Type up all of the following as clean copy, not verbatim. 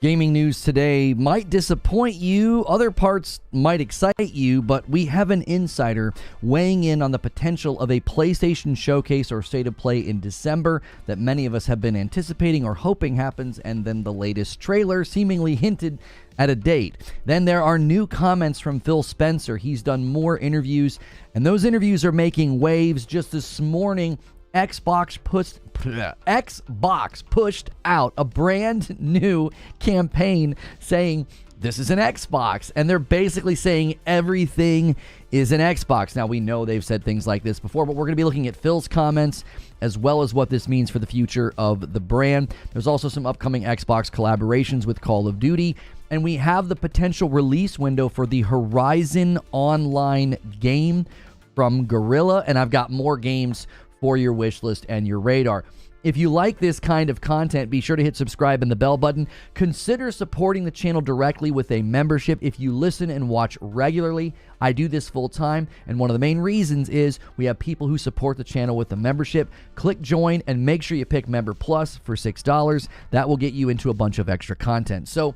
Gaming news today might disappoint you, other parts might excite you, but we have an insider weighing in on the potential of a PlayStation showcase or state of play in December that many of us have been anticipating or hoping happens, and then the latest trailer seemingly hinted at a date. Then there are new comments from Phil Spencer. He's done more interviews, and those interviews are making waves. Just this morning, Xbox pushed out a brand new campaign saying this is an Xbox, and they're basically saying everything is an Xbox. Now, we know they've said things like this before, but we're going to be looking at Phil's comments as well as what this means for the future of the brand. There's also some upcoming Xbox collaborations with Call of Duty, and we have the potential release window for the Horizon Online game from Guerrilla, and I've got more games for your wish list and your radar. If you like this kind of content, be sure to hit subscribe and the bell button. Consider supporting the channel directly with a membership if you listen and watch regularly. I do this full time, and one of the main reasons is we have people who support the channel with a membership. Click join and make sure you pick Member Plus for $6. That will get you into a bunch of extra content. So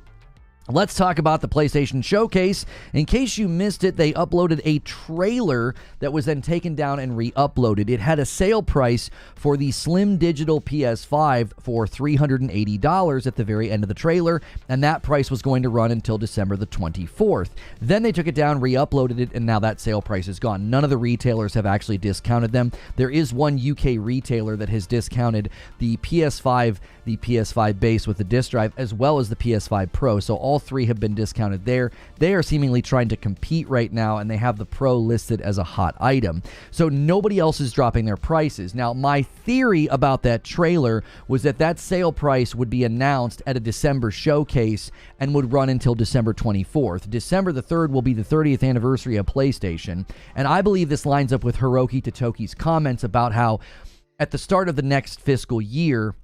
let's talk about the PlayStation Showcase. In case you missed it, they uploaded a trailer that was then taken down and re-uploaded. It had a sale price for the Slim Digital PS5 for $380 at the very end of the trailer, and that price was going to run until December the 24th. Then they took it down, re-uploaded it, and now that sale price is gone. None of the retailers have actually discounted them. There is one UK retailer that has discounted the PS5 base with the disc drive, as well as the PS5 Pro, so all three have been discounted there. They are seemingly trying to compete right now, and they have the Pro listed as a hot item. So nobody else is dropping their prices. Now, my theory about that trailer was that that sale price would be announced at a December showcase and would run until December 24th. December the 3rd will be the 30th anniversary of PlayStation, and I believe this lines up with Hiroki Totoki's comments about how at the start of the next fiscal year,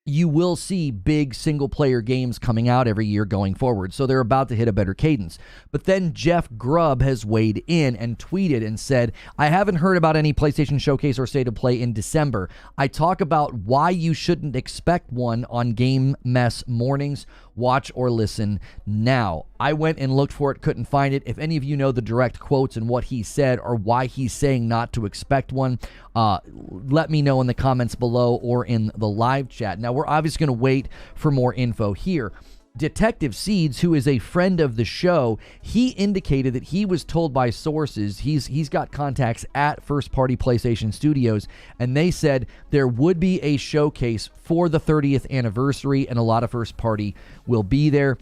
you will see big single-player games coming out every year going forward, so they're about to hit a better cadence. But then Jeff Grubb has weighed in and tweeted and said, I haven't heard about any PlayStation Showcase or State of Play in December. I talk about why you shouldn't expect one on Game Mess mornings. Watch or listen now. I went and looked for it, couldn't find it. If any of you know the direct quotes and what he said or why he's saying not to expect one, let me know in the comments below or in the live chat. Now, we're obviously going to wait for more info here. Detective Seeds, who is a friend of the show, he indicated that he was told by sources, he's got contacts at first-party PlayStation Studios, and they said there would be a showcase for the 30th anniversary, and a lot of first-party will be there.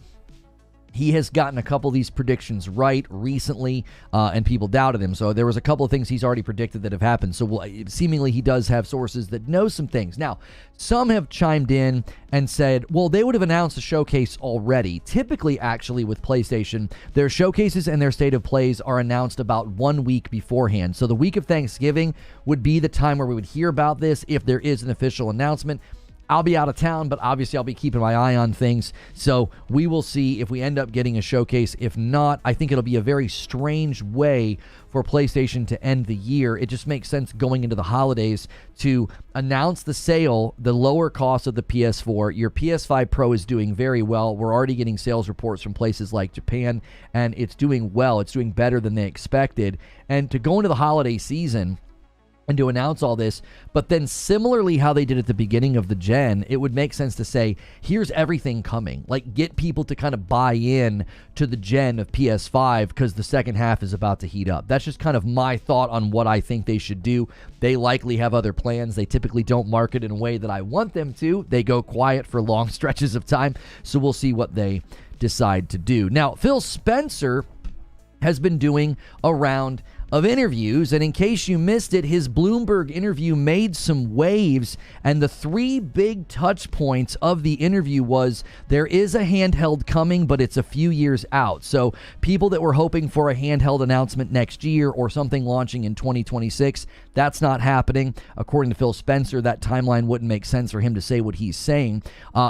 He has gotten a couple of these predictions right recently, and people doubted him. So there was a couple of things he's already predicted that have happened. So seemingly he does have sources that know some things. Now, some have chimed in and said, well, they would have announced a showcase already. Typically, actually, with PlayStation, their showcases and their state of plays are announced about 1 week beforehand. So the week of Thanksgiving would be the time where we would hear about this if there is an official announcement. I'll be out of town, but obviously I'll be keeping my eye on things, so we will see if we end up getting a showcase. If not, I think it'll be a very strange way for PlayStation to end the year. It just makes sense going into the holidays to announce the sale, the lower cost of the PS4. Your PS5 Pro is doing very well. We're already getting sales reports from places like Japan, and it's doing well. It's doing better than they expected. And to go into the holiday season and to announce all this, but then similarly how they did at the beginning of the gen, it would make sense to say, here's everything coming. Like, get people to kind of buy in to the gen of PS5 because the second half is about to heat up. That's just kind of my thought on what I think they should do. They likely have other plans. They typically don't market in a way that I want them to. They go quiet for long stretches of time, so we'll see what they decide to do. Now, Phil Spencer has been doing a round of interviews, and in case you missed it, his Bloomberg interview made some waves, and the three big touch points of the interview was there is a handheld coming, but it's a few years out. So people that were hoping for a handheld announcement next year or something launching in 2026, that's not happening. According to Phil Spencer, that timeline wouldn't make sense for him to say what he's saying.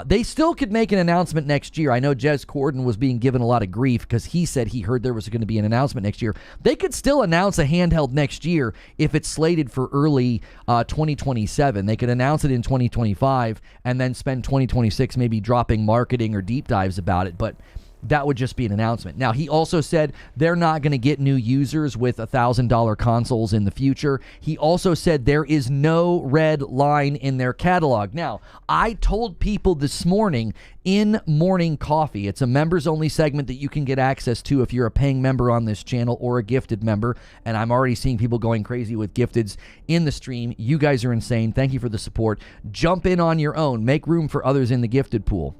They still could make an announcement next year. I know Jez Corden was being given a lot of grief because he said he heard there was going to be an announcement next year. They could still announce announce a handheld next year if it's slated for early 2027. They could announce it in 2025 and then spend 2026 maybe dropping marketing or deep dives about it, but that would just be an announcement. Now, he also said they're not going to get new users with $1,000 consoles in the future. He also said there is no red line in their catalog. Now, I told people this morning in Morning Coffee, it's a members-only segment that you can get access to if you're a paying member on this channel or a gifted member, and I'm already seeing people going crazy with gifteds in the stream. You guys are insane. Thank you for the support. Jump in on your own. Make room for others in the gifted pool.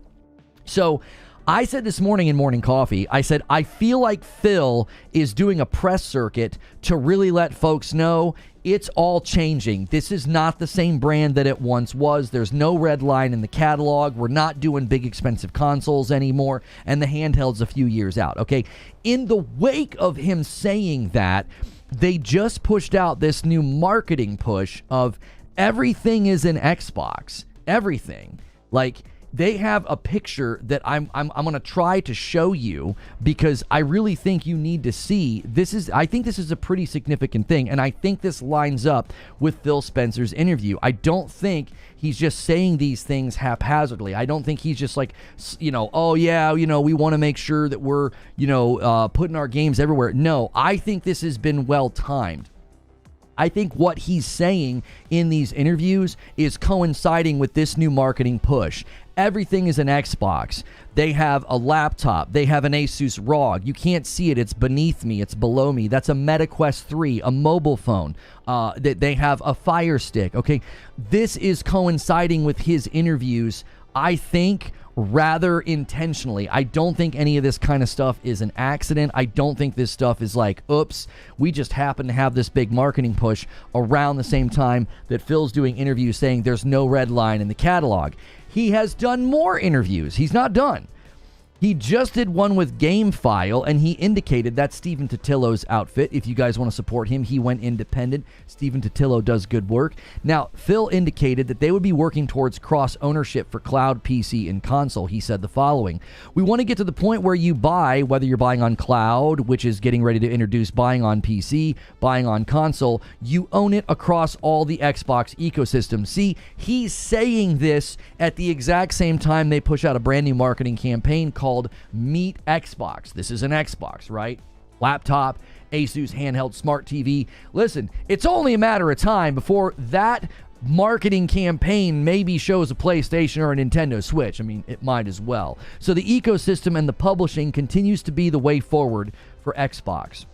So, I said this morning in Morning Coffee, I said, I feel like Phil is doing a press circuit to really let folks know it's all changing. This is not the same brand that it once was. There's no red line in the catalog. We're not doing big expensive consoles anymore, and the handheld's a few years out, okay? In the wake of him saying that, they just pushed out this new marketing push of everything is an Xbox. Everything. Like, they have a picture that I'm going to try to show you because I really think you need to see. I think this is a pretty significant thing, and I think this lines up with Phil Spencer's interview. I don't think he's just saying these things haphazardly. I don't think he's just like, oh yeah, we want to make sure that we're, putting our games everywhere. No, I think this has been well timed. I think what he's saying in these interviews is coinciding with this new marketing push. Everything is an Xbox. They have a laptop. They have an Asus ROG. You can't see it. It's beneath me. It's below me. That's a MetaQuest 3, a mobile phone. They have a Fire Stick. Okay, this is coinciding with his interviews, I think, rather intentionally. I don't think any of this kind of stuff is an accident. I don't think this stuff is like, oops, we just happen to have this big marketing push around the same time that Phil's doing interviews saying there's no red line in the catalog. He has done more interviews. He's not done. He just did one with GameFile, and he indicated that's Stephen Totillo's outfit. If you guys want to support him, he went independent. Stephen Totillo does good work. Now, Phil indicated that they would be working towards cross-ownership for cloud, PC, and console. He said the following: we want to get to the point where you buy, whether you're buying on cloud, which is getting ready to introduce buying on PC, buying on console, you own it across all the Xbox ecosystem. See, he's saying this at the exact same time they push out a brand new marketing campaign called Meet Xbox. This is an Xbox, right? Laptop, Asus handheld smart TV. Listen, it's only a matter of time before that marketing campaign maybe shows a PlayStation or a Nintendo Switch. I mean, it might as well. So the ecosystem and the publishing continues to be the way forward for Xbox.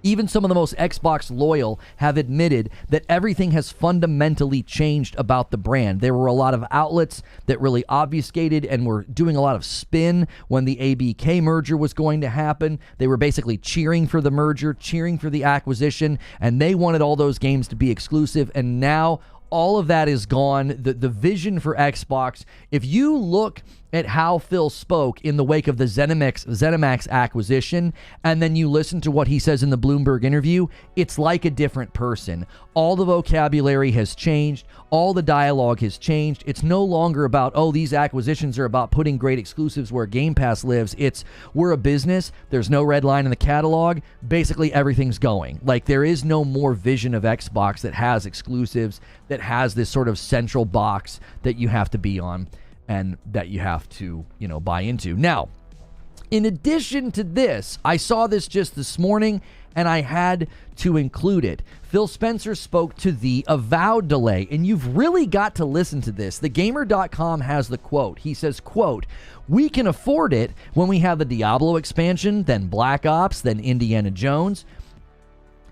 Even some of the most Xbox loyal have admitted that everything has fundamentally changed about the brand. There were a lot of outlets that really obfuscated and were doing a lot of spin when the ABK merger was going to happen. They were basically cheering for the merger, cheering for the acquisition, and they wanted all those games to be exclusive, and now all of that is gone. The vision for Xbox, if you look at how Phil spoke in the wake of the ZeniMax acquisition, and then you listen to what he says in the Bloomberg interview, it's like a different person. All the vocabulary has changed. All the dialogue has changed. It's no longer about, oh, these acquisitions are about putting great exclusives where Game Pass lives. It's, we're a business. There's no red line in the catalog. Basically, everything's going. Like, there is no more vision of Xbox that has exclusives, that has this sort of central box that you have to be on and that you have to, buy into. Now, in addition to this, I saw this just this morning, and I had to include it. Phil Spencer spoke to the Avowed delay, and you've really got to listen to this. TheGamer.com has the quote. He says, quote, "We can afford it when we have the Diablo expansion, then Black Ops, then Indiana Jones."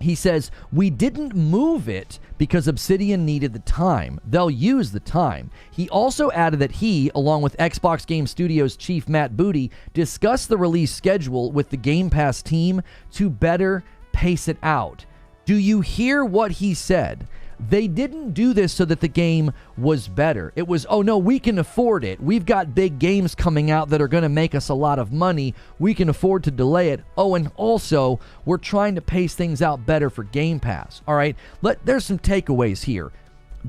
He says, "We didn't move it because Obsidian needed the time. They'll use the time." He also added that he, along with Xbox Game Studios chief Matt Booty, discussed the release schedule with the Game Pass team to better pace it out. Do you hear what he said? They didn't do this so that the game was better. It was, oh no, we can afford it. We've got big games coming out that are going to make us a lot of money. We can afford to delay it. Oh, and also, we're trying to pace things out better for Game Pass. All right, there's some takeaways here.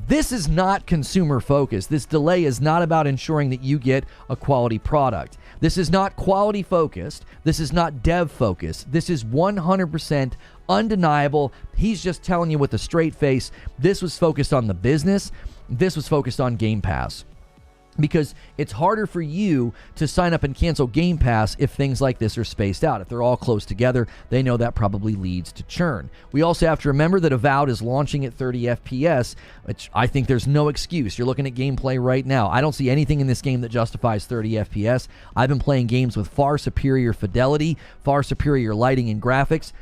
This is not consumer focused. This delay is not about ensuring that you get a quality product. This is not quality focused. This is not dev focused. This is 100% undeniable. He's just telling you with a straight face, this was focused on the business. This was focused on Game Pass. Because it's harder for you to sign up and cancel Game Pass if things like this are spaced out. If they're all close together, they know that probably leads to churn. We also have to remember that Avowed is launching at 30 FPS, which I think there's no excuse. You're looking at gameplay right now. I don't see anything in this game that justifies 30 FPS. I've been playing games with far superior fidelity, far superior lighting and graphics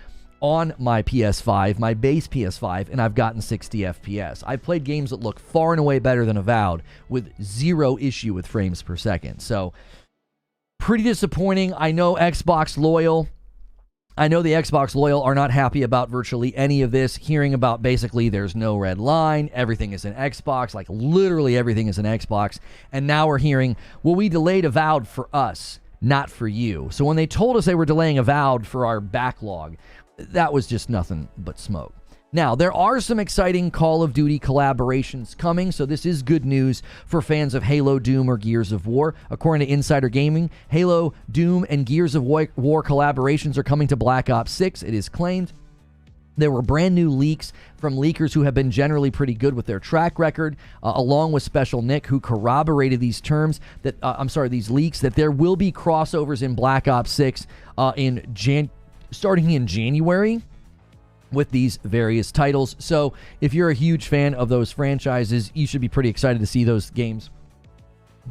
on my PS5, my base PS5, and I've gotten 60 FPS. I've played games that look far and away better than Avowed with zero issue with frames per second. So, pretty disappointing. I know Xbox loyal. I know the Xbox loyal are not happy about virtually any of this, hearing about basically there's no red line, everything is an Xbox, like literally everything is an Xbox, and now we're hearing, well, we delayed Avowed for us, not for you. So when they told us they were delaying Avowed for our backlog, that was just nothing but smoke. Now, there are some exciting Call of Duty collaborations coming, so this is good news for fans of Halo, Doom, or Gears of War. According to Insider Gaming, Halo, Doom, and Gears of War collaborations are coming to Black Ops 6, it is claimed. There were brand new leaks from leakers who have been generally pretty good with their track record, along with Special Nick, who corroborated these terms that these leaks, that there will be crossovers in Black Ops 6 starting in January with these various titles. So if you're a huge fan of those franchises, you should be pretty excited to see those games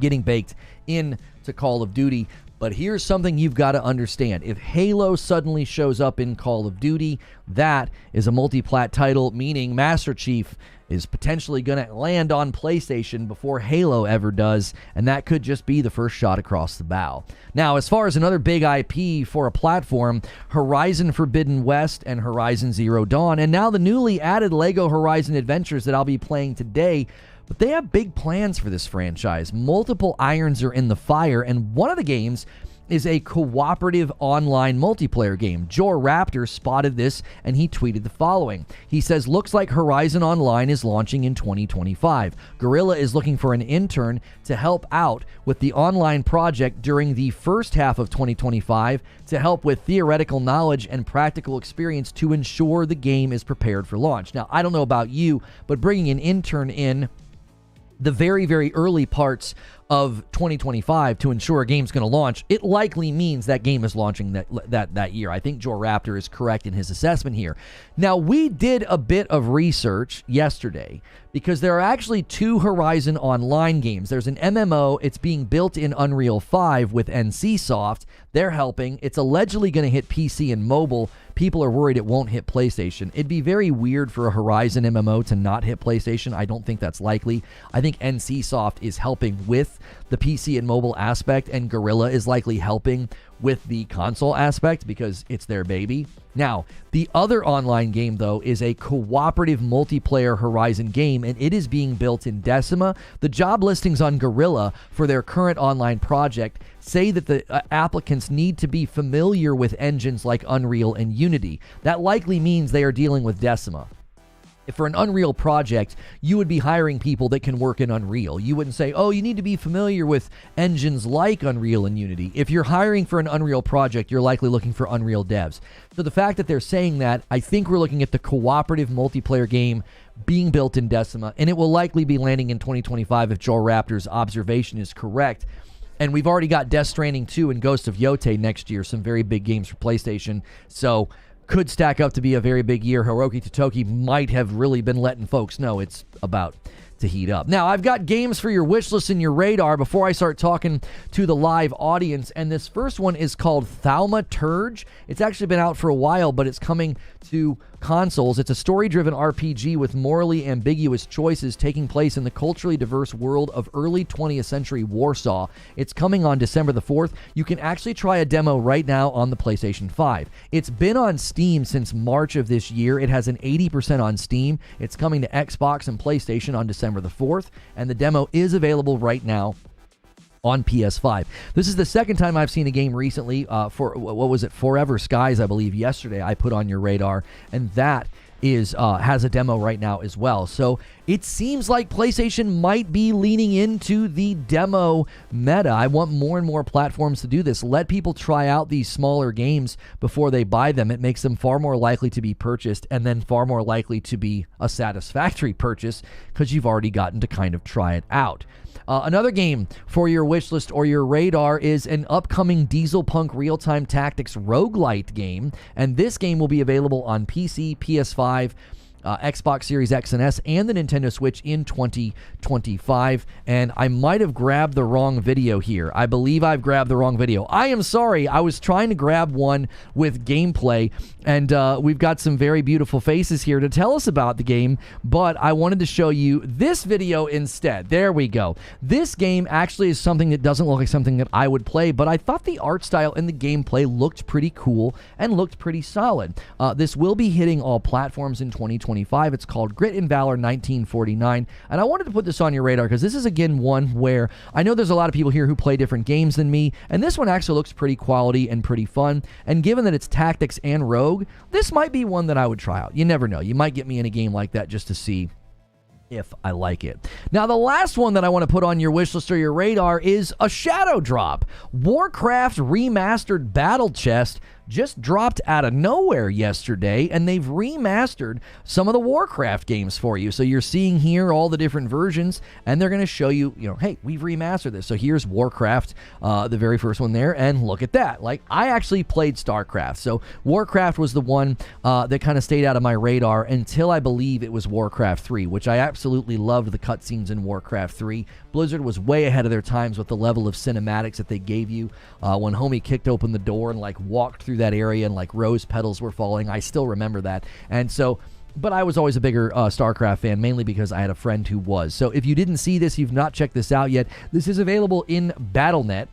getting baked into Call of Duty. But here's something you've got to understand. If Halo suddenly shows up in Call of Duty, that is a multi-plat title, meaning Master Chief is potentially going to land on PlayStation before Halo ever does, and that could just be the first shot across the bow. Now, as far as another big IP for a platform, Horizon Forbidden West and Horizon Zero Dawn, and now the newly added LEGO Horizon Adventures that I'll be playing today. But they have big plans for this franchise. Multiple irons are in the fire, and one of the games is a cooperative online multiplayer game. Jor Raptor spotted this, and he tweeted the following. He says, looks like Horizon Online is launching in 2025. Guerrilla is looking for an intern to help out with the online project during the first half of 2025 to help with theoretical knowledge and practical experience to ensure the game is prepared for launch. Now, I don't know about you, but bringing an intern in the very, very early parts of 2025 to ensure a game's going to launch, it likely means that game is launching that year. I think Jor Raptor is correct in his assessment here. Now, we did a bit of research yesterday because there are actually two Horizon Online games. There's an MMO. It's being built in Unreal 5 with NCSoft. They're helping. It's allegedly going to hit PC and mobile. People are worried it won't hit PlayStation. It'd be very weird for a Horizon MMO to not hit PlayStation. I don't think that's likely. I think NCSoft is helping with the PC and mobile aspect, and Guerrilla is likely helping with the console aspect because it's their baby. Now, the other online game, though, is a cooperative multiplayer Horizon game, and it is being built in Decima. The job listings on Guerrilla for their current online project say that the applicants need to be familiar with engines like Unreal and Unity. That likely means they are dealing with Decima. If for an Unreal project, you would be hiring people that can work in Unreal. You wouldn't say, oh, you need to be familiar with engines like Unreal and Unity. If you're hiring for an Unreal project, you're likely looking for Unreal devs. So the fact that they're saying that, I think we're looking at the cooperative multiplayer game being built in Decima, and it will likely be landing in 2025 if Jor Raptor's observation is correct. And we've already got Death Stranding 2 and Ghost of Yotei next year, some very big games for PlayStation. So could stack up to be a very big year. Hiroki Totoki might have really been letting folks know it's about to heat up. Now, I've got games for your wish list and your radar before I start talking to the live audience, and this first one is called Thaumaturge. It's actually been out for a while, but it's coming to consoles. It's a story-driven RPG with morally ambiguous choices taking place in the culturally diverse world of early 20th century Warsaw. It's coming on December the 4th. You can actually try a demo right now on the PlayStation 5. It's been on Steam since March of this year. It has an 80% on Steam. It's coming to Xbox and PlayStation on December the 4th, and the demo is available right now on PS5. This is the second time I've seen a game recently for, what was it, Forever Skies, I believe, yesterday I put on your radar, and that is has a demo right now as well. So it seems like PlayStation might be leaning into the demo meta. I want more and more platforms to do this. Let people try out these smaller games before they buy them. It makes them far more likely to be purchased, and then far more likely to be a satisfactory purchase because you've already gotten to kind of try it out. Another game for your wish list or your radar is an upcoming Diesel Punk real-time tactics roguelite game, and this game will be available on PC, PS5, Xbox Series X and S, and the Nintendo Switch in 2025. And I might have grabbed the wrong video here. I believe I've grabbed the wrong video. I am sorry. I was trying to grab one with gameplay, and we've got some very beautiful faces here to tell us about the game, but I wanted to show you this video instead. There we go. This game actually is something that doesn't look like something that I would play, but I thought the art style and the gameplay looked pretty cool and looked pretty solid. This will be hitting all platforms in 2025. It's called Grit and Valor 1949, and I wanted to put this on your radar because this is, again, one where I know there's a lot of people here who play different games than me, and this one actually looks pretty quality and pretty fun, and given that it's tactics and rogue, this might be one that I would try out. You never know. You might get me in a game like that just to see if I like it. Now, the last one that I want to put on your wish list or your radar is a shadow drop. Warcraft Remastered Battle Chest just dropped out of nowhere yesterday, and they've remastered some of the Warcraft games for you. So you're seeing here all the different versions, and they're going to show you, hey, we've remastered this. So here's Warcraft, the very first one there, and look at that. Like, I actually played StarCraft, so Warcraft was the one that kind of stayed out of my radar until I believe it was Warcraft 3, which I absolutely loved the cutscenes in Warcraft 3. Blizzard was way ahead of their times with the level of cinematics that they gave you. When homie kicked open the door and like walked through that area and like rose petals were falling, I still remember that. And so, but I was always a bigger StarCraft fan, mainly because I had a friend who was. So if you didn't see this, you've not checked this out yet, this is available in Battle.net.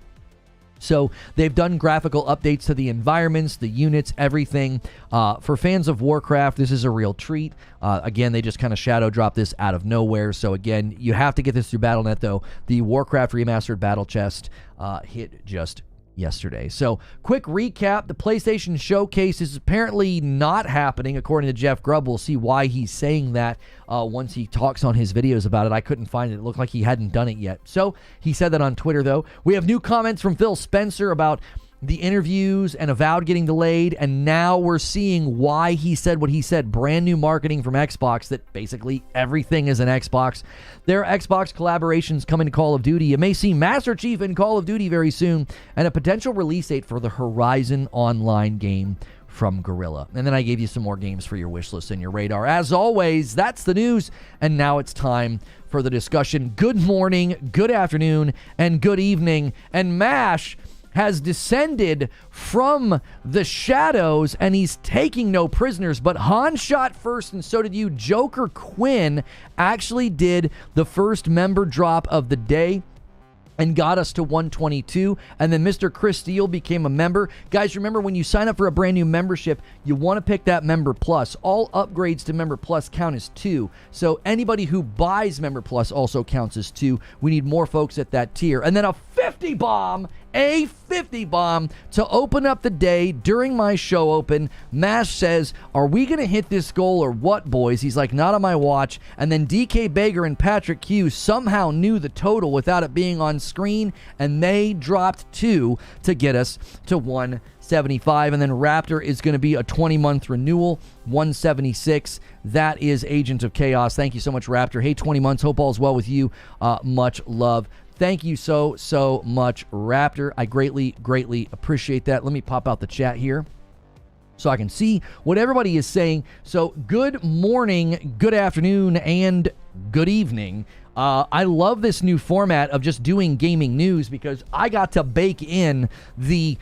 So they've done graphical updates to the environments, the units, everything. For fans of Warcraft, this is a real treat. Again, they just kind of shadow drop this out of nowhere. So again, you have to get this through Battle.net, though. The Warcraft Remastered Battle Chest hit just yesterday. So, quick recap. The PlayStation Showcase is apparently not happening, according to Jeff Grubb. We'll see why he's saying that once he talks on his videos about it. I couldn't find it. It looked like he hadn't done it yet. So, he said that on Twitter, though. We have new comments from Phil Spencer about the interviews and Avowed getting delayed, and now we're seeing why he said what he said. Brand new marketing from Xbox that basically everything is an Xbox. Their Xbox collaborations coming to Call of Duty. You may see Master Chief in Call of Duty very soon, and a potential release date for the Horizon Online game from Guerrilla. And then I gave you some more games for your wish list and your radar. As always, that's the news, and now it's time for the discussion. Good morning, good afternoon, and good evening. And MASH has descended from the shadows, and he's taking no prisoners. But Han shot first, and so did you. Joker Quinn actually did the first member drop of the day and got us to 122, and then Mr. Chris Steele became a member. Guys, remember, when you sign up for a brand new membership, you want to pick that Member Plus. All upgrades to Member Plus count as 2, so anybody who buys Member Plus also counts as 2. We need more folks at that tier. And then a 50 bomb to open up the day during my show open. Mash says, are we going to hit this goal or what, boys? He's like, not on my watch. And then DK Baker and Patrick Hughes somehow knew the total without it being on screen, and they dropped 2 to get us to 175. And then Raptor is going to be a 20-month renewal, 176. That is Agent of Chaos. Thank you so much, Raptor. Hey, 20 months. Hope all's well with you. Much love. Thank you so much, Raptor. I greatly appreciate that. Let me pop out the chat here so I can see what everybody is saying. So good morning, good afternoon, and good evening. I love this new format of just doing gaming news because I got to bake in this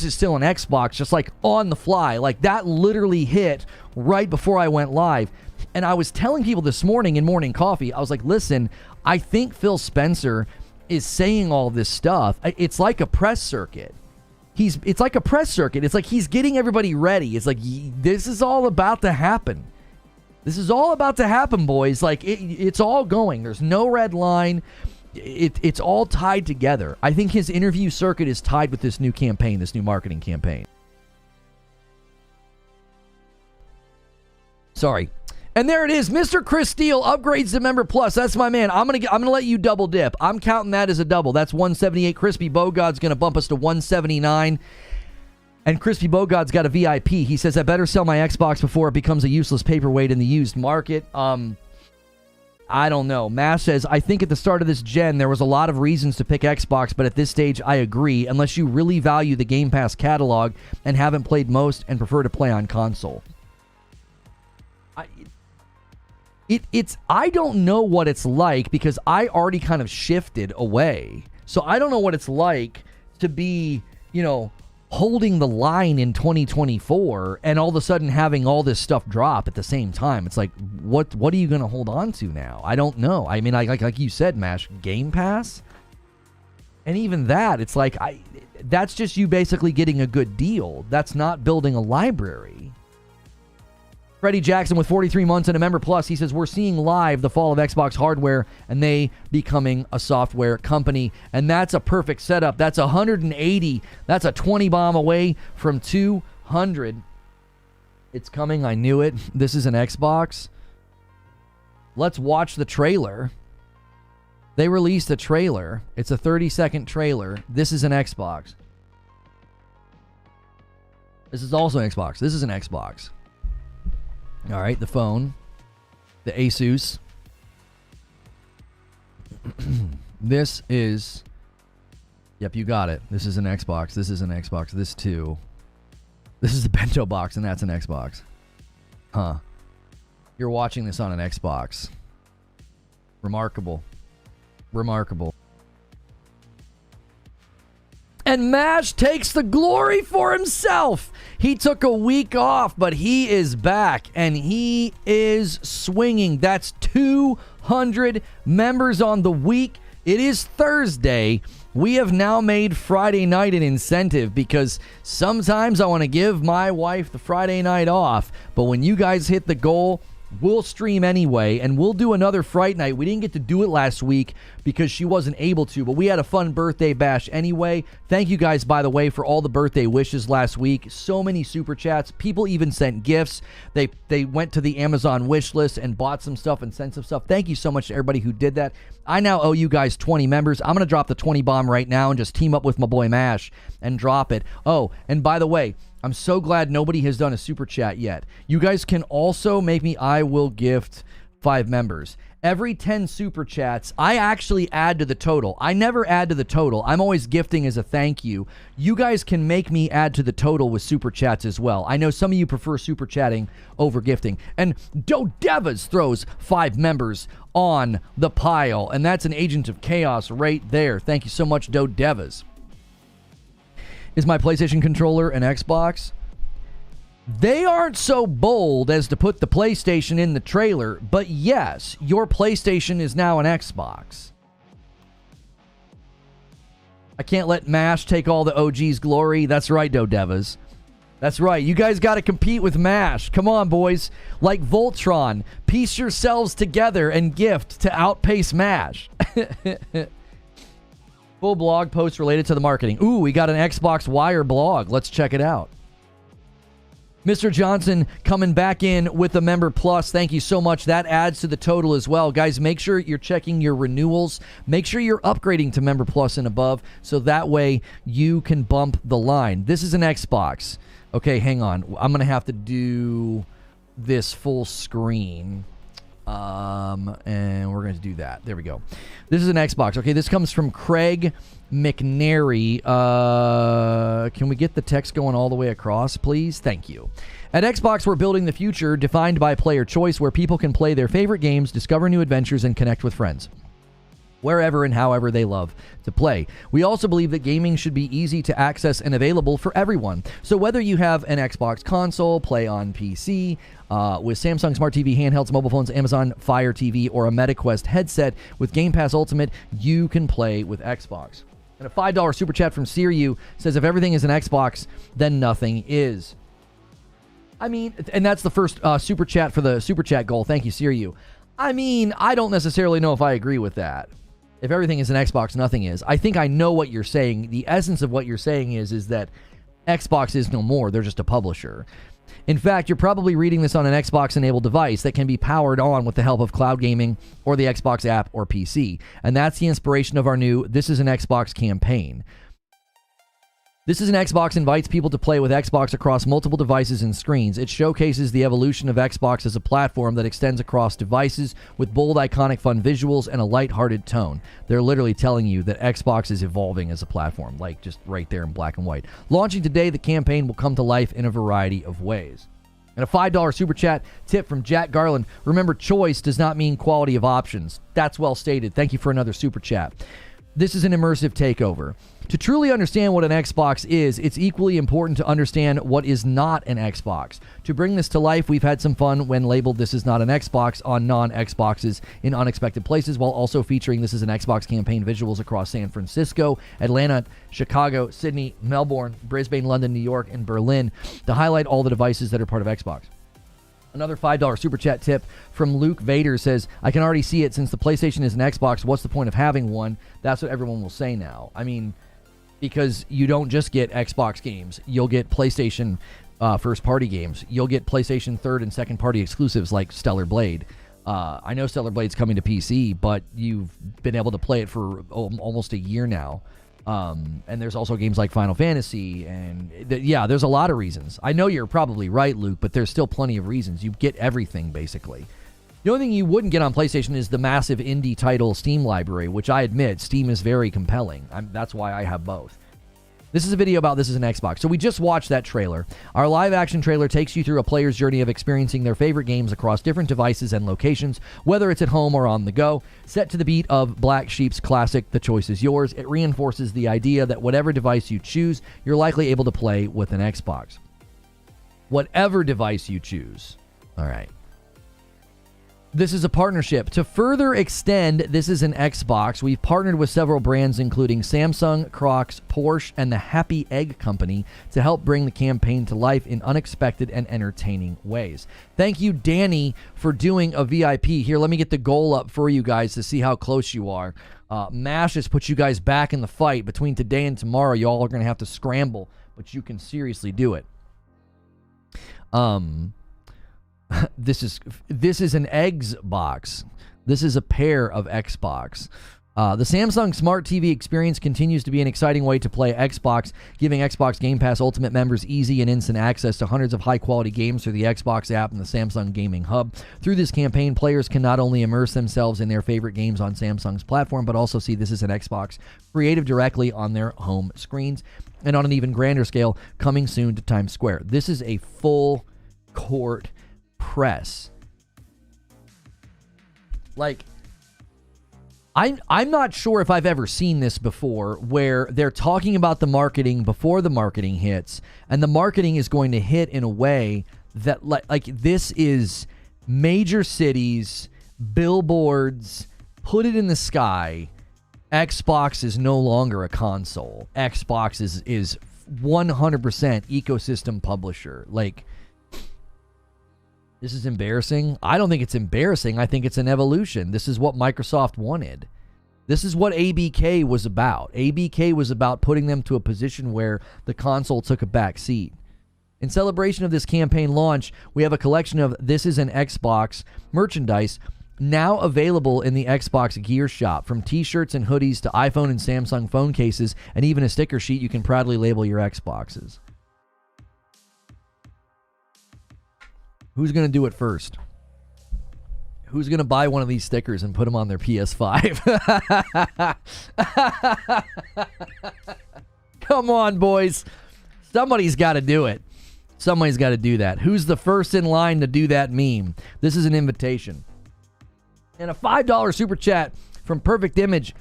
is still an Xbox, just like on the fly. Like that literally hit right before I went live. And I was telling people this morning in Morning Coffee, I was like, listen, I think Phil Spencer is saying all this stuff. It's like a press circuit. It's like a press circuit. It's like he's getting everybody ready. It's like, this is all about to happen. This is all about to happen, boys. Like, it's all going. There's no red line. It's all tied together. I think his interview circuit is tied with this new campaign, this new marketing campaign. Sorry. And there it is. Mr. Chris Steele upgrades to Member Plus. That's my man. I'm gonna let you double dip. I'm counting that as a double. That's 178. Crispy Bogod's going to bump us to 179. And Crispy Bogod's got a VIP. He says, I better sell my Xbox before it becomes a useless paperweight in the used market. I don't know. Mash says, I think at the start of this gen, there was a lot of reasons to pick Xbox, but at this stage, I agree, unless you really value the Game Pass catalog and haven't played most and prefer to play on console. I don't know what it's like because I already kind of shifted away. So I don't know what it's like to be, holding the line in 2024 and all of a sudden having all this stuff drop at the same time. It's like, what are you going to hold on to now? I don't know. I mean, like you said, Mash, Game Pass? And even that, it's like, that's just you basically getting a good deal. That's not building a library. Freddie Jackson with 43 months and a Member Plus, he says, we're seeing live the fall of Xbox hardware and they becoming a software company. And that's a perfect setup. That's 180. That's a 20 bomb away from 200. It's coming. I knew it. This is an Xbox. Let's watch the trailer. They released a trailer. It's a 30-second trailer. This is an Xbox. This is also an Xbox. This is an Xbox. All right, the phone, the Asus. This is, yep, you got it. This is an Xbox. This is an Xbox. This too. This is the bento box, and that's an Xbox. Huh. You're watching this on an Xbox. Remarkable. Remarkable. And Mash takes the glory for himself. He took a week off, but he is back, and he is swinging. That's 200 members on the week. It is Thursday. We have now made Friday night an incentive because sometimes I want to give my wife the Friday night off, but when you guys hit the goal, we'll stream anyway, and we'll do another Fright Night. We didn't get to do it last week because she wasn't able to, but we had a fun birthday bash anyway. Thank you guys, by the way, for all the birthday wishes last week. So many super chats. People even sent gifts. They went to the Amazon wish list and bought some stuff and sent some stuff. Thank you so much to everybody who did that. I now owe you guys 20 members. I'm going to drop the 20 bomb right now and just team up with my boy Mash and drop it. Oh, and by the way, I'm so glad nobody has done a super chat yet. You guys can also make me, I will gift 5 members. Every 10 super chats, I actually add to the total. I never add to the total. I'm always gifting as a thank you. You guys can make me add to the total with super chats as well. I know some of you prefer super chatting over gifting. And Do Devas throws 5 members on the pile. And that's an Agent of Chaos right there. Thank you so much, Do Devas. Is my PlayStation controller an Xbox? They aren't so bold as to put the PlayStation in the trailer, but yes, your PlayStation is now an Xbox. I can't let MASH take all the OG's glory. That's right, Do Devas. That's right. You guys got to compete with MASH. Come on, boys. Like Voltron, piece yourselves together and gift to outpace MASH. Full blog post related to the marketing. Ooh, we got an Xbox Wire blog. Let's check it out. Mr. Johnson coming back in with the Member Plus. Thank you so much. That adds to the total as well. Guys, make sure you're checking your renewals. Make sure you're upgrading to Member Plus and above so that way you can bump the line. This is an Xbox. Okay, hang on. I'm going to have to do this full screen. And we're going to do that. There we go. This is an Xbox. Okay, this comes from Craig McNary. Can we get the text going all the way across, please? Thank you. At Xbox, we're building the future defined by player choice where people can play their favorite games, discover new adventures, and connect with friends wherever and however they love to play. We also believe that gaming should be easy to access and available for everyone. So whether you have an Xbox console, play on PC, with Samsung Smart TV, handhelds, mobile phones, Amazon Fire TV, or a MetaQuest headset, with Game Pass Ultimate, you can play with Xbox. And a $5 super chat from Siriu says, if everything is an Xbox, then nothing is. I mean, and that's the first super chat for the super chat goal. Thank you, Siriu. I mean, I don't necessarily know if I agree with that. If everything is an Xbox, nothing is. I think I know what you're saying. The essence of what you're saying is that Xbox is no more. They're just a publisher. In fact, you're probably reading this on an Xbox-enabled device that can be powered on with the help of cloud gaming or the Xbox app or PC. And that's the inspiration of our new This is an Xbox campaign. This is an Xbox invites people to play with Xbox across multiple devices and screens. It showcases the evolution of Xbox as a platform that extends across devices with bold, iconic, fun visuals and a lighthearted tone. They're literally telling you that Xbox is evolving as a platform, like just right there in black and white. Launching today, the campaign will come to life in a variety of ways. And a $5 super chat tip from Jack Garland. Remember, choice does not mean quality of options. That's well stated. Thank you for another super chat. This is an immersive takeover. To truly understand what an Xbox is, it's equally important to understand what is not an Xbox. To bring this to life, we've had some fun when labeled This Is Not an Xbox on non-Xboxes in unexpected places, while also featuring This Is an Xbox campaign visuals across San Francisco, Atlanta, Chicago, Sydney, Melbourne, Brisbane, London, New York, and Berlin to highlight all the devices that are part of Xbox. Another $5 super chat tip from Luke Vader says, I can already see it. Since the PlayStation is an Xbox, what's the point of having one? That's what everyone will say now. I mean, because you don't just get Xbox games. You'll get PlayStation first-party games. You'll get PlayStation third- and second-party exclusives like Stellar Blade. I know Stellar Blade's coming to PC, but you've been able to play it for almost a year now. And there's also games like Final Fantasy, and there's a lot of reasons. I know you're probably right, Luke, but there's still plenty of reasons. You get everything, basically. The only thing you wouldn't get on PlayStation is the massive indie title Steam library, which I admit, Steam is very compelling. That's why I have both. This is a video about This Is an Xbox. So we just watched that trailer. Our live-action trailer takes you through a player's journey of experiencing their favorite games across different devices and locations, whether it's at home or on the go. Set to the beat of Black Sheep's classic, The Choice Is Yours, it reinforces the idea that whatever device you choose, you're likely able to play with an Xbox. Whatever device you choose. All right. This is a partnership. To further extend This Is an Xbox, we've partnered with several brands including Samsung, Crocs, Porsche, and the Happy Egg Company to help bring the campaign to life in unexpected and entertaining ways. Thank you, Danny, for doing a VIP. Here, let me get the goal up for you guys to see how close you are. MASH has put you guys back in the fight. Between today and tomorrow, y'all are going to have to scramble, but you can seriously do it. This is an eggs box. This is a pair of Xbox. The Samsung Smart TV experience continues to be an exciting way to play Xbox, giving Xbox Game Pass Ultimate members easy and instant access to hundreds of high-quality games through the Xbox app and the Samsung Gaming Hub. Through this campaign, players can not only immerse themselves in their favorite games on Samsung's platform, but also see This Is an Xbox creative directly on their home screens. And on an even grander scale, coming soon to Times Square. This is a full-court press. Like, I'm not sure if I've ever seen this before, where they're talking about the marketing before the marketing hits, and the marketing is going to hit in a way that like this is major cities, billboards, put it in the sky. Xbox is no longer a console. Xbox is 100% ecosystem publisher. Like, this is embarrassing. I don't think it's embarrassing. I think it's an evolution. This is what Microsoft wanted. This is what ABK was about. ABK was about putting them to a position where the console took a back seat. In celebration of this campaign launch, we have a collection of This Is an Xbox merchandise now available in the Xbox Gear Shop. From t-shirts and hoodies to iPhone and Samsung phone cases, and even a sticker sheet you can proudly label your Xboxes. Who's going to do it first? Who's going to buy one of these stickers and put them on their PS5? Come on, boys. Somebody's got to do it. Somebody's got to do that. Who's the first in line to do that meme? This is an invitation. And a $5 super chat from Perfect Image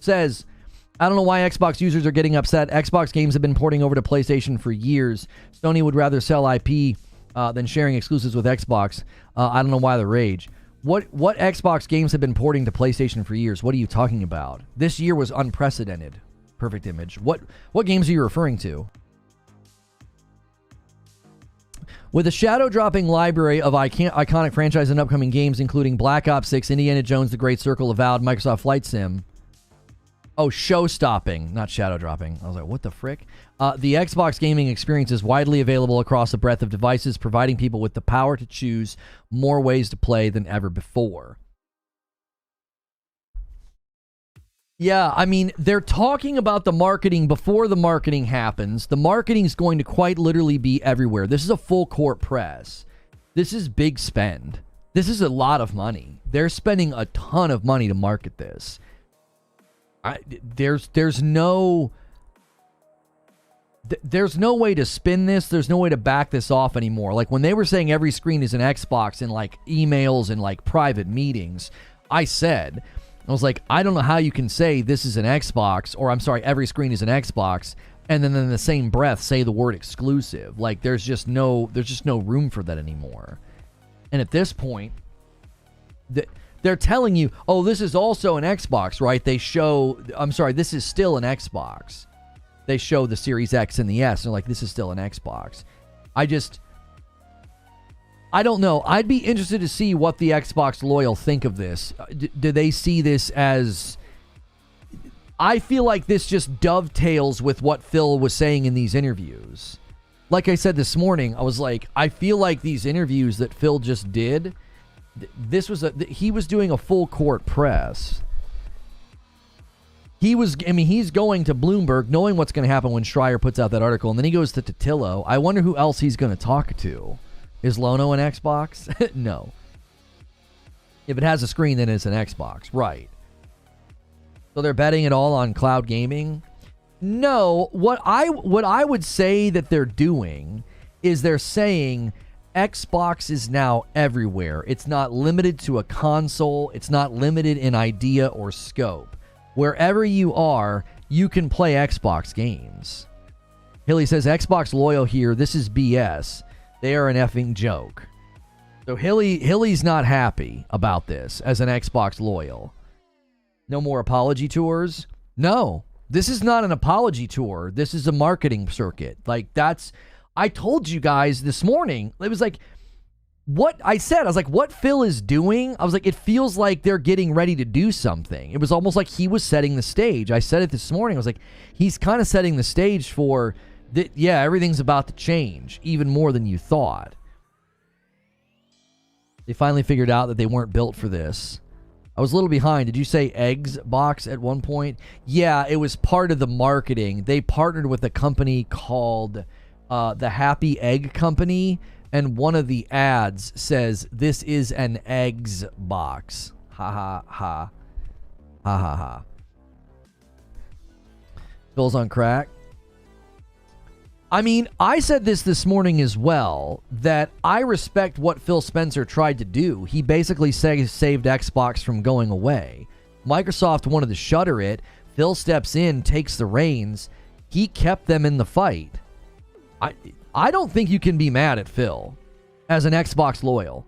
says, I don't know why Xbox users are getting upset. Xbox games have been porting over to PlayStation for years. Sony would rather sell IP than sharing exclusives with Xbox. I don't know why the rage. What Xbox games have been porting to PlayStation for years? What are you talking about? This year was unprecedented. Perfect Image. What games are you referring to? With a shadow-dropping library of iconic franchise and upcoming games, including Black Ops 6, Indiana Jones, The Great Circle, Avowed, Microsoft Flight Sim. Oh, show stopping, not shadow dropping. I was like, what the frick? The Xbox gaming experience is widely available across a breadth of devices, providing people with the power to choose more ways to play than ever before. Yeah, I mean, they're talking about the marketing before the marketing happens. The marketing is going to quite literally be everywhere. This is a full court press. This is big spend. This is a lot of money. They're spending a ton of money to market this. There's no way to spin this. There's no way to back this off anymore. Like when they were saying every screen is an Xbox in like emails and like private meetings, I was like, I don't know how you can say this is an Xbox, or I'm sorry, every screen is an Xbox, and then in the same breath say the word exclusive. Like there's just no room for that anymore. And at this point, they're telling you, oh, this is also an Xbox, right? This is still an Xbox. They show the Series X and the S, and they're like, this is still an Xbox. I don't know. I'd be interested to see what the Xbox loyal think of this. Do they see this as... I feel like this just dovetails with what Phil was saying in these interviews. Like I said this morning, I was like, I feel like these interviews that Phil just did, he was doing a full court press. He's going to Bloomberg knowing what's going to happen when Schreier puts out that article, and then he goes to Totillo. I wonder who else he's going to talk to. Is Lono an Xbox? No. If it has a screen, then it's an Xbox. Right. So they're betting it all on cloud gaming? No. What I would say that they're doing is they're saying Xbox is now everywhere. It's not limited to a console. It's not limited in idea or scope. Wherever you are, you can play Xbox games. Hilly says, Xbox loyal here. This is BS. They are an effing joke. So Hilly's not happy about this as an Xbox loyal. No more apology tours? No. This is not an apology tour. This is a marketing circuit. Like, I told you guys this morning. It was like, what I said, I was like, what Phil is doing, I was like, it feels like they're getting ready to do something. It was almost like he was setting the stage. I said it this morning. I was like, he's kind of setting the stage for... yeah, everything's about to change, even more than you thought. They finally figured out that they weren't built for this. I was a little behind. Did you say Eggs Box at one point? Yeah, it was part of the marketing. They partnered with a company called the Happy Egg Company, and one of the ads says, this is an Eggs Box. Ha ha ha. Ha ha ha. Phil's on crack. I mean, I said this morning as well, that I respect what Phil Spencer tried to do. He basically saved Xbox from going away. Microsoft wanted to shutter it. Phil steps in, takes the reins. He kept them in the fight. I don't think you can be mad at Phil as an Xbox loyal.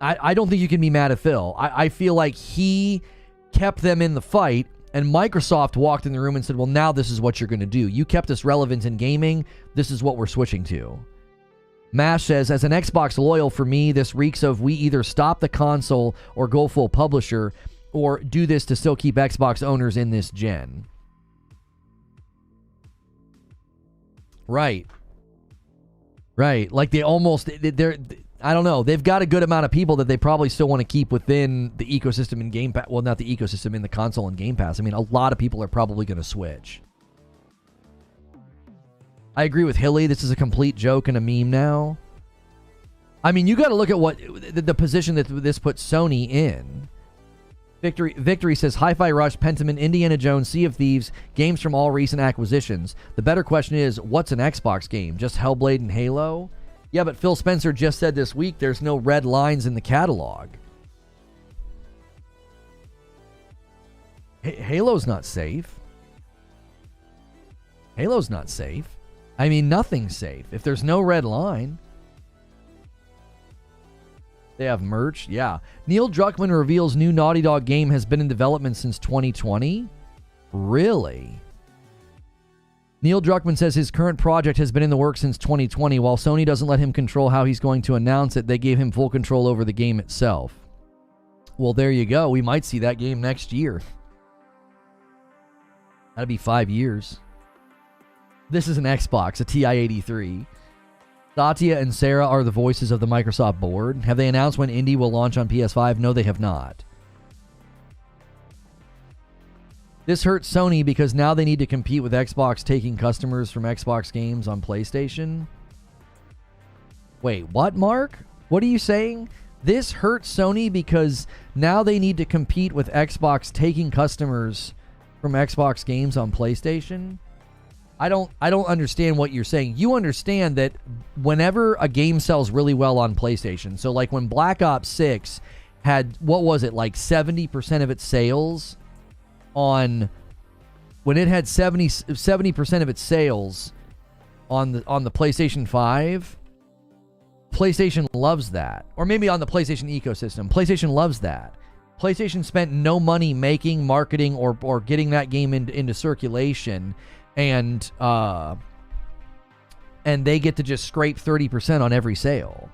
I don't think you can be mad at Phil. I feel like he kept them in the fight. And Microsoft walked in the room and said, well, now this is what you're going to do. You kept us relevant in gaming. This is what we're switching to. Mash says, as an Xbox loyal, for me, this reeks of we either stop the console or go full publisher, or do this to still keep Xbox owners in this gen. Right. Like they're I don't know. They've got a good amount of people that they probably still want to keep within the ecosystem and Game Pass. Well, not the ecosystem, in the console and Game Pass. I mean, a lot of people are probably going to switch. I agree with Hilly. This is a complete joke and a meme now. I mean, you got to look at what the position that this puts Sony in. Victory says, Hi-Fi Rush, Pentiment, Indiana Jones, Sea of Thieves, games from all recent acquisitions. The better question is, what's an Xbox game? Just Hellblade and Halo? Yeah, but Phil Spencer just said this week there's no red lines in the catalog. Halo's not safe. Halo's not safe. I mean, nothing's safe. If there's no red line. They have merch. Yeah. Neil Druckmann reveals new Naughty Dog game has been in development since 2020. Really? Neil Druckmann says his current project has been in the works since 2020. While Sony doesn't let him control how he's going to announce it, they gave him full control over the game itself. Well, there you go. We might see that game next year. That'd be 5 years. This is an Xbox, a TI-83. Satya and Sarah are the voices of the Microsoft board. Have they announced when Indie will launch on PS5? No, they have not. This hurts Sony because now they need to compete with Xbox taking customers from Xbox games on PlayStation. Wait, what, Mark? What are you saying? This hurts Sony because now they need to compete with Xbox taking customers from Xbox games on PlayStation? I don't understand what you're saying. You understand that whenever a game sells really well on PlayStation, so like when Black Ops 6 had, what was it, like 70% of its sales on, when it had 70% of its sales on the PlayStation 5, PlayStation loves that. Or maybe on the PlayStation ecosystem, PlayStation loves that. PlayStation spent no money making, marketing, or getting that game into circulation, and they get to just scrape 30% on every sale.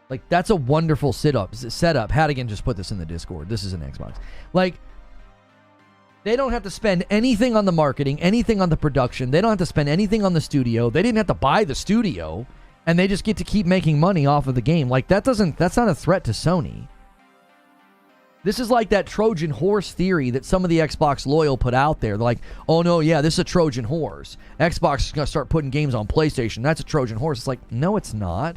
Like, that's a wonderful setup. Hadigan just put this in the Discord. This is an Xbox. Like, they don't have to spend anything on the marketing, anything on the production. They don't have to spend anything on the studio. They didn't have to buy the studio, and they just get to keep making money off of the game. Like, that's not a threat to Sony. This is like that Trojan horse theory that some of the Xbox loyal put out there. They're like, oh no, yeah, this is a Trojan horse. Xbox is going to start putting games on PlayStation. That's a Trojan horse. It's like, no, it's not.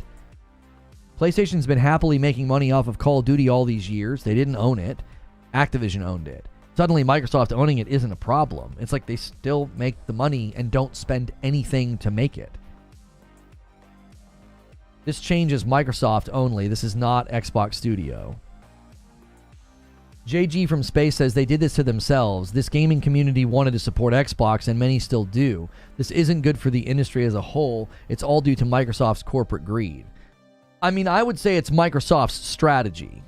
PlayStation's been happily making money off of Call of Duty all these years. They didn't own it. Activision owned it. Suddenly, Microsoft owning it isn't a problem. It's like they still make the money and don't spend anything to make it. This changes Microsoft only. This is not Xbox Studio. JG from Space says they did this to themselves. This gaming community wanted to support Xbox, and many still do. This isn't good for the industry as a whole. It's all due to Microsoft's corporate greed. I mean, I would say it's Microsoft's strategy.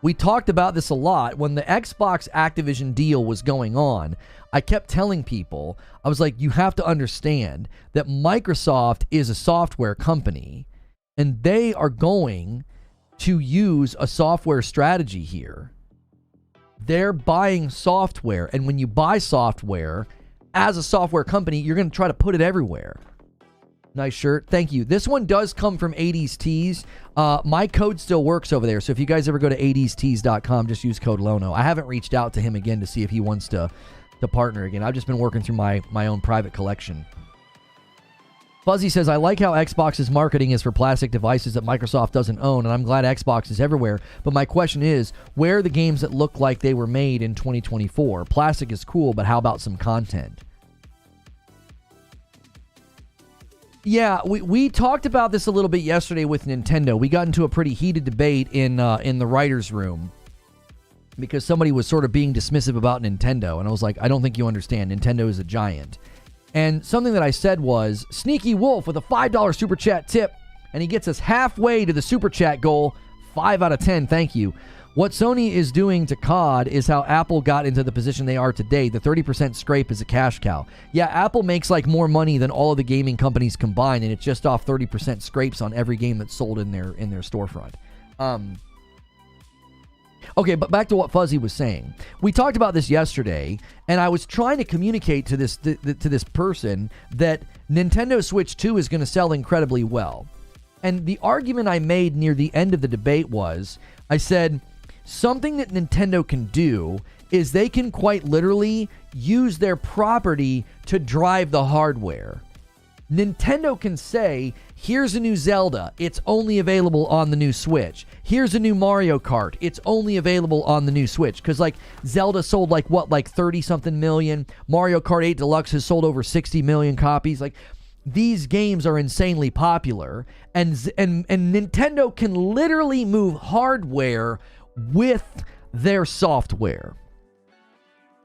We talked about this a lot. When the Xbox Activision deal was going on, I kept telling people, I was like, you have to understand that Microsoft is a software company, and they are going to use a software strategy here. They're buying software, and when you buy software as a software company, you're going to try to put it everywhere. Nice shirt. Thank you. This one does come from 80s Tees. My code still works over there, so if you guys ever go to 80stees.com, just use code LONO. I haven't reached out to him again to see if he wants to partner again. I've just been working through my own private collection. Fuzzy says, I like how Xbox's marketing is for plastic devices that Microsoft doesn't own, and I'm glad Xbox is everywhere. But my question is, where are the games that look like they were made in 2024? Plastic is cool, but how about some content? Yeah, we talked about this a little bit yesterday with Nintendo. We got into a pretty heated debate in the writer's room because somebody was sort of being dismissive about Nintendo, and I was like, I don't think you understand. Nintendo is a giant. And something that I said was, Sneaky Wolf with a $5 Super Chat tip, and he gets us halfway to the Super Chat goal. 5 out of 10, thank you. What Sony is doing to COD is how Apple got into the position they are today. The 30% scrape is a cash cow. Yeah, Apple makes like more money than all of the gaming companies combined, and it's just off 30% scrapes on every game that's sold in their storefront. Okay, but back to what Fuzzy was saying. We talked about this yesterday, and I was trying to communicate to this person that Nintendo Switch 2 is going to sell incredibly well. And the argument I made near the end of the debate was, I said, something that Nintendo can do is they can quite literally use their property to drive the hardware. Nintendo can say, here's a new Zelda, it's only available on the new Switch. Here's a new Mario Kart, it's only available on the new Switch. Because like Zelda sold like 30-something million. Mario Kart 8 Deluxe has sold over 60 million copies. Like, these games are insanely popular. And Nintendo can literally move hardware with their software.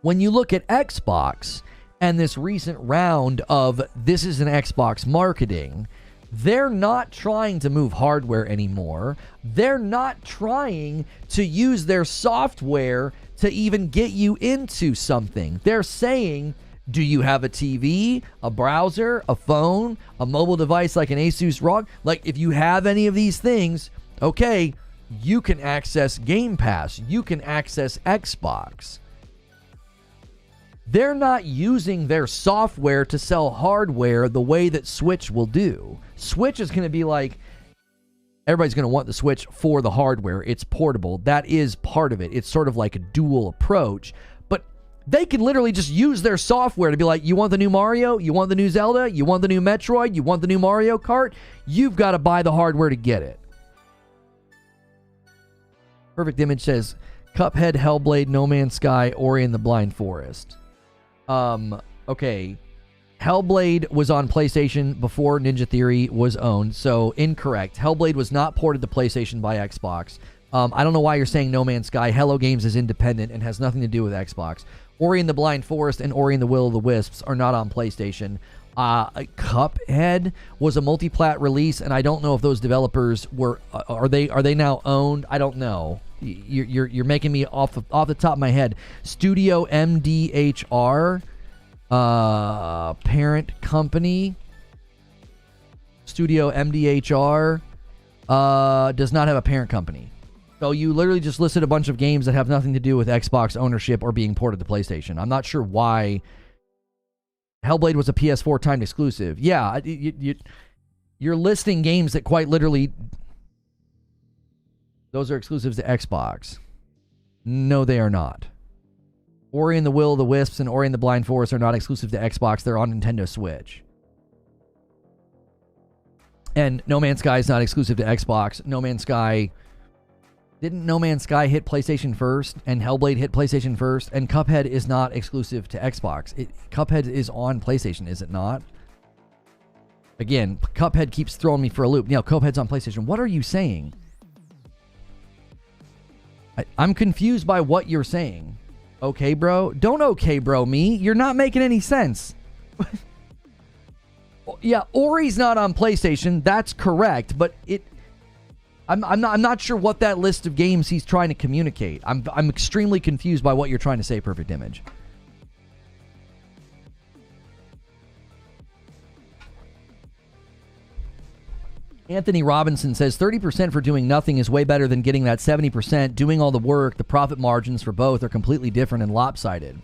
When you look at Xbox and this recent round of this is an Xbox marketing, they're not trying to move hardware anymore. They're not trying to use their software to even get you into something. They're saying, do you have a TV, a browser, a phone, a mobile device like an Asus ROG? Like, if you have any of these things, okay, you can access Game Pass. You can access Xbox. they're not using their software to sell hardware the way that Switch will do. Switch is going to be like, everybody's going to want the Switch for the hardware. It's portable. That is part of it. It's sort of like a dual approach. But they can literally just use their software to be like, you want the new Mario? You want the new Zelda? You want the new Metroid? You want the new Mario Kart? You've got to buy the hardware to get it. Perfect Image says, Cuphead, Hellblade, No Man's Sky, Ori and the Blind Forest. Okay. Hellblade was on PlayStation before Ninja Theory was owned, so incorrect. Hellblade was not ported to PlayStation by Xbox. I don't know why you're saying No Man's Sky. Hello Games is independent and has nothing to do with Xbox. Ori and the Blind Forest and Ori and the Will of the Wisps are not on PlayStation. Cuphead was a multi-plat release, and I don't know if those developers were are they now owned? I don't know. You're making me off the top of my head. Studio MDHR, parent company. Studio MDHR does not have a parent company. So you literally just listed a bunch of games that have nothing to do with Xbox ownership or being ported to PlayStation. I'm not sure why. Hellblade was a PS4 timed exclusive. Yeah, you're listing games that quite literally, those are exclusives to Xbox. No, they are not. Ori and the Will of the Wisps and Ori and the Blind Forest are not exclusive to Xbox. They're on Nintendo Switch. And No Man's Sky is not exclusive to Xbox. No Man's Sky... Didn't No Man's Sky hit PlayStation first, and Hellblade hit PlayStation first, and Cuphead is not exclusive to Xbox. Cuphead is on PlayStation, is it not? Again, Cuphead keeps throwing me for a loop. Cuphead's on PlayStation. What are you saying? I'm confused by what you're saying. Okay, bro? Don't okay, bro, me. You're not making any sense. Yeah, Ori's not on PlayStation. That's correct, but I'm not sure what that list of games he's trying to communicate. I'm extremely confused by what you're trying to say, Perfect Image. Anthony Robinson says 30% for doing nothing is way better than getting that 70%. Doing all the work, the profit margins for both are completely different and lopsided.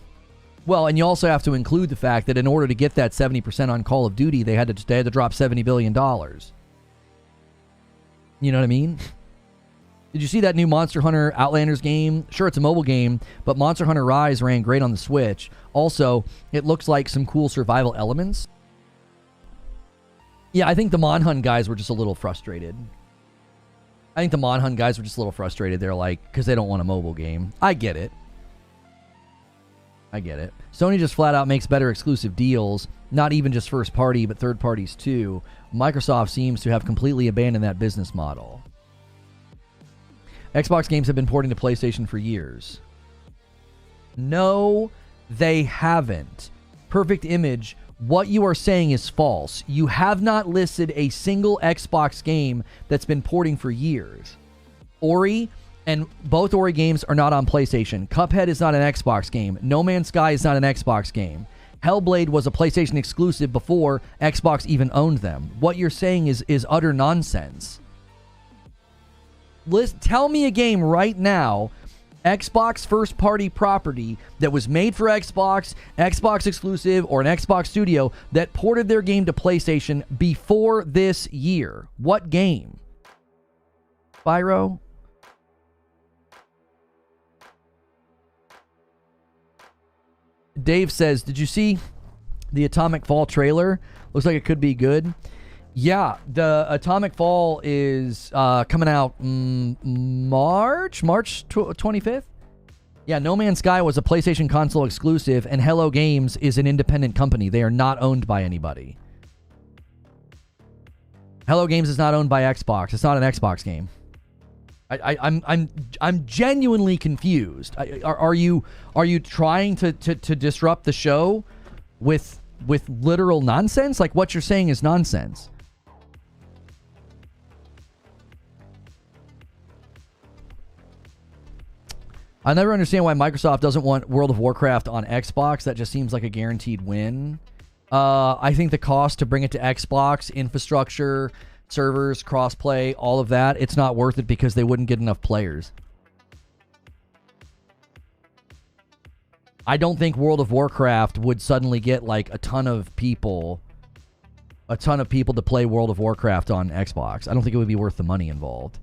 Well, and you also have to include the fact that in order to get that 70% on Call of Duty, they had to drop $70 billion. You know what I mean? Did you see that new Monster Hunter Outlanders game? Sure, it's a mobile game, but Monster Hunter Rise ran great on the Switch. Also, it looks like some cool survival elements. Yeah, I think the Monhun guys were just a little frustrated. They're like, because they don't want a mobile game. I get it. Sony just flat out makes better exclusive deals, not even just first party, but third parties too. Microsoft seems to have completely abandoned that business model. Xbox games have been porting to PlayStation for years. No, they haven't. Perfect Image, what you are saying is false. You have not listed a single Xbox game that's been porting for years. Ori, and both Ori games are not on PlayStation. Cuphead is not an Xbox game. No Man's Sky is not an Xbox game. Hellblade was a PlayStation exclusive before Xbox even owned them. What you're saying is utter nonsense. Tell me a game right now, Xbox first-party property that was made for Xbox, Xbox exclusive, or an Xbox studio that ported their game to PlayStation before this year. What game? Spyro? Dave says, did you see the Atomic Fall trailer? Looks like it could be good. Yeah, the Atomic Fall is coming out March 25th. Yeah, No Man's Sky was a PlayStation console exclusive, and Hello Games is an independent company. They are not owned by anybody. Hello Games is not owned by Xbox. It's not an Xbox game. I'm genuinely confused. Are you trying to disrupt the show with literal nonsense? Like, what you're saying is nonsense. I never understand why Microsoft doesn't want World of Warcraft on Xbox. That just seems like a guaranteed win. I think the cost to bring it to Xbox, infrastructure, servers, crossplay, all of that, it's not worth it because they wouldn't get enough players. I don't think World of Warcraft would suddenly get like a ton of people to play World of Warcraft on Xbox. I don't think it would be worth the money involved.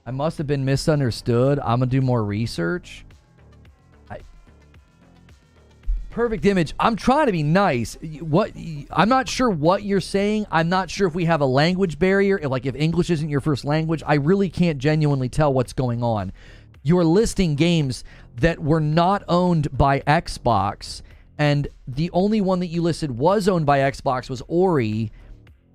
I must have been misunderstood. I'm going to do more research. Perfect Image. I'm trying to be nice. I'm not sure what you're saying. I'm not sure if we have a language barrier. Like if English isn't your first language, I really can't genuinely tell what's going on. You're listing games that were not owned by Xbox, and the only one that you listed was owned by Xbox was Ori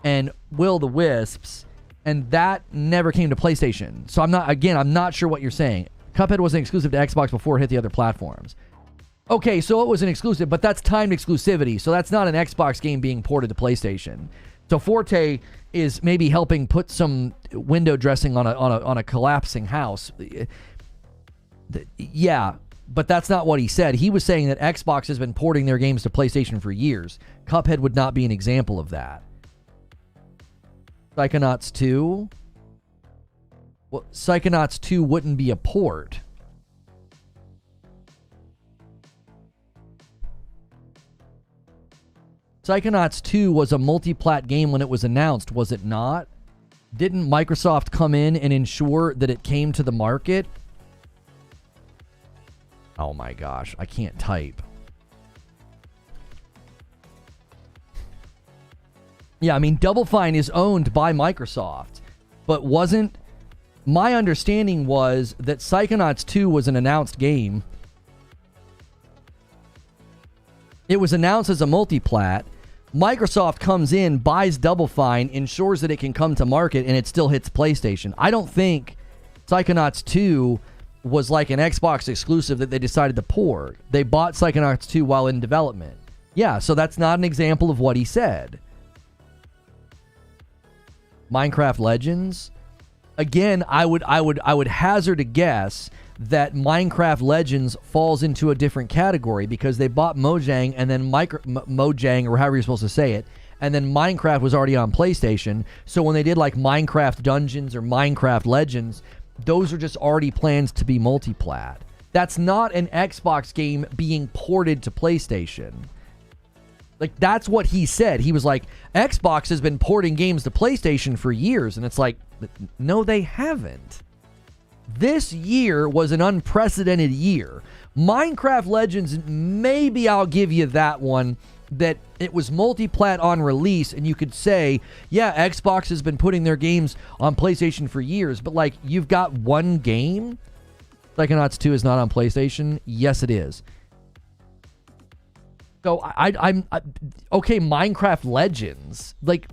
and Will the Wisps, and that never came to PlayStation. So I'm not sure what you're saying. Cuphead wasn't exclusive to Xbox before it hit the other platforms. Okay, so it was an exclusive, but that's timed exclusivity, so that's not an Xbox game being ported to PlayStation. So Forte is maybe helping put some window dressing on a collapsing house. Yeah, but that's not what he said. He was saying that Xbox has been porting their games to PlayStation for years. Cuphead would not be an example of that. Psychonauts 2? Well, Psychonauts 2 wouldn't be a port. Psychonauts 2 was a multi-plat game when it was announced, was it not? Didn't Microsoft come in and ensure that it came to the market? Oh my gosh, I can't type. Yeah, I mean, Double Fine is owned by Microsoft, but wasn't... My understanding was that Psychonauts 2 was an announced game. It was announced as a multi-plat. Microsoft comes in, buys Double Fine, ensures that it can come to market, and it still hits PlayStation. I don't think Psychonauts 2 was like an Xbox exclusive that they decided to port. They bought Psychonauts 2 while in development. Yeah, so that's not an example of what he said. Minecraft Legends. Again, I would hazard a guess that Minecraft Legends falls into a different category because they bought Mojang and then Mojang, or however you're supposed to say it, and then Minecraft was already on PlayStation. So when they did like Minecraft Dungeons or Minecraft Legends, those are just already plans to be multi-plat. That's not an Xbox game being ported to PlayStation. Like, that's what he said. He was like, Xbox has been porting games to PlayStation for years. And it's like, no, they haven't. This year was an unprecedented year. Minecraft Legends, maybe I'll give you that one, that it was multi-plat on release, and you could say, yeah, Xbox has been putting their games on PlayStation for years, but like, you've got one game? Psychonauts 2 is not on PlayStation? Yes, it is. So I'm okay, Minecraft Legends. Like,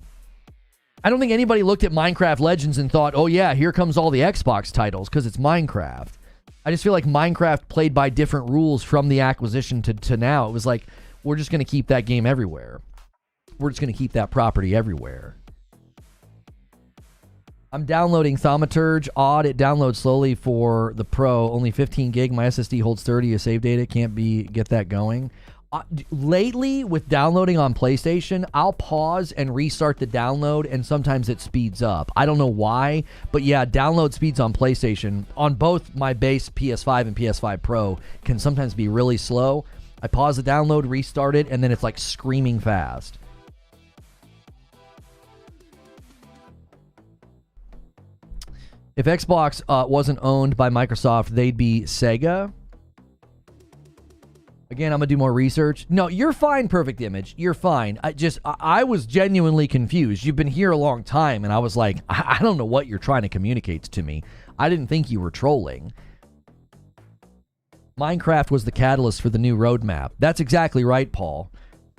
I don't think anybody looked at Minecraft Legends and thought, oh yeah, here comes all the Xbox titles, because it's Minecraft. I just feel like Minecraft played by different rules from the acquisition to now. It was like, we're just going to keep that game everywhere. We're just going to keep that property everywhere. I'm downloading Thaumaturge. Odd, it downloads slowly for the Pro. Only 15 gig. My SSD holds 30 as save data. Can't get that going. Lately, with downloading on PlayStation, I'll pause and restart the download, and sometimes it speeds up. I don't know why, but yeah, download speeds on PlayStation, on both my base PS5 and PS5 Pro, can sometimes be really slow. I pause the download, restart it, and then it's like screaming fast. If Xbox wasn't owned by Microsoft, they'd be Sega. Again, I'm going to do more research. No, you're fine, Perfect Image. You're fine. I was genuinely confused. You've been here a long time, and I was like, I don't know what you're trying to communicate to me. I didn't think you were trolling. Minecraft was the catalyst for the new roadmap. That's exactly right, Paul.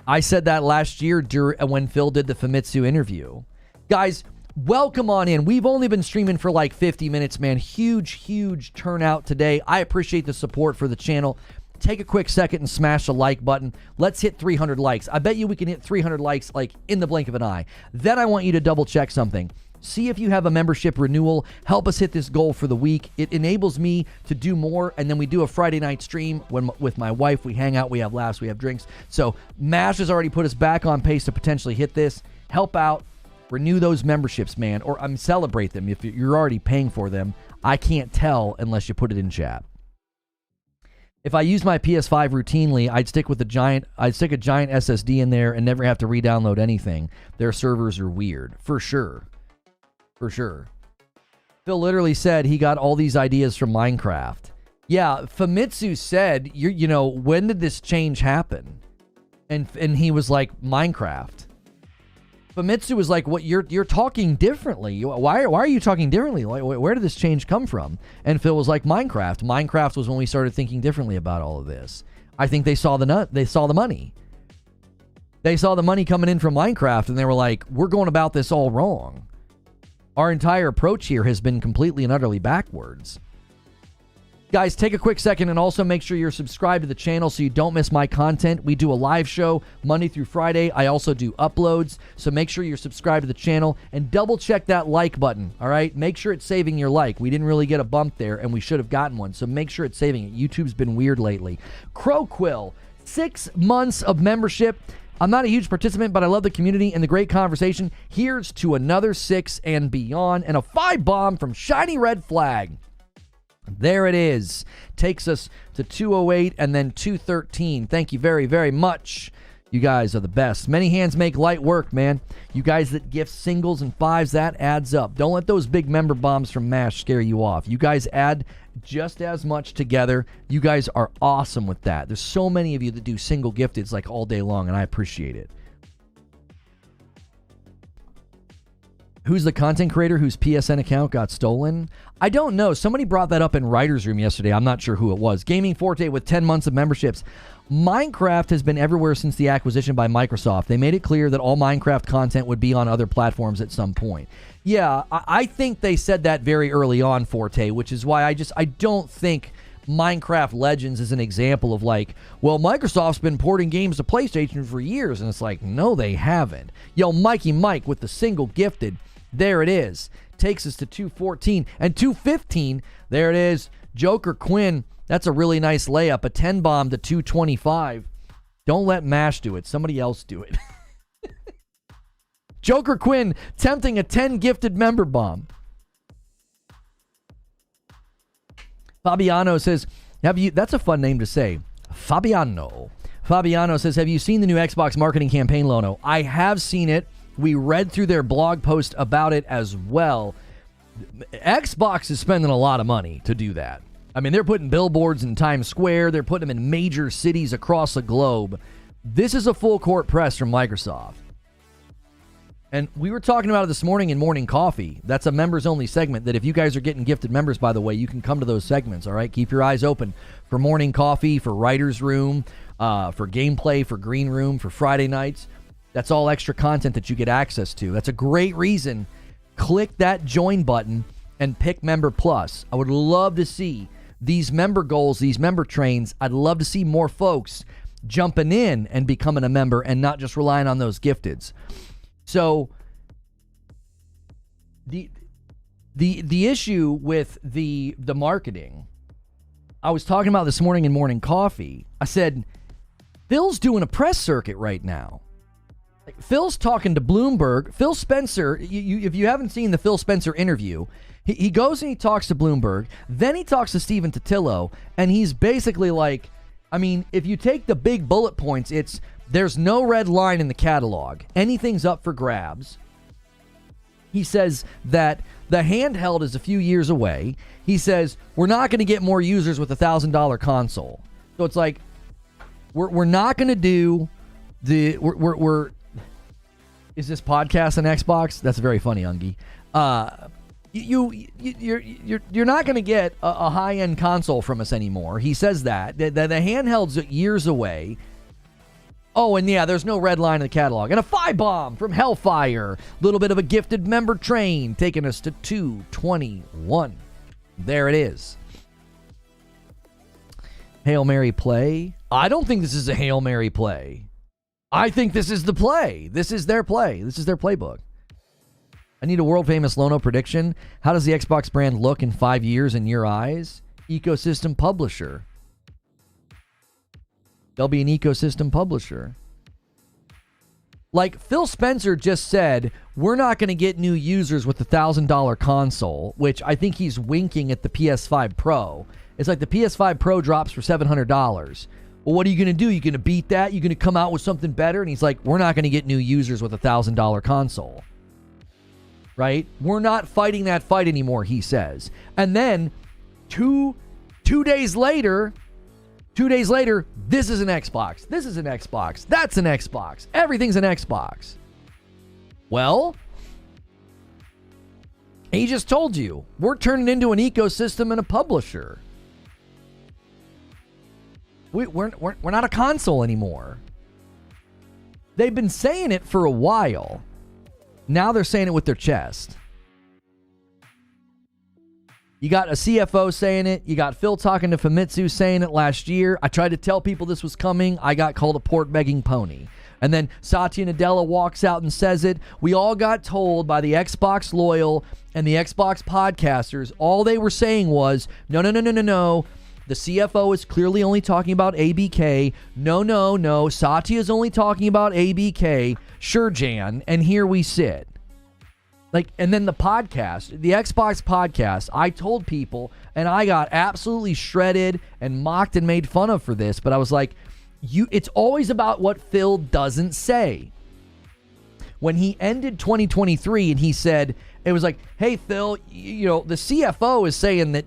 I said that last year when Phil did the Famitsu interview. Guys, welcome on in. We've only been streaming for like 50 minutes, man. Huge turnout today. I appreciate the support for the channel. Take a quick second and smash the like button. Let's hit 300 likes. I bet you we can hit 300 likes like in the blink of an eye. Then I want you to double check something. See if you have a membership renewal. Help us hit this goal for the week. It enables me to do more, and then we do a Friday night stream with my wife. We hang out, we have laughs, we have drinks. So MASH has already put us back on pace to potentially hit this. Help out. Renew those memberships, man, or celebrate them. If you're already paying for them, I can't tell unless you put it in chat. If I use my PS5 routinely, I'd stick a giant SSD in there and never have to re-download anything. Their servers are weird. For sure. For sure. Phil literally said he got all these ideas from Minecraft. Yeah, Famitsu said, you know, when did this change happen? And he was like, Minecraft. Famitsu was like, what, you're talking differently. Why are you talking differently? Where did this change come from? And Phil was like, Minecraft. Minecraft was when we started thinking differently about all of this. I think they saw the money. They saw the money coming in from Minecraft, and they were like, we're going about this all wrong. Our entire approach here has been completely and utterly backwards. Guys, take a quick second and also make sure you're subscribed to the channel so you don't miss my content. We do a live show Monday through Friday. I also do uploads, so make sure you're subscribed to the channel and double check that like button, all right? Make sure it's saving your like. We didn't really get a bump there, and we should have gotten one, so make sure it's saving it. YouTube's been weird lately. Crowquill, 6 months of membership. I'm not a huge participant, but I love the community and the great conversation. Here's to another 6 and beyond, and a 5 bomb from Shiny Red Flag. There it is. Takes us to 208 and then 213. Thank you very, very much. You guys are the best. Many hands make light work, man. You guys that gift singles and 5s, that adds up. Don't let those big member bombs from MASH scare you off. You guys add just as much together. You guys are awesome with that. There's so many of you that do single gifteds like all day long, and I appreciate it. Who's the content creator whose PSN account got stolen? I don't know. Somebody brought that up in Writer's Room yesterday. I'm not sure who it was. Gaming Forte with 10 months of memberships. Minecraft has been everywhere since the acquisition by Microsoft. They made it clear that all Minecraft content would be on other platforms at some point. Yeah, I think they said that very early on, Forte, which is why I don't think Minecraft Legends is an example of like, well, Microsoft's been porting games to PlayStation for years. And it's like, no, they haven't. Yo, Mikey Mike with the single gifted. There it is. Takes us to 214 and 215. There it is. Joker Quinn. That's a really nice layup. A 10 bomb to 225. Don't let MASH do it. Somebody else do it. Joker Quinn tempting a 10 gifted member bomb. Fabiano says, that's a fun name to say. Fabiano says, have you seen the new Xbox marketing campaign, Lono? I have seen it. We read through their blog post about it as well. Xbox is spending a lot of money to do that. I mean, they're putting billboards in Times Square. They're putting them in major cities across the globe. This is a full court press from Microsoft. And we were talking about it this morning in Morning Coffee. That's a members-only segment that if you guys are getting gifted members, by the way, you can come to those segments, all right? Keep your eyes open for Morning Coffee, for Writer's Room, for Gameplay, for Green Room, for Friday nights. That's all extra content that you get access to. That's a great reason. Click that join button and pick Member Plus. I would love to see these member goals, these member trains. I'd love to see more folks jumping in and becoming a member and not just relying on those gifteds. So the issue with the marketing, I was talking about this morning in Morning Coffee. I said, Phil's doing a press circuit right now. Phil's talking to Bloomberg. Phil Spencer, if you haven't seen the Phil Spencer interview, he goes and he talks to Bloomberg. Then he talks to Stephen Totillo, and he's basically like, I mean, if you take the big bullet points, it's there's no red line in the catalog. Anything's up for grabs. He says that the handheld is a few years away. He says we're not going to get more users with a $1,000 console. So it's like we're not going to do the we're is this podcast on Xbox? That's very funny, Ungi. You're not going to get a high-end console from us anymore. He says that. The handheld's years away. Oh, and yeah, there's no red line in the catalog. And a 5 bomb from Hellfire. Little bit of a gifted member train taking us to 221. There it is. Hail Mary play. I don't think this is a Hail Mary play. I think this is the play. This is their play. This is their playbook. I need a world-famous Lono prediction. How does the Xbox brand look in 5 years in your eyes? Ecosystem publisher. They'll be an ecosystem publisher. Like Phil Spencer just said, we're not going to get new users with the $1,000 console, which I think he's winking at the PS5 Pro. It's like the PS5 Pro drops for $700. Well, what are you going to do? You going to beat that? You going to come out with something better? And he's like, we're not going to get new users with a $1,000 console. Right? We're not fighting that fight anymore, he says. And then two days later, this is an Xbox. This is an Xbox. That's an Xbox. Everything's an Xbox. Well, he just told you, we're turning into an ecosystem and a publisher. We're not a console anymore. They've been saying it for a while. Now they're saying it with their chest. You got a CFO saying it. You got Phil talking to Famitsu saying it last year. I tried to tell people this was coming. I got called a port-begging pony. And then Satya Nadella walks out and says it. We all got told by the Xbox loyal and the Xbox podcasters, all they were saying was, no. The CFO is clearly only talking about ABK. No. Satya is only talking about ABK. Sure, Jan. And here we sit. And then the podcast, the Xbox podcast, I told people, and I got absolutely shredded and mocked and made fun of for this, but I was like, it's always about what Phil doesn't say. When he ended 2023 and he said, it was like, hey, Phil, the CFO is saying that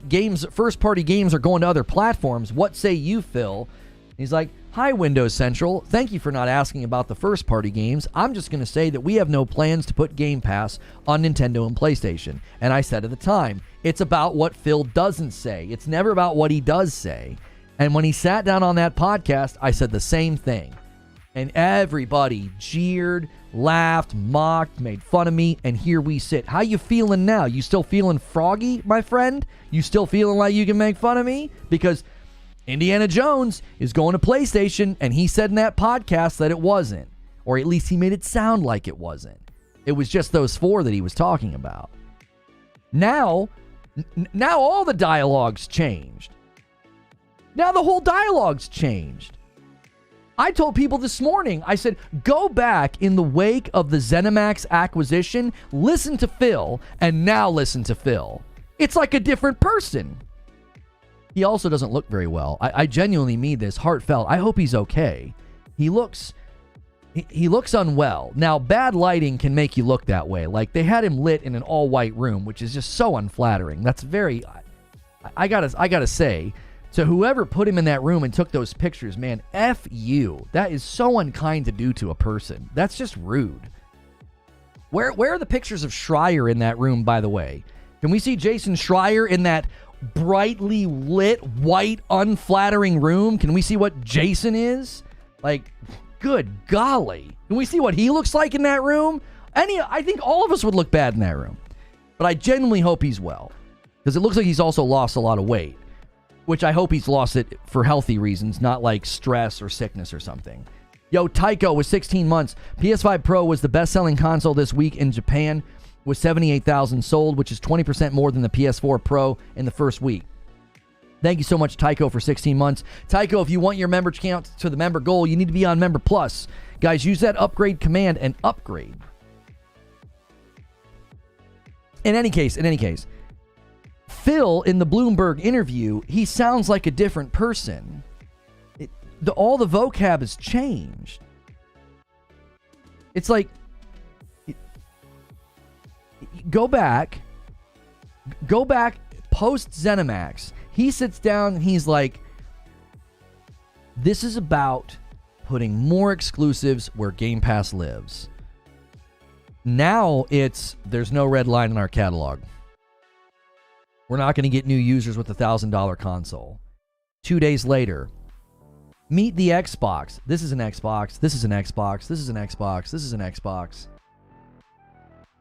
first-party games are going to other platforms. What say you, Phil? He's like, hi, Windows Central. Thank you for not asking about the first-party games. I'm just going to say that we have no plans to put Game Pass on Nintendo and PlayStation. And I said at the time, it's about what Phil doesn't say. It's never about what he does say. And when he sat down on that podcast, I said the same thing. And everybody jeered, laughed, mocked, made fun of me, and here we sit. How you feeling now? You still feeling froggy, my friend? You still feeling like you can make fun of me? Because Indiana Jones is going to PlayStation, and he said in that podcast that it wasn't. Or at least he made it sound like it wasn't. It was just those 4 that he was talking about. Now all the dialogue's changed. Now the whole dialogue's changed. I told people this morning, I said, go back in the wake of the ZeniMax acquisition, listen to Phil, and now listen to Phil. It's like a different person. He also doesn't look very well. I genuinely mean this, heartfelt. I hope he's okay. He looks unwell. Now, bad lighting can make you look that way. Like, they had him lit in an all-white room, which is just so unflattering. That's very... I gotta say... So whoever put him in that room and took those pictures, man, F you. That is so unkind to do to a person. That's just rude. Where are the pictures of Schreier in that room, by the way? Can we see Jason Schreier in that brightly lit, white, unflattering room? Can we see what Jason is? Like, good golly. Can we see what he looks like in that room? I think all of us would look bad in that room. But I genuinely hope he's well. Because it looks like he's also lost a lot of weight. Which I hope he's lost it for healthy reasons, not like stress or sickness or something. Yo, Tycho was 16 months. PS5 Pro was the best-selling console this week in Japan, with 78,000 sold, which is 20% more than the PS4 Pro in the first week. Thank you so much, Tycho, for 16 months. Tycho, if you want your member count to the member goal, you need to be on Member Plus. Guys, use that upgrade command and upgrade. In any case, Phil, in the Bloomberg interview, he sounds like a different person. All the vocab has changed. It's like, go back, post ZeniMax. He sits down and he's like, this is about putting more exclusives where Game Pass lives. Now there's no red line in our catalog. We're not going to get new users with a $1,000 console. 2 days later, meet the Xbox. This is an Xbox. This is an Xbox. This is an Xbox. This is an Xbox.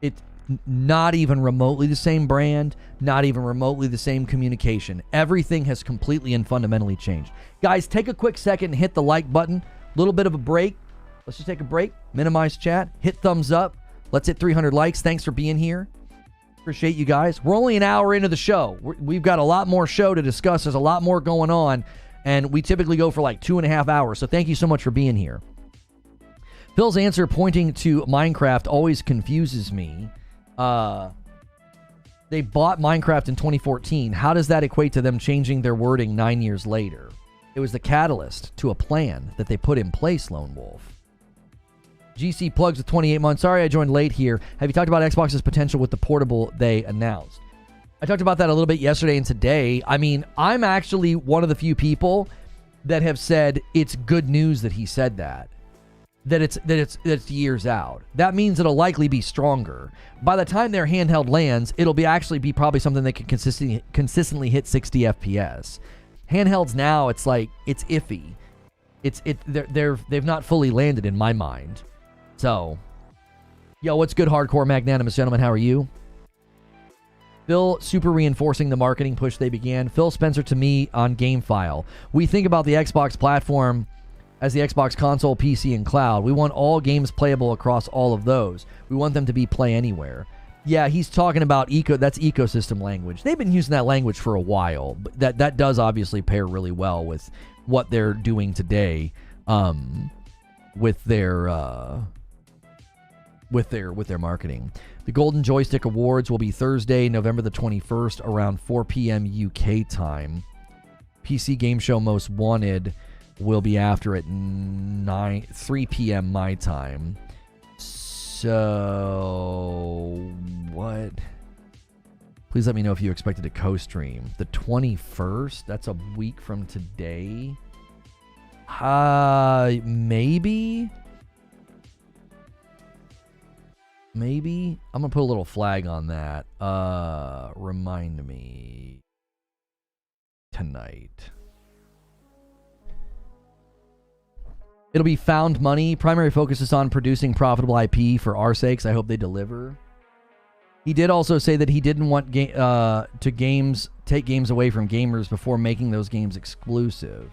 It's not even remotely the same brand, not even remotely the same communication. Everything has completely and fundamentally changed. Guys, take a quick second and hit the like button. A little bit of a break. Let's just take a break. Minimize chat. Hit thumbs up. Let's hit 300 likes. Thanks for being here. Appreciate you guys. We're only an hour into the show. We've got a lot more show to discuss. There's a lot more going on, and we typically go for like 2.5 hours. So thank you so much for being here. Phil's answer pointing to Minecraft always confuses me. They bought Minecraft in 2014. How does that equate to them changing their wording 9 years later? It was the catalyst to a plan that they put in place, Lone Wolf. GC plugs with 28 months. Sorry I joined late here. Have you talked about Xbox's potential with the portable they announced? I talked about that a little bit yesterday and today. I mean, I'm actually one of the few people that have said it's good news that he said that. That it's years out. That means it'll likely be stronger. By the time their handheld lands, it'll actually be probably something that can consistently hit 60 FPS. Handhelds now, it's like it's iffy. They've not fully landed in my mind. So, yo, what's good, hardcore magnanimous gentlemen? How are you? Phil super reinforcing the marketing push they began. Phil Spencer to me on GameFile. We think about the Xbox platform as the Xbox console, PC, and cloud. We want all games playable across all of those. We want them to be play anywhere. Yeah, he's talking about that's ecosystem language. They've been using that language for a while, but that does obviously pair really well with what they're doing today, with their marketing. The Golden Joystick Awards will be Thursday, November the 21st, around 4 p.m. UK time. PC Game Show Most Wanted will be after at 3 p.m. my time. So, what? Please let me know if you expected a co-stream. The 21st? That's a week from today? Maybe? Maybe? I'm going to put a little flag on that. Remind me tonight. It'll be found money. Primary focus is on producing profitable IP for our sakes. I hope they deliver. He did also say that he didn't want take games away from gamers before making those games exclusive.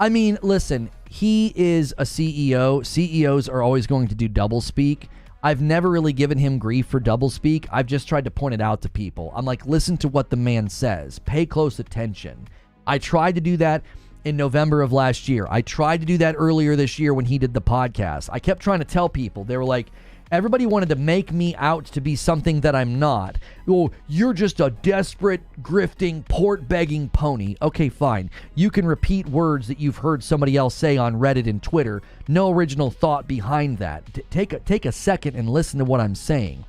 I mean, listen, he is a CEO. CEOs are always going to do doublespeak. I've never really given him grief for doublespeak. I've just tried to point it out to people. I'm like, listen to what the man says. Pay close attention. I tried to do that in November of last year. I tried to do that earlier this year when he did the podcast. I kept trying to tell people. They were like, everybody wanted to make me out to be something that I'm not. Oh, you're just a desperate, grifting, port-begging pony. Okay, fine. You can repeat words that you've heard somebody else say on Reddit and Twitter. No original thought behind that. Take a second and listen to what I'm saying.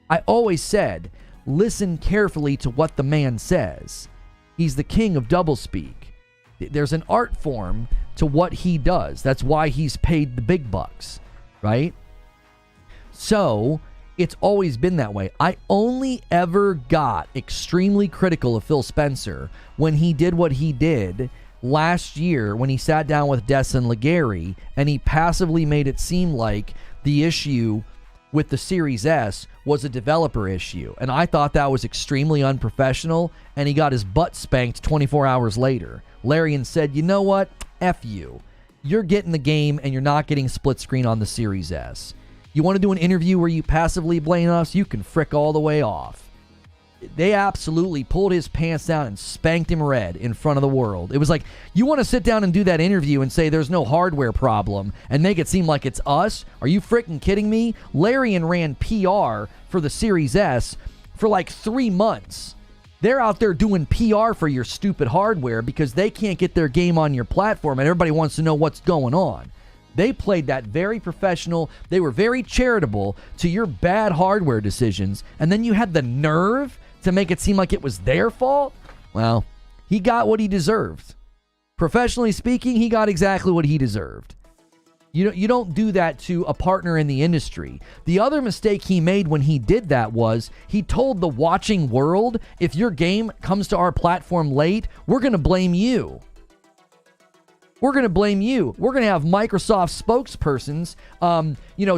I always said, listen carefully to what the man says. He's the king of doublespeak. There's an art form to what he does. That's why he's paid the big bucks, right? So, it's always been that way. I only ever got extremely critical of Phil Spencer when he did what he did last year when he sat down with Des and Legary and he passively made it seem like the issue with the Series S was a developer issue. And I thought that was extremely unprofessional, and he got his butt spanked 24 hours later. Larian said, you know what? F you. You're getting the game, and you're not getting split screen on the Series S. You want to do an interview where you passively blame us? You can frick all the way off. They absolutely pulled his pants down and spanked him red in front of the world. It was like, you want to sit down and do that interview and say there's no hardware problem and make it seem like it's us? Are you freaking kidding me? Larian ran PR for the Series S for like 3 months. They're out there doing PR for your stupid hardware because they can't get their game on your platform and everybody wants to know what's going on. They played that very professional. They were very charitable to your bad hardware decisions. And then you had the nerve to make it seem like it was their fault? Well, he got what he deserved. Professionally speaking, he got exactly what he deserved. You don't do that to a partner in the industry. The other mistake he made when he did that was he told the watching world, if your game comes to our platform late, we're going to blame you. We're going to blame you. We're going to have Microsoft spokespersons,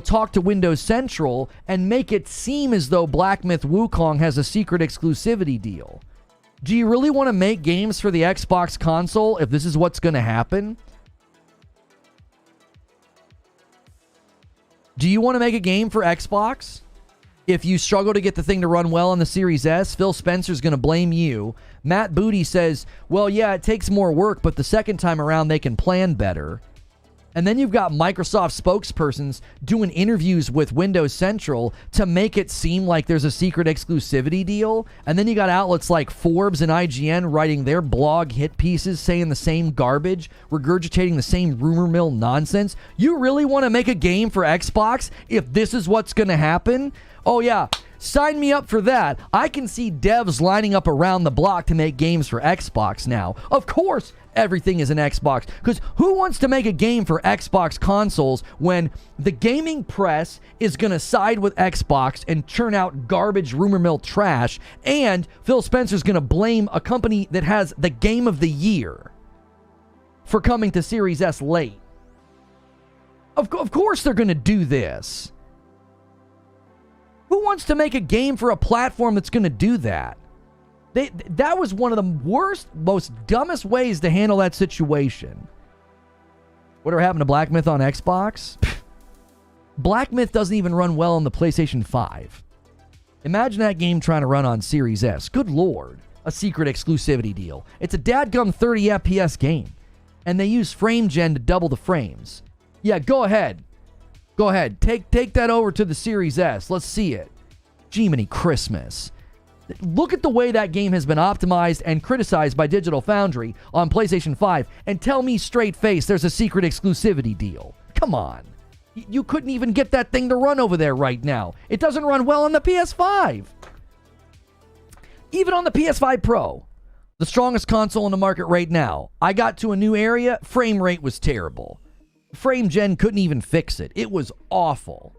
talk to Windows Central and make it seem as though Black Myth Wukong has a secret exclusivity deal. Do you really want to make games for the Xbox console if this is what's going to happen? Do you want to make a game for Xbox? If you struggle to get the thing to run well on the Series S, Phil Spencer's going to blame you. Matt Booty says, well, yeah, it takes more work, but the second time around they can plan better. And then you've got Microsoft spokespersons doing interviews with Windows Central to make it seem like there's a secret exclusivity deal. And then you got outlets like Forbes and IGN writing their blog hit pieces saying the same garbage, regurgitating the same rumor mill nonsense. You really want to make a game for Xbox if this is what's going to happen? Oh, yeah. Sign me up for that. I can see devs lining up around the block to make games for Xbox now. Of course, everything is an Xbox. Because who wants to make a game for Xbox consoles when the gaming press is going to side with Xbox and churn out garbage rumor mill trash, and Phil Spencer's going to blame a company that has the game of the year for coming to Series S late? Of course they're going to do this. Who wants to make a game for a platform that's going to do that? That was one of the worst, most dumbest ways to handle that situation. Whatever happened to Black Myth on Xbox? Black Myth doesn't even run well on the PlayStation 5. Imagine that game trying to run on Series S. Good Lord. A secret exclusivity deal. It's a dadgum 30 FPS game. And they use frame gen to double the frames. Yeah, go ahead. Go ahead. Take that over to the Series S. Let's see it. Jiminy Christmas. Look at the way that game has been optimized and criticized by Digital Foundry on PlayStation 5 and tell me straight face there's a secret exclusivity deal. Come on. You couldn't even get that thing to run over there right now. It doesn't run well on the PS5. Even on the PS5 Pro, the strongest console in the market right now. I got to a new area, frame rate was terrible. Frame gen couldn't even fix it. It was awful.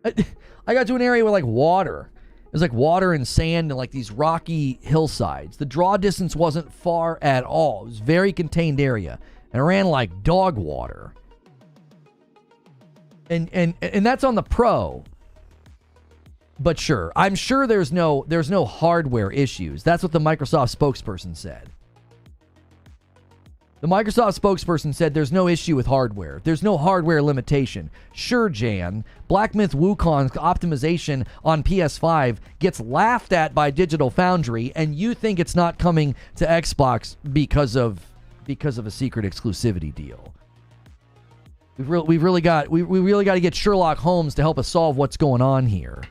I got to an area with like water. It was like water and sand and like these rocky hillsides. The draw distance wasn't far at all. It was a very contained area. And it ran like dog water. And that's on the Pro. But sure, I'm sure there's no hardware issues. That's what the Microsoft spokesperson said. The Microsoft spokesperson said there's no issue with hardware. There's no hardware limitation. Sure, Jan, Black Myth Wukong's optimization on PS5 gets laughed at by Digital Foundry, and you think it's not coming to Xbox because of a secret exclusivity deal. We really got to get Sherlock Holmes to help us solve what's going on here.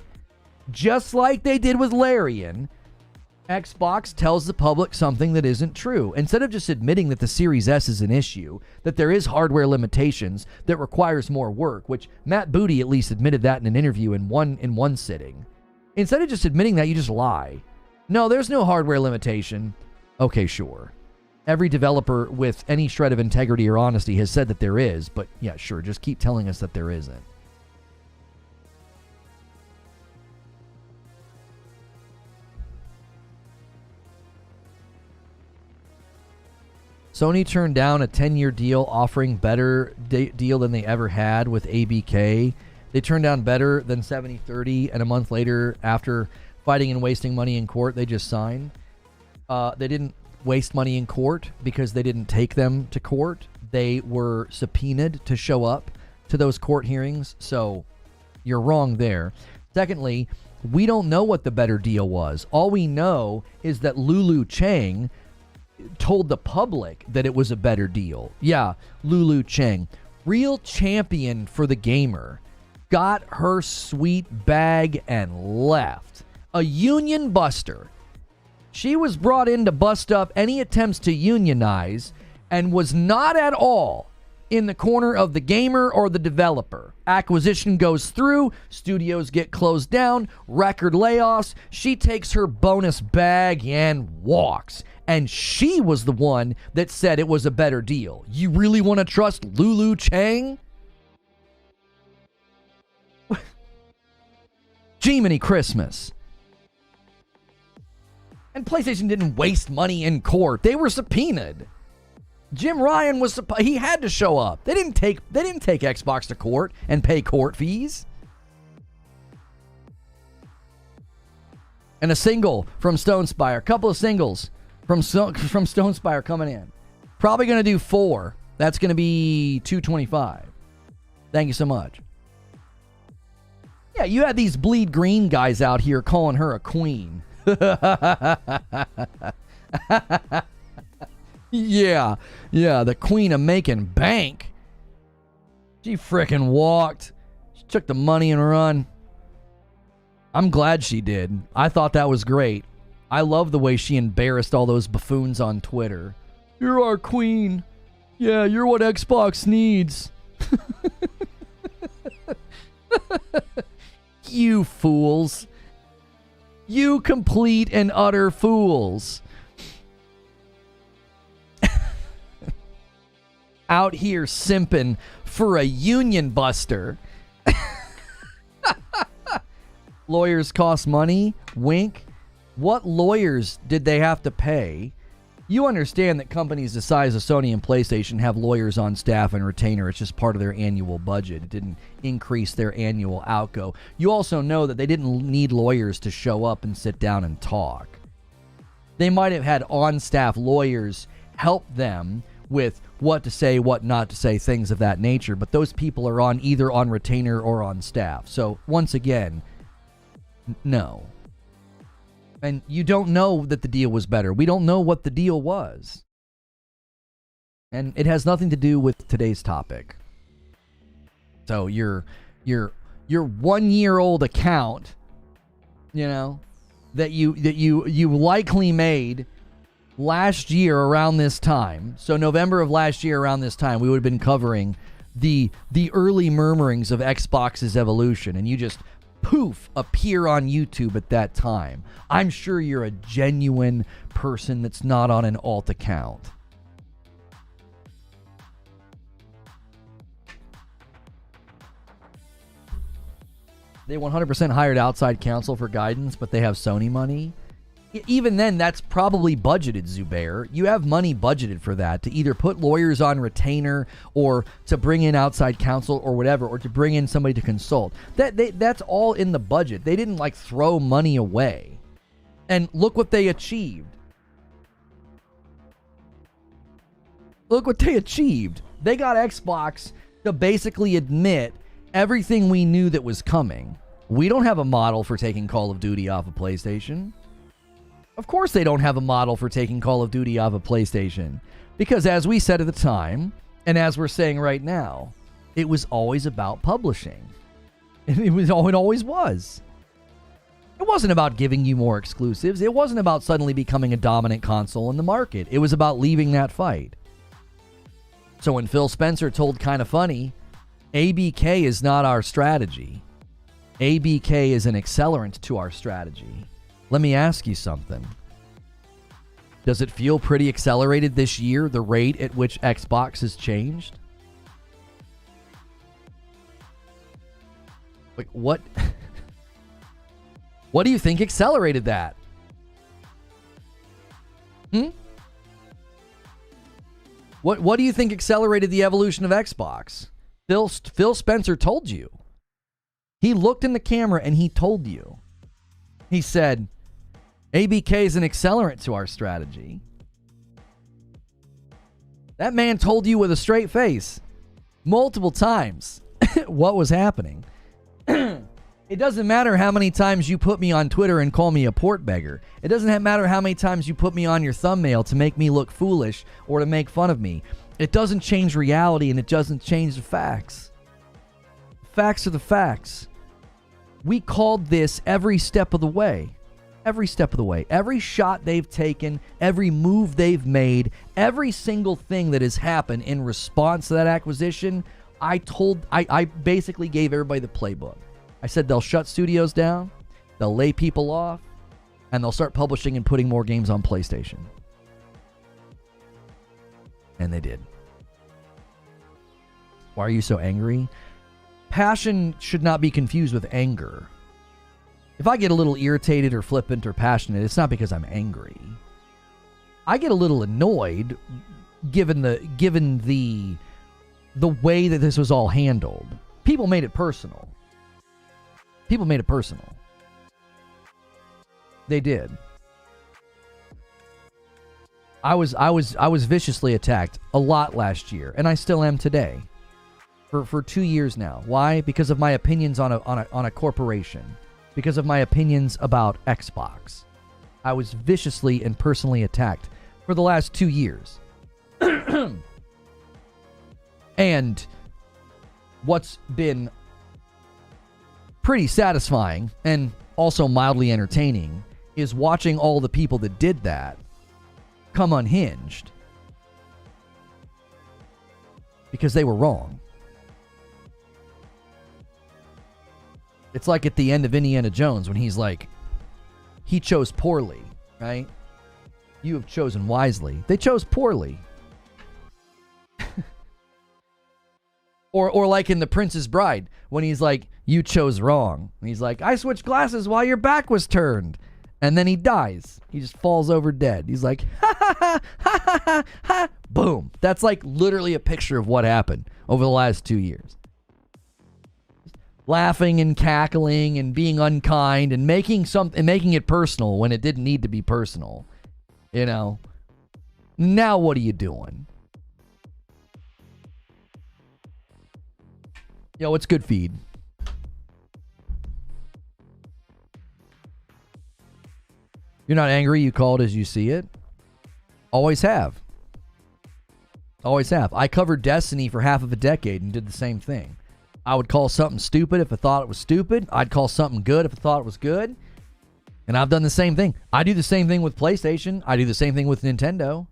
Just like they did with Larian, Xbox tells the public something that isn't true. Instead of just admitting that the Series S is an issue, that there is hardware limitations, that requires more work, which Matt Booty at least admitted that in an interview in one sitting. Instead of just admitting that, you just lie. No, there's no hardware limitation. Okay, sure. Every developer with any shred of integrity or honesty has said that there is, but yeah, sure, just keep telling us that there isn't. Sony turned down a 10-year deal offering better deal than they ever had with ABK. They turned down better than 70-30, and a month later, after fighting and wasting money in court, they just signed. They didn't waste money in court because they didn't take them to court. They were subpoenaed to show up to those court hearings, so you're wrong there. Secondly, we don't know what the better deal was. All we know is that Lulu Chang told the public that it was a better deal. Yeah, Lulu Chang, real champion for the gamer, got her sweet bag and left. A union buster. She was brought in to bust up any attempts to unionize and was not at all in the corner of the gamer or the developer. Acquisition goes through, studios get closed down, record layoffs. She takes her bonus bag and walks. And she was the one that said it was a better deal. You really want to trust Lulu Chang? Jiminy Christmas. And PlayStation didn't waste money in court. They were subpoenaed. Jim Ryan he had to show up. They didn't take Xbox to court and pay court fees. And a single from Stonespire. A couple of singles from Stonespire coming in. Probably going to do 4. That's going to be $225. Thank you so much. Yeah, you had these bleed green guys out here calling her a queen. Yeah, the queen of making bank. She frickin' walked. She took the money and run. I'm glad she did. I thought that was great. I love the way she embarrassed all those buffoons on Twitter. You're our queen. Yeah, you're what Xbox needs. You fools. You complete and utter fools. Out here simping for a union buster. Lawyers cost money? Wink. What lawyers did they have to pay? You understand that companies the size of Sony and PlayStation have lawyers on staff and retainer. It's just part of their annual budget. It didn't increase their annual outgo. You also know that they didn't need lawyers to show up and sit down and talk. They might have had on-staff lawyers help them with what to say, what not to say, things of that nature. But those people are either on retainer or on staff. So once again, no. And you don't know that the deal was better. We don't know what the deal was. And it has nothing to do with today's topic. So your 1-year-old account, you know, that you likely made last year around this time. So November of last year around this time, we would have been covering the early murmurings of Xbox's evolution, and you just poof appear on YouTube at that time. I'm sure you're a genuine person that's not on an alt account. They 100% hired outside counsel for guidance, but they have Sony money. Even then, that's probably budgeted, Zubair. You have money budgeted for that, to either put lawyers on retainer or to bring in outside counsel or whatever, or to bring in somebody to consult. That's all in the budget. They didn't like throw money away. And look what they achieved. Look what they achieved. They got Xbox to basically admit everything we knew that was coming. We don't have a model for taking Call of Duty off of PlayStation. Of course they don't have a model for taking Call of Duty off of PlayStation. Because as we said at the time, and as we're saying right now, it was always about publishing. It always was. It wasn't about giving you more exclusives. It wasn't about suddenly becoming a dominant console in the market. It was about leaving that fight. So when Phil Spencer told Kinda Funny, ABK is not our strategy. ABK is an accelerant to our strategy. Let me ask you something. Does it feel pretty accelerated this year, the rate at which Xbox has changed? Like, what? What do you think accelerated that? What do you think accelerated the evolution of Xbox? Phil Spencer told you. He looked in the camera and he told you. He said, ABK is an accelerant to our strategy. That man told you with a straight face multiple times what was happening. It doesn't matter how many times you put me on Twitter and call me a port beggar. It doesn't matter how many times you put me on your thumbnail to make me look foolish or to make fun of me. It doesn't change reality, and it doesn't change the facts. Facts are the facts. We called this every step of the way. Every step of the way. Every shot they've taken, every move they've made, every single thing that has happened in response to that acquisition, I basically gave everybody the playbook. I said they'll shut studios down, they'll lay people off, and they'll start publishing and putting more games on PlayStation. And they did. Why are you so angry? Passion should not be confused with anger. If I get a little irritated or flippant or passionate, it's not because I'm angry. I get a little annoyed given the way that this was all handled. People made it personal. People made it personal. They did. I was viciously attacked a lot last year, and I still am today. For 2 years now. Why? Because of my opinions on a corporation. Because of my opinions about Xbox. I was viciously and personally attacked for the last 2 years. And what's been pretty satisfying and also mildly entertaining is watching all the people that did that come unhinged because they were wrong. It's like at the end of Indiana Jones when he's like, he chose poorly, right? You have chosen wisely. They chose poorly. Or like in The Princess Bride when he's like, you chose wrong. And he's like, I switched glasses while your back was turned. And then he dies. He just falls over dead. He's like, ha ha ha ha ha ha ha. Boom. That's like literally a picture of what happened over the last 2 years. Laughing and cackling and being unkind and making it personal when it didn't need to be personal. You know. Now what are you doing? Yo, it's good feed. You're not angry, you call it as you see it. Always have. Always have. I covered Destiny for half of a decade and did the same thing. I would call something stupid if I thought it was stupid. I'd call something good if I thought it was good. And I've done the same thing. I do the same thing with PlayStation. I do the same thing with Nintendo.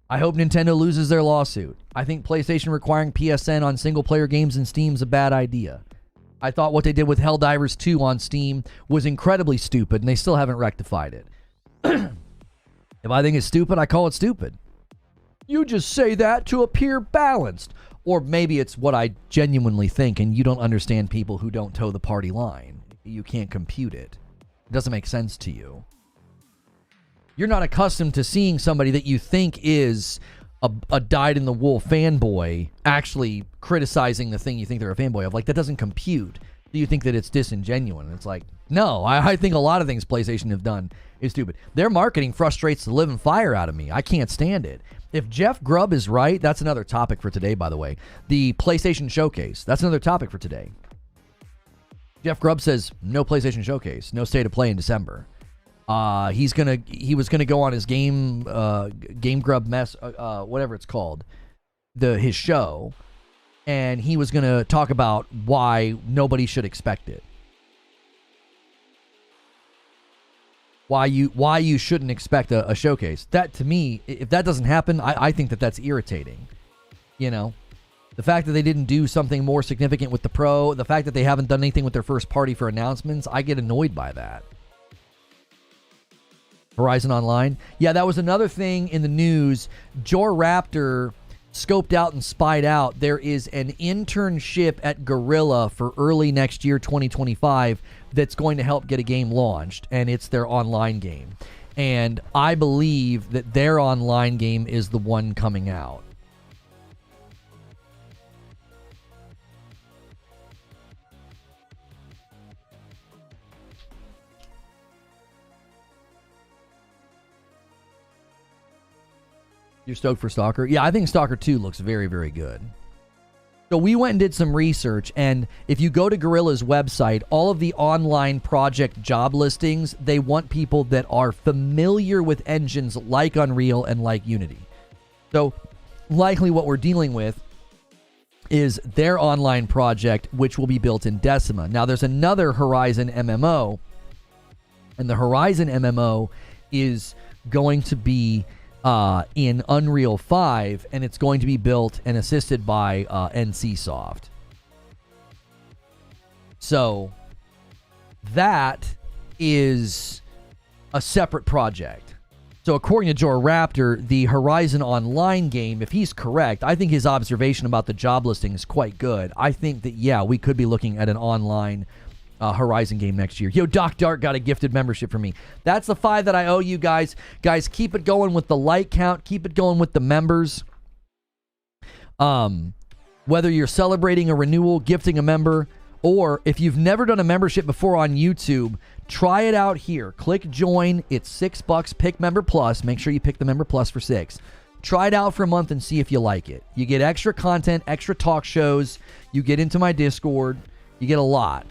I hope Nintendo loses their lawsuit. I think PlayStation requiring PSN on single-player games in Steam is a bad idea. I thought what they did with Helldivers 2 on Steam was incredibly stupid, and they still haven't rectified it. If I think it's stupid, I call it stupid. You just say that to appear balanced. Or maybe it's what I genuinely think, and you don't understand people who don't toe the party line. You can't compute it. It doesn't make sense to you. You're not accustomed to seeing somebody that you think is a dyed-in-the-wool fanboy actually criticizing the thing you think they're a fanboy of. Like, that doesn't compute. Do you think that it's disingenuous? It's like, no, I think a lot of things PlayStation have done is stupid. Their marketing frustrates the living fire out of me. I can't stand it. If Jeff Grubb is right, that's another topic for today, by the way. The PlayStation Showcase, that's another topic for today. Jeff Grubb says, no PlayStation Showcase, no State of Play in December. He was gonna go on his Game Grub mess, whatever it's called, his show, and he was gonna talk about why nobody should expect it. Why you shouldn't expect a showcase. That, to me, if that doesn't happen, I think that's irritating. You know, the fact that they didn't do something more significant with the Pro, the fact that they haven't done anything with their first party for announcements, I get annoyed by that. Horizon Online. Yeah, that was another thing in the news. Jor Raptor scoped out and spied out. There is an internship at Guerrilla for early next year, 2025, that's going to help get a game launched, and it's their online game. And I believe that their online game is the one coming out. You're stoked for Stalker? Yeah, I think Stalker 2 looks very, very good. So we went and did some research, and if you go to Guerrilla's website, all of the online project job listings, they want people that are familiar with engines like Unreal and like Unity. So likely what we're dealing with is their online project, which will be built in Decima. Now, there's another Horizon MMO, and the Horizon MMO is going to be in Unreal 5, and it's going to be built and assisted by NCSoft. So that is a separate project. So according to Jor Raptor, the Horizon Online game, if he's correct, I think his observation about the job listing is quite good. I think that, yeah, we could be looking at an online Horizon game next year. Yo, Doc Dark got a gifted membership from me. That's the 5 that I owe you guys. Guys, keep it going with the like count. Keep it going with the members. Whether you're celebrating a renewal, gifting a member, or if you've never done a membership before on YouTube, try it out here. Click join. It's $6. Pick Member Plus. Make sure you pick the Member Plus for $6. Try it out for a month and see if you like it. You get extra content, extra talk shows. You get into my Discord. You get a lot.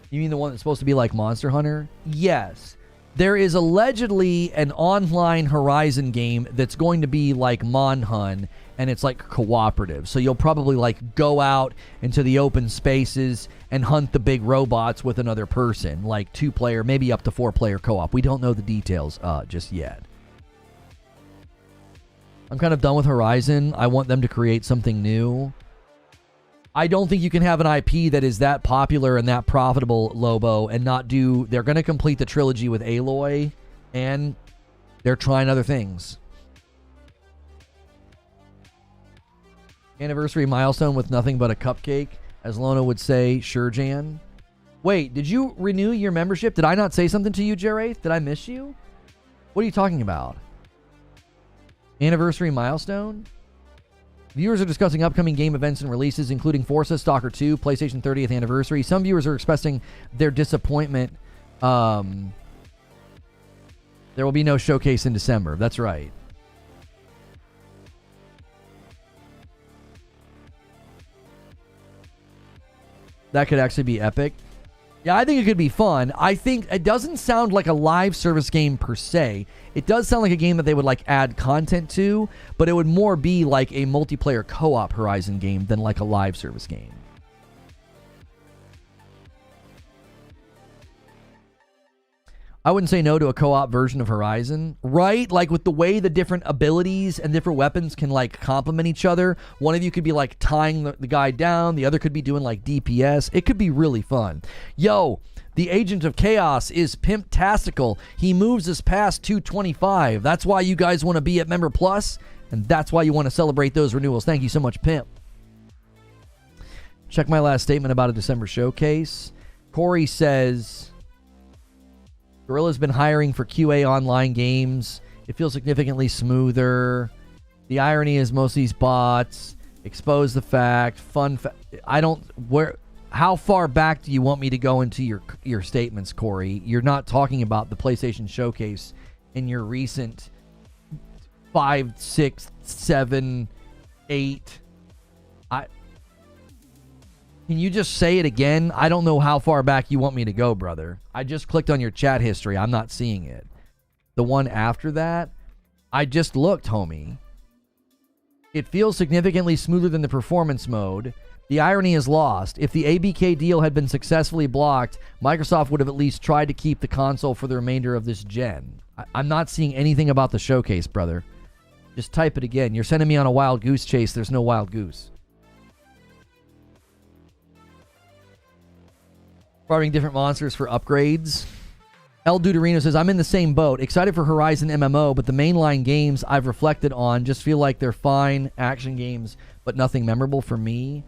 You mean the one that's supposed to be like Monster Hunter? Yes. There is allegedly an online Horizon game that's going to be like Monhun, and it's like cooperative. So you'll probably like go out into the open spaces and hunt the big robots with another person, like 2-player, maybe up to 4-player co-op. We don't know the details just yet. I'm kind of done with Horizon. I want them to create something new. I don't think you can have an IP that is that popular and that profitable, Lobo, and not do... They're going to complete the trilogy with Aloy, and they're trying other things. Anniversary milestone with nothing but a cupcake, as Lona would say, sure, Jan. Wait, did you renew your membership? Did I not say something to you, Jeraith? Did I miss you? What are you talking about? Anniversary milestone? Viewers are discussing upcoming game events and releases, including Forza, Stalker 2, PlayStation 30th anniversary. Some viewers are expressing their disappointment. There will be no showcase in December. That's right. That could actually be epic. Yeah, I think it could be fun. I think it doesn't sound like a live service game per se. It does sound like a game that they would like add content to, but it would more be like a multiplayer co-op Horizon game than like a live service game. I wouldn't say no to a co-op version of Horizon, right? Like with the way the different abilities and different weapons can like complement each other. One of you could be like tying the guy down. The other could be doing like DPS. It could be really fun. Yo, the Agent of Chaos is pimp-tastical. He moves us past 225. That's why you guys want to be at Member Plus, and that's why you want to celebrate those renewals. Thank you so much, Pimp. Check my last statement about a December showcase. Corey says... Guerrilla's been hiring for QA online games. It feels significantly smoother. The irony is most of these bots expose the fact. How far back do you want me to go into your statements, Corey? You're not talking about the PlayStation Showcase in your recent 5, 6, 7, 8. Can you just say it again? I don't know how far back you want me to go, brother. I just clicked on your chat history. I'm not seeing it. The one after that? I just looked, homie. It feels significantly smoother than the performance mode. The irony is lost. If the ABK deal had been successfully blocked, Microsoft would have at least tried to keep the console for the remainder of this gen. I'm not seeing anything about the showcase, brother. Just type it again. You're sending me on a wild goose chase. There's no wild goose. Farming different monsters for upgrades. El Duderino says, I'm in the same boat. Excited for Horizon MMO, but the mainline games I've reflected on just feel like they're fine action games, but nothing memorable for me.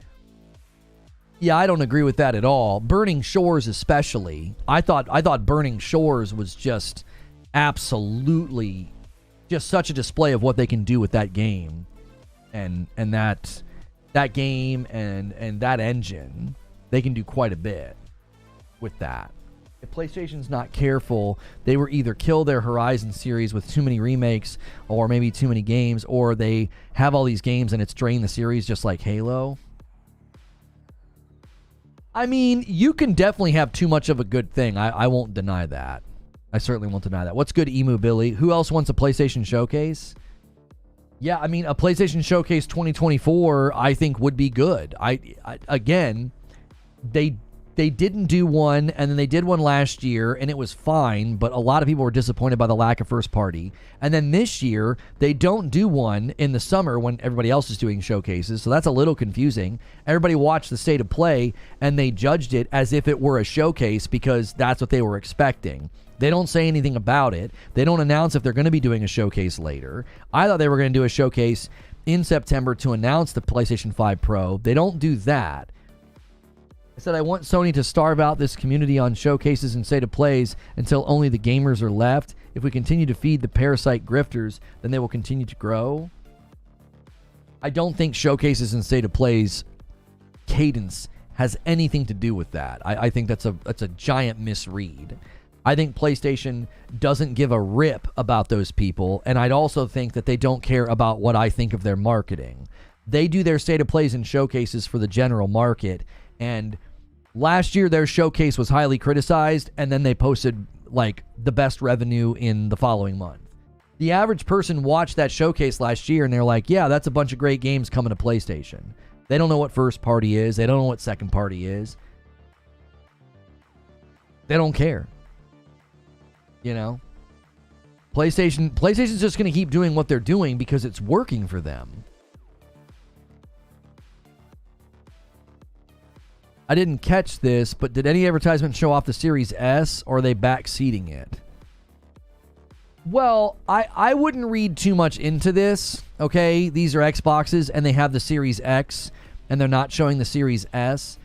Yeah, I don't agree with that at all. Burning Shores especially. I thought Burning Shores was just absolutely just such a display of what they can do with that game. And that game and that engine. They can do quite a bit with that. If PlayStation's not careful, they will either kill their Horizon series with too many remakes or maybe too many games, or they have all these games and it's drained the series just like Halo. I mean, you can definitely have too much of a good thing. I won't deny that. I certainly won't deny that. What's good, Emu Billy? Who else wants a PlayStation Showcase? Yeah, I mean, a PlayStation Showcase 2024 I think would be good. Again, they didn't do one, and then they did one last year, and it was fine, but a lot of people were disappointed by the lack of first party. And then this year, they don't do one in the summer when everybody else is doing showcases, so that's a little confusing. Everybody watched the State of Play, and they judged it as if it were a showcase because that's what they were expecting. They don't say anything about it. They don't announce if they're going to be doing a showcase later. I thought they were going to do a showcase in September to announce the PlayStation 5 Pro. They don't do that. I said I want Sony to starve out this community on showcases and state of plays until only the gamers are left. If we continue to feed the parasite grifters, then they will continue to grow. I don't think showcases and state of plays cadence has anything to do with that. I think that's a giant misread. I think PlayStation doesn't give a rip about those people, and I'd also think that they don't care about what I think of their marketing. They do their state of plays and showcases for the general market. And last year, their showcase was highly criticized, and then they posted like the best revenue in the following month. The average person watched that showcase last year and they're like, yeah, that's a bunch of great games coming to PlayStation. They don't know what first party is. They don't know what second party is. They don't care. You know? PlayStation's just going to keep doing what they're doing because it's working for them. I didn't catch this, but did any advertisement show off the Series S, or are they backseating it? Well, I wouldn't read too much into this, okay? These are Xboxes, and they have the Series X, and they're not showing the Series S.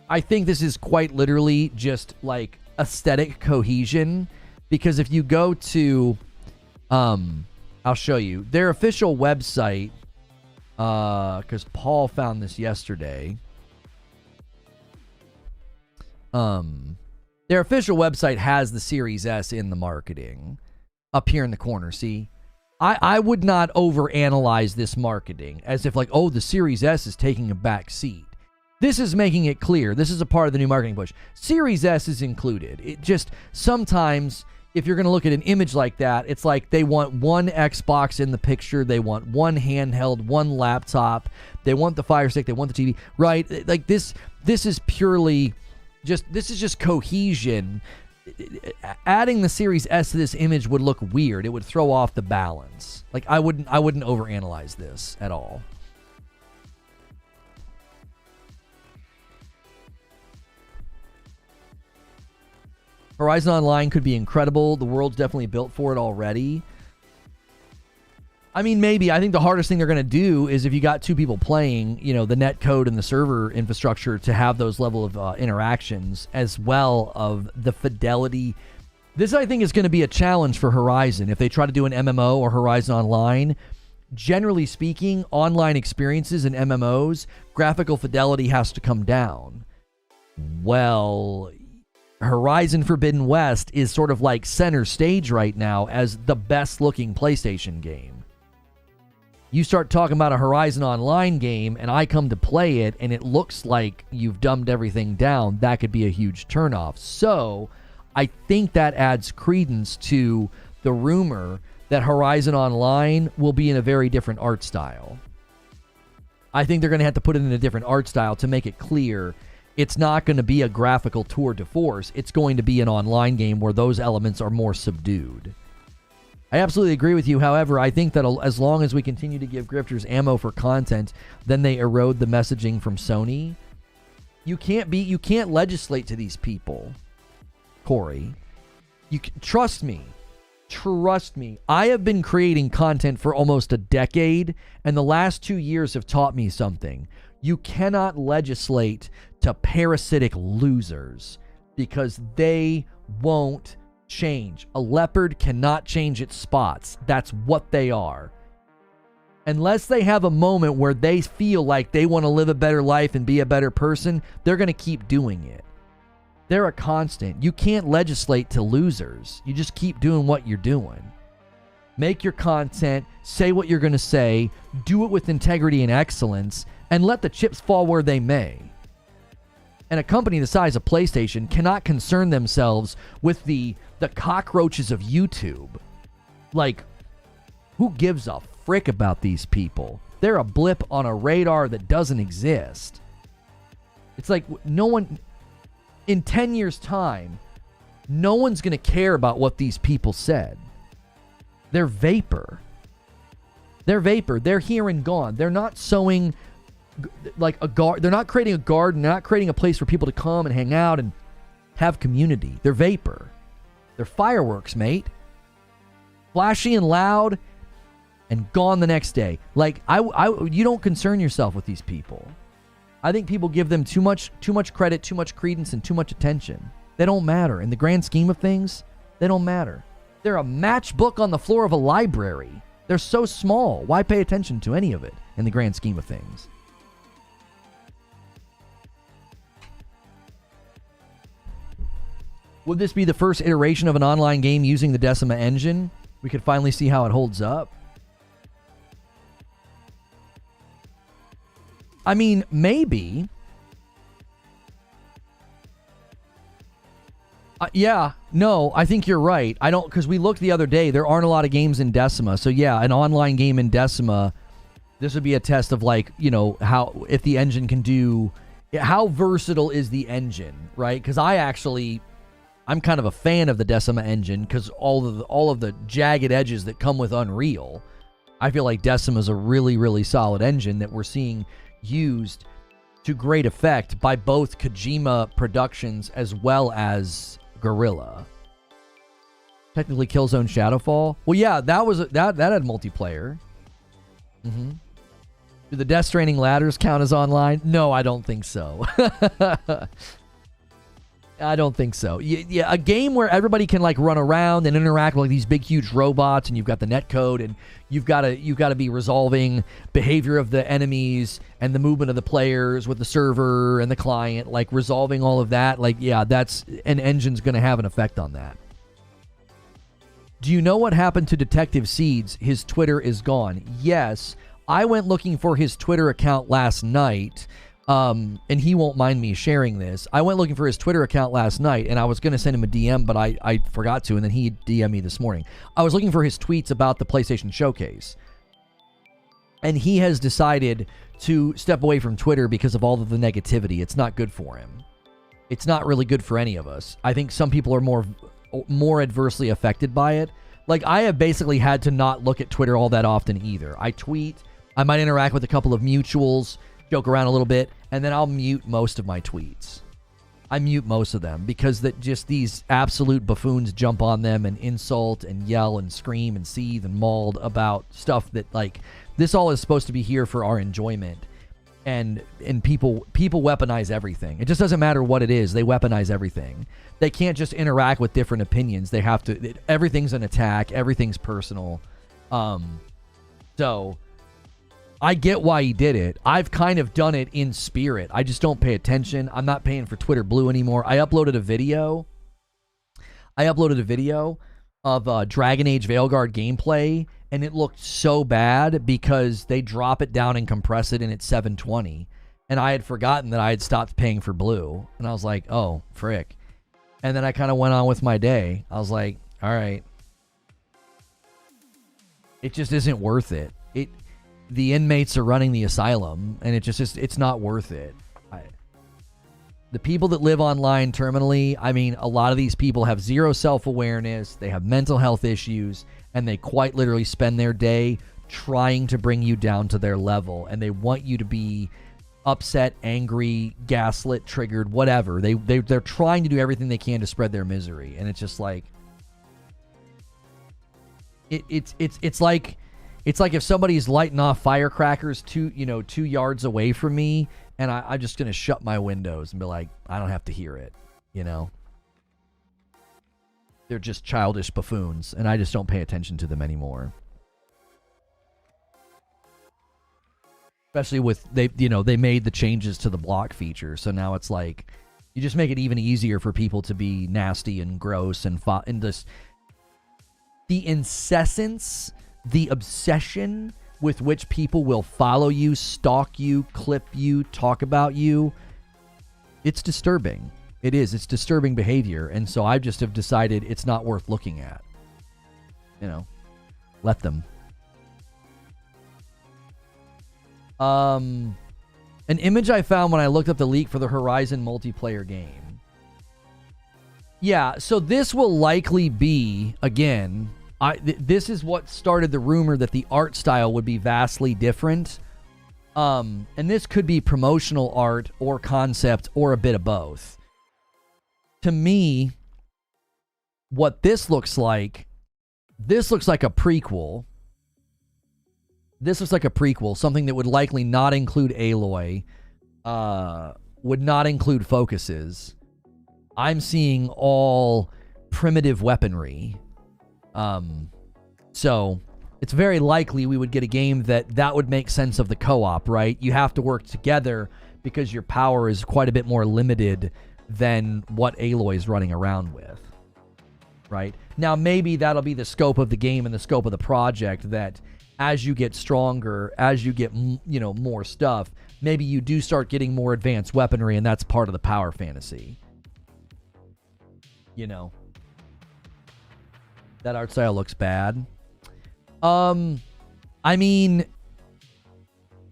I think this is quite literally just, like, aesthetic cohesion, because if you go to... I'll show you their official website, because Paul found this yesterday. Their official website has the Series S in the marketing up here in the corner. See, I would not overanalyze this marketing as if like, oh, the Series S is taking a back seat. This is making it clear. This is a part of the new marketing push. Series S is included. It just sometimes, if you're going to look at an image like that, it's like they want one Xbox in the picture. They want one handheld, one laptop. They want the Fire Stick. They want the TV, right? Like this is purely just, this is just cohesion. Adding the Series S to this image would look weird. It would throw off the balance. Like I wouldn't overanalyze this at all. Horizon Online could be incredible. The world's definitely built for it already. I mean, maybe. I think the hardest thing they're going to do is if you got two people playing, you know, the net code and the server infrastructure to have those level of interactions, as well of the fidelity. This, I think, is going to be a challenge for Horizon. If they try to do an MMO or Horizon Online, generally speaking, online experiences and MMOs, graphical fidelity has to come down. Well, Horizon Forbidden West is sort of like center stage right now as the best looking PlayStation game. You start talking about a Horizon Online game and I come to play it and it looks like you've dumbed everything down, that could be a huge turnoff. So I think that adds credence to the rumor that Horizon Online will be in a very different art style. I think they're going to have to put it in a different art style to make it clear it's not going to be a graphical tour de force. It's going to be an online game where those elements are more subdued. I absolutely agree with you. However, I think that as long as we continue to give grifters ammo for content, then they erode the messaging from Sony. You can't legislate to these people, Corey. Trust me. Trust me. I have been creating content for almost a decade, and the last 2 years have taught me something. You cannot legislate to parasitic losers because they won't change. A leopard cannot change its spots. That's what they are. Unless they have a moment where they feel like they want to live a better life and be a better person, they're going to keep doing it. They're a constant. You can't legislate to losers. You just keep doing what you're doing. Make your content, say what you're going to say, do it with integrity and excellence, and let the chips fall where they may. And a company the size of PlayStation cannot concern themselves with the cockroaches of YouTube. Like, who gives a frick about these people? They're a blip on a radar that doesn't exist. It's like no one, in 10 years' time, no one's going to care about what these people said. They're vapor. They're vapor. They're here and gone. They're not sowing like a garden. They're not creating a garden. They're not creating a place for people to come and hang out and have community. They're vapor. They're fireworks, mate. Flashy and loud and gone the next day. Like you don't concern yourself with these people. I think people give them too much credit, too much credence, and too much attention. They don't matter. In the grand scheme of things, they don't matter. They're a matchbook on the floor of a library. They're so small. Why pay attention to any of it in the grand scheme of things? Would this be the first iteration of an online game using the Decima engine? We could finally see how it holds up. I mean, maybe. Yeah, no, I think you're right. I don't, because we looked the other day, there aren't a lot of games in Decima. So yeah, an online game in Decima, this would be a test of like, you know, how, if the engine can do, how versatile is the engine, right? Because I'm kind of a fan of the Decima engine because all of the jagged edges that come with Unreal. I feel like Decima is a really, really solid engine that we're seeing used to great effect by both Kojima Productions as well as Guerrilla. Technically Killzone Shadowfall. Well, yeah, that had multiplayer. Mm-hmm. Do the Death Stranding ladders count as online? No, I don't think so. I don't think so. Yeah, a game where everybody can like run around and interact with like these big, huge robots, and you've got the netcode, and you've got to be resolving behavior of the enemies and the movement of the players with the server and the client, like resolving all of that. Like, yeah, that's an engine's going to have an effect on that. Do you know what happened to Detective Seeds? His Twitter is gone. Yes, I went looking for his Twitter account last night. And he won't mind me sharing this. I went looking for his Twitter account last night, and I was going to send him a DM, but I forgot to, and then he DM'd me this morning. I was looking for his tweets about the PlayStation Showcase. And he has decided to step away from Twitter because of all of the negativity. It's not good for him. It's not really good for any of us. I think some people are more adversely affected by it. Like, I have basically had to not look at Twitter all that often either. I tweet, I might interact with a couple of mutuals, joke around a little bit, and then I'll mute most of my tweets. I mute most of them because that just these absolute buffoons jump on them and insult and yell and scream and seethe and maul about stuff that, like, this all is supposed to be here for our enjoyment. And people weaponize everything. It just doesn't matter what it is. They weaponize everything. They can't just interact with different opinions. They have to. Everything's an attack. Everything's personal. So I get why he did it. I've kind of done it in spirit. I just don't pay attention. I'm not paying for Twitter Blue anymore. I uploaded a video of Dragon Age Veilguard gameplay, and it looked so bad because they drop it down and compress it, and it's 720. And I had forgotten that I had stopped paying for Blue. And I was like, oh, frick. And then I kind of went on with my day. I was like, all right. It just isn't worth it. The inmates are running the asylum, and it's not worth it. The people that live online terminally, I mean, a lot of these people have zero self-awareness, they have mental health issues, and they quite literally spend their day trying to bring you down to their level, and they want you to be upset, angry, gaslit, triggered, whatever. They're trying to do everything they can to spread their misery, and it's just like it's like if somebody's lighting off firecrackers 2 yards away from me, and I'm just going to shut my windows and be like, I don't have to hear it, you know? They're just childish buffoons, and I just don't pay attention to them anymore. Especially with, they made the changes to the block feature, so now it's like, you just make it even easier for people to be nasty and gross and just the incessance, the obsession with which people will follow you, stalk you, clip you, talk about you. It's disturbing. It is. It's disturbing behavior. And so I just have decided it's not worth looking at. Let them. An image I found when I looked up the leak for the Horizon multiplayer game. Yeah, so this will likely be, again, this is what started the rumor that the art style would be vastly different. And this could be promotional art or concept or a bit of both. To me, what this looks like a prequel. This looks like a prequel, something that would likely not include Aloy, would not include focuses. I'm seeing all primitive weaponry. So it's very likely we would get a game that would make sense of the co-op, right? You have to work together because your power is quite a bit more limited than what Aloy is running around with, right? Now, maybe that'll be the scope of the game and the scope of the project, that as you get stronger, as you get, more stuff, maybe you do start getting more advanced weaponry, and that's part of the power fantasy. you know. That art style looks bad. I mean,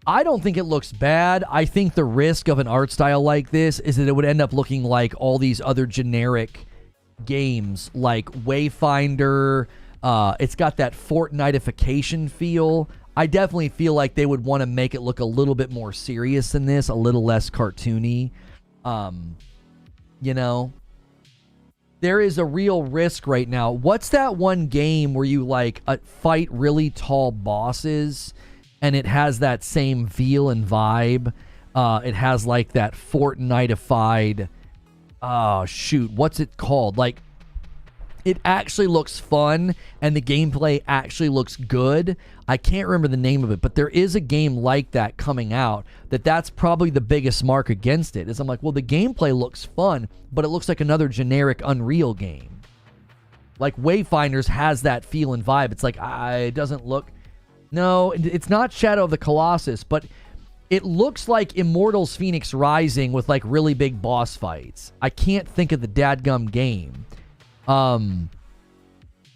I don't think it looks bad. I think the risk of an art style like this is that it would end up looking like all these other generic games like Wayfinder. It's got that Fortnite-ification feel. I definitely feel like they would want to make it look a little bit more serious than this, a little less cartoony. You know, there is a real risk right now. What's that one game where you like fight really tall bosses and it has that same feel and vibe? It has like that Fortnite-ified, oh shoot, what's it called? Like, it actually looks fun and the gameplay actually looks good. I can't remember the name of it, but there is a game like that coming out that's probably the biggest mark against it. Is I'm like, well, the gameplay looks fun, but it looks like another generic Unreal game. Like Wayfinders has that feel and vibe. It's like, it doesn't look... No, it's not Shadow of the Colossus, but it looks like Immortals Phoenix Rising with like really big boss fights. I can't think of the dadgum game.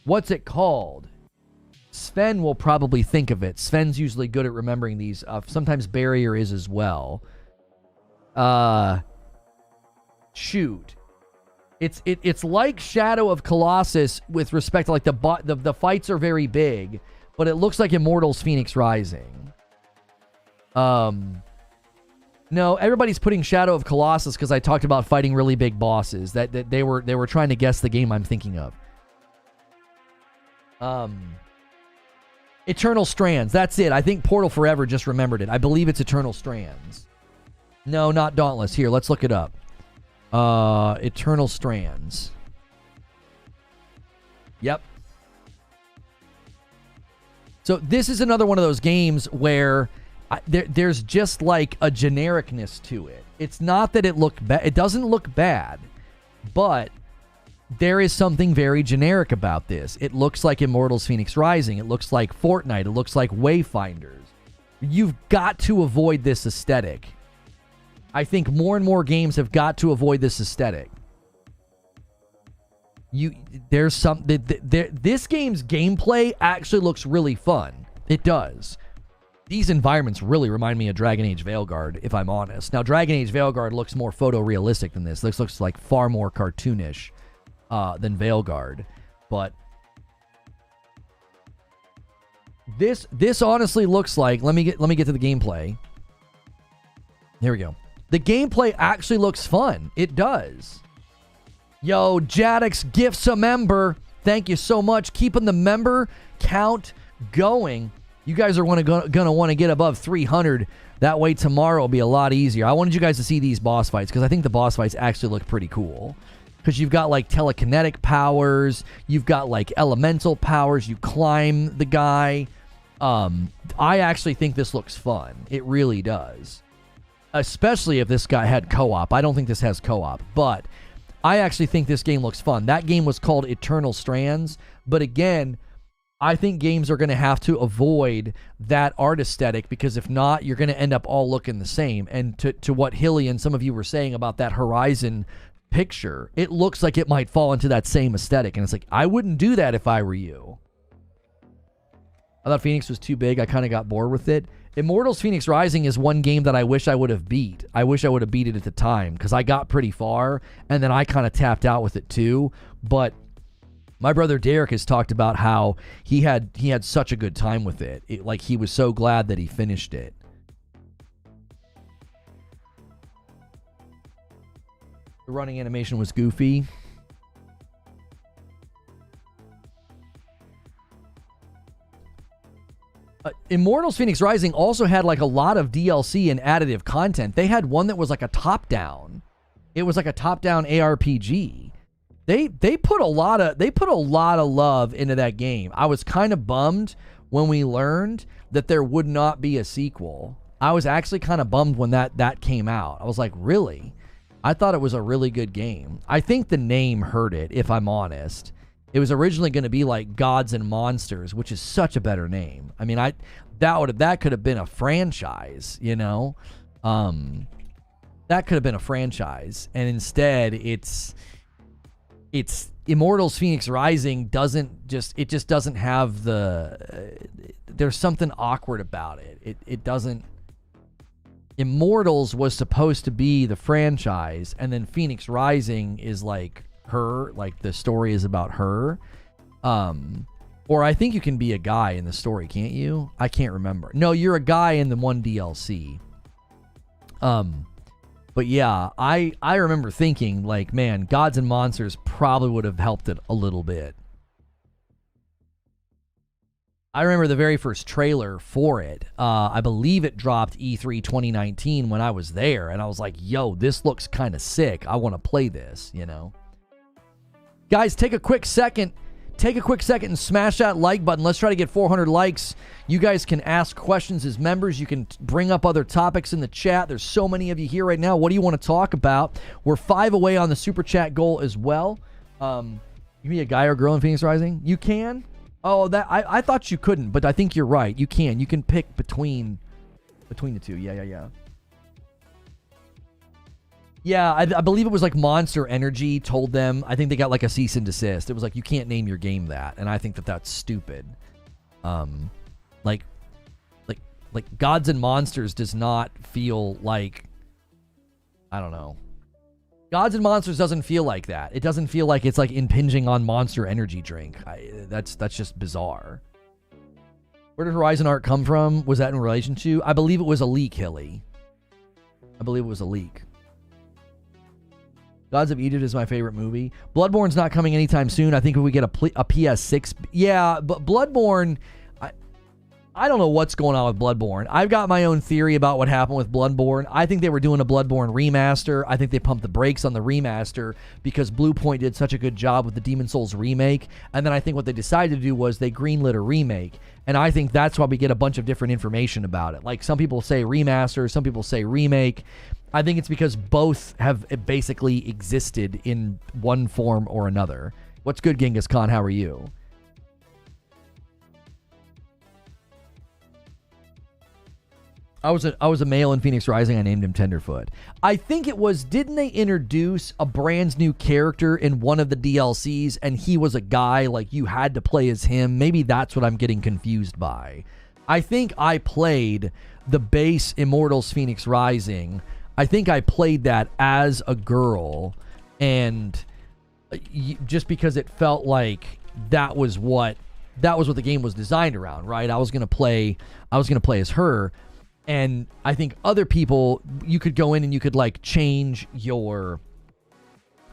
What's it called? Sven will probably think of it. Sven's usually good at remembering these. Sometimes Barrier is as well. Shoot. It's like Shadow of Colossus with respect to like the fights are very big, but it looks like Immortals Phoenix Rising. No, everybody's putting Shadow of Colossus because I talked about fighting really big bosses. That they were trying to guess the game I'm thinking of. Eternal Strands. That's it. I think Portal Forever just remembered it. I believe it's Eternal Strands. No, not Dauntless. Here, let's look it up. Eternal Strands. Yep. So this is another one of those games where there's just like a genericness to it. It's not that it doesn't look bad, but there is something very generic about this. It looks like Immortals Phoenix Rising. It looks like Fortnite. It looks like Wayfinders. You've got to avoid this aesthetic. I think more and more games have got to avoid this aesthetic. This game's gameplay actually looks really fun. It does. These environments really remind me of Dragon Age Veilguard, if I'm honest. Now, Dragon Age Veilguard looks more photorealistic than this. This looks like far more cartoonish than Veilguard. But this honestly looks like... Let me get to the gameplay. Here we go. The gameplay actually looks fun. It does. Yo, Jadix gifts a member. Thank you so much. Keeping the member count going. You guys are gonna want to get above 300. That way tomorrow will be a lot easier. I wanted you guys to see these boss fights because I think the boss fights actually look pretty cool. Because you've got like telekinetic powers. You've got like elemental powers. You climb the guy. I actually think this looks fun. It really does. Especially if this guy had co-op. I don't think this has co-op, but I actually think this game looks fun. That game was called Eternal Strands, but again, I think games are going to have to avoid that art aesthetic because if not, you're going to end up all looking the same. And to what Hilly and some of you were saying about that Horizon picture, it looks like it might fall into that same aesthetic. And it's like, I wouldn't do that if I were you. I thought Phoenix was too big. I kind of got bored with it. Immortals Phoenix Rising is one game that I wish I would have beat. I wish I would have beat it at the time because I got pretty far and then I kind of tapped out with it too. But my brother Derek has talked about how he had such a good time with it. Like he was so glad that he finished it. The running animation was goofy. Immortals Phoenix Rising also had like a lot of DLC and additive content. They had one that was like a top-down. It was like a top-down ARPG. They put a lot of love into that game. I was kind of bummed when we learned that there would not be a sequel. I was actually kind of bummed when that came out. I was like, really? I thought it was a really good game. I think the name hurt it, if I'm honest. It was originally going to be like Gods and Monsters, which is such a better name. I mean, that could have been a franchise, you know? That could have been a franchise. And instead, it's it's Immortals Phoenix Rising just doesn't have there's something awkward about it. It doesn't. Immortals was supposed to be the franchise, and then Phoenix Rising is like her, like the story is about her. Or I think you can be a guy in the story, can't you? I can't remember. No, you're a guy in the one DLC. But yeah, I remember thinking, like, man, Gods and Monsters probably would have helped it a little bit. I remember the very first trailer for it. I believe it dropped E3 2019 when I was there, and I was like, yo, this looks kind of sick. I want to play this, you know? Guys, take a quick second and smash that like button. Let's try to get 400 likes. You guys can ask questions as members. You can bring up other topics in the chat. There's so many of you here right now. What do you want to talk about? We're 5 away on the super chat goal as well. You can be a guy or girl in Phoenix Rising? You can? Oh, I thought you couldn't, but I think you're right. You can. You can pick between the two. Yeah. Yeah, I believe it was like Monster Energy told them. I think they got like a cease and desist. It was like, you can't name your game that, and I think that that's stupid. Like Gods and Monsters does not feel like, I don't know. Gods and Monsters doesn't feel like that. It doesn't feel like it's like impinging on Monster Energy drink. That's just bizarre. Where did Horizon art come from? Was that in relation to? I believe it was a leak, Hilly. I believe it was a leak. Gods of Egypt is my favorite movie. Bloodborne's not coming anytime soon. I think if we get a PS6... Yeah, but Bloodborne... I don't know what's going on with Bloodborne. I've got my own theory about what happened with Bloodborne. I think they were doing a Bloodborne remaster. I think they pumped the brakes on the remaster because Bluepoint did such a good job with the Demon's Souls remake. And then I think what they decided to do was they greenlit a remake. And I think that's why we get a bunch of different information about it. Like, some people say remaster, some people say remake. I think it's because both have basically existed in one form or another. What's good, Genghis Khan? How are you? I was a male in Phoenix Rising. I named him Tenderfoot. I think it was, didn't they introduce a brand new character in one of the DLCs and he was a guy, like you had to play as him? Maybe that's what I'm getting confused by. I think I played the base Immortals Phoenix Rising. I think I played that as a girl, and just because it felt like that was what the game was designed around, right? I was gonna play as her. And I think other people, you could go in and you could like change your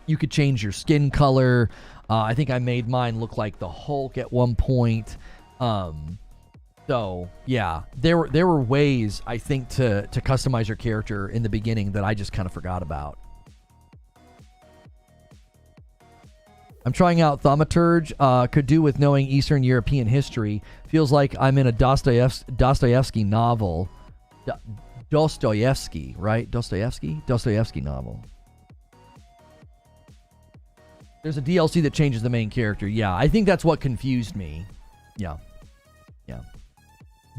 skin color. I think I made mine look like the Hulk at one point. So yeah, there were ways I think to customize your character in the beginning that I just kind of forgot about. I'm trying out Thaumaturge. Could do with knowing Eastern European history. Feels like I'm in a Dostoevsky novel. Dostoevsky, right? Dostoevsky novel. There's a DLC that changes the main character. Yeah, I think that's what confused me. Yeah.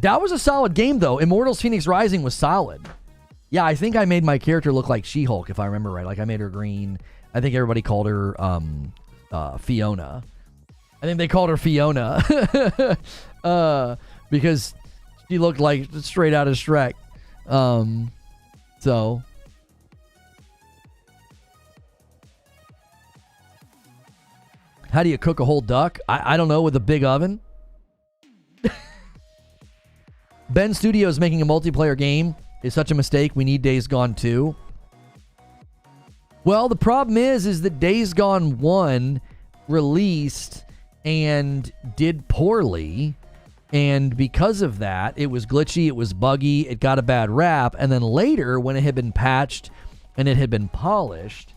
That was a solid game, though. Immortals Phoenix Rising was solid. Yeah, I think I made my character look like She-Hulk, if I remember right. Like, I made her green. I think everybody called her Fiona. I think they called her Fiona. Because she looked like straight out of Shrek. So... How do you cook a whole duck? I don't know, with a big oven. Ben Studios making a multiplayer game is such a mistake. We need Days Gone 2. Well, the problem is that Days Gone 1 released and did poorly. And because of that, it was glitchy, it was buggy, it got a bad rap. And then later, when it had been patched and it had been polished,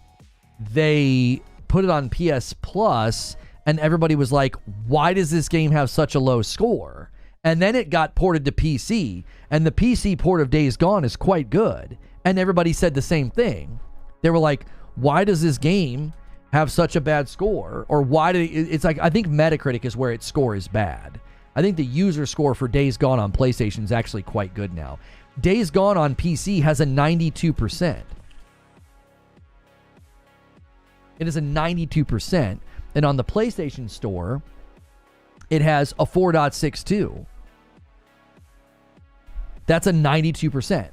they put it on PS Plus, and everybody was like, why does this game have such a low score? And then it got ported to PC, and the PC port of Days Gone is quite good. And everybody said the same thing. They were like, why does this game have such a bad score? Or why did it's like, I think Metacritic is where its score is bad. I think the user score for Days Gone on PlayStation is actually quite good now. Days Gone on PC has a 92%. It is a 92%. And on the PlayStation Store, it has a 4.62. That's a 92%.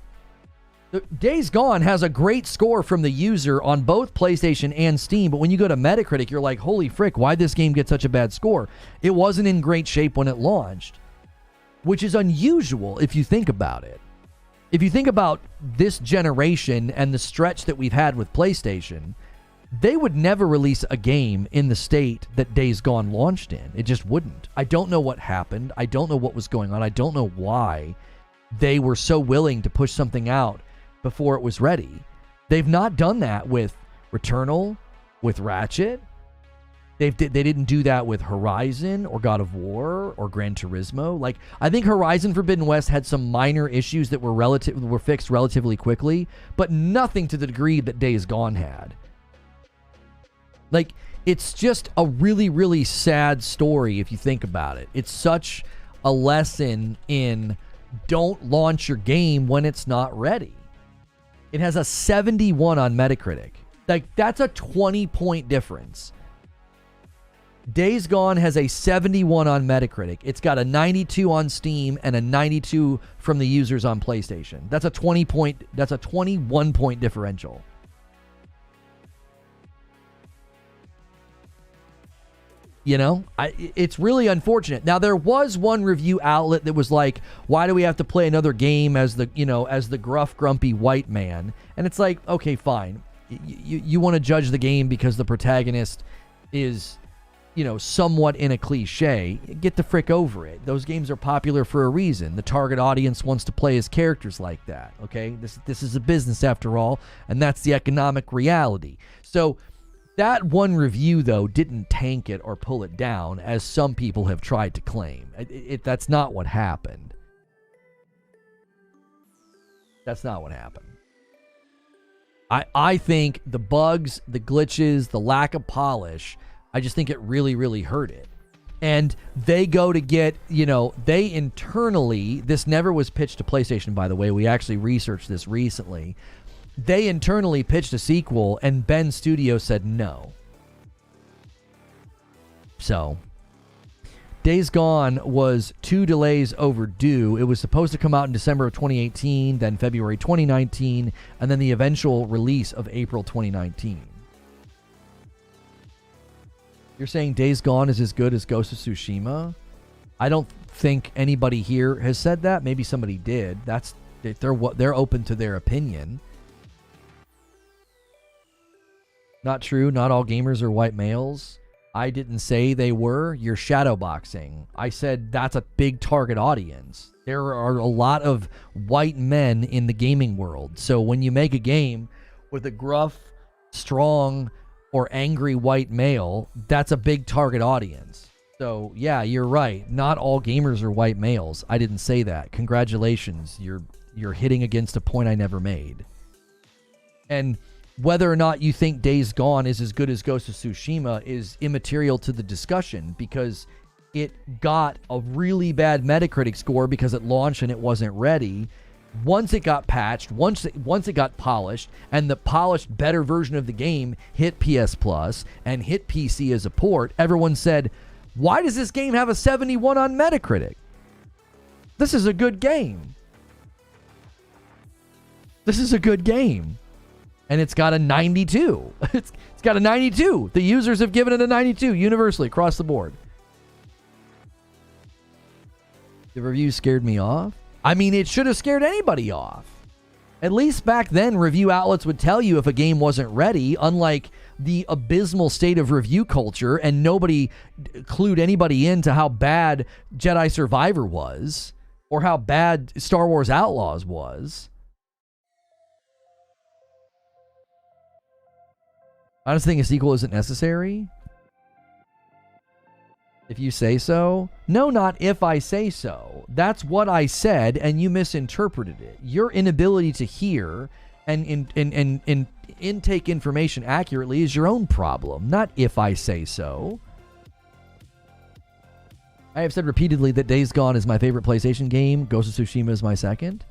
Days Gone has a great score from the user on both PlayStation and Steam, but when you go to Metacritic, you're like, holy frick, why'd this game get such a bad score? It wasn't in great shape when it launched, which is unusual if you think about it. If you think about this generation and the stretch that we've had with PlayStation, they would never release a game in the state that Days Gone launched in. It just wouldn't. I don't know what happened. I don't know what was going on. I don't know why they were so willing to push something out before it was ready. They've not done that with Returnal, with Ratchet. They didn't do that with Horizon or God of War or Gran Turismo. Like, I think Horizon Forbidden West had some minor issues that were fixed relatively quickly, but nothing to the degree that Days Gone had. Like, it's just a really, really sad story if you think about it. It's such a lesson in don't launch your game when it's not ready. It has a 71 on Metacritic. Like, that's a 20-point difference. Days Gone has a 71 on Metacritic. It's got a 92 on Steam and a 92 from the users on PlayStation. That's a 21-point differential. You know, it's really unfortunate. Now, there was one review outlet that was like, why do we have to play another game as the gruff, grumpy white man? And it's like, okay, fine. You want to judge the game because the protagonist is, somewhat in a cliche. Get the frick over it. Those games are popular for a reason. The target audience wants to play as characters like that, okay? This is a business after all, and that's the economic reality. So that one review, though, didn't tank it or pull it down, as some people have tried to claim. That's not what happened. That's not what happened. I think the bugs, the glitches, the lack of polish, I just think it really, really hurt it. And they go to get, they internally, this never was pitched to PlayStation, by the way. We actually researched this recently. They internally pitched a sequel, and Ben Studio said no. So, Days Gone was 2 delays overdue. It was supposed to come out in December of 2018, then February 2019, and then the eventual release of April 2019. You're saying Days Gone is as good as Ghost of Tsushima? I don't think anybody here has said that. Maybe somebody did. They're open to their opinion. Not true. Not all gamers are white males. I didn't say they were. You're shadowboxing. I said that's a big target audience. There are a lot of white men in the gaming world. So when you make a game with a gruff, strong, or angry white male, that's a big target audience. So yeah, you're right. Not all gamers are white males. I didn't say that. Congratulations. You're hitting against a point I never made. And whether or not you think Days Gone is as good as Ghost of Tsushima is immaterial to the discussion, because it got a really bad Metacritic score because it launched and it wasn't ready. Once it got patched, once it got polished, and the polished, better version of the game hit PS Plus and hit PC as a port, everyone said, why does this game have a 71 on Metacritic? This is a good game. This is a good game. And it's got a 92. It's got a 92. The users have given it a 92 universally across the board. The review scared me off. I mean, it should have scared anybody off. At least back then, review outlets would tell you if a game wasn't ready, unlike the abysmal state of review culture, and nobody clued anybody into how bad Jedi Survivor was or how bad Star Wars Outlaws was. I just think a sequel isn't necessary. If you say so. No, not if I say so. That's what I said, and you misinterpreted it. Your inability to hear and intake information accurately is your own problem, not if I say so. I have said repeatedly that Days Gone is my favorite PlayStation game. Ghost of Tsushima is my second.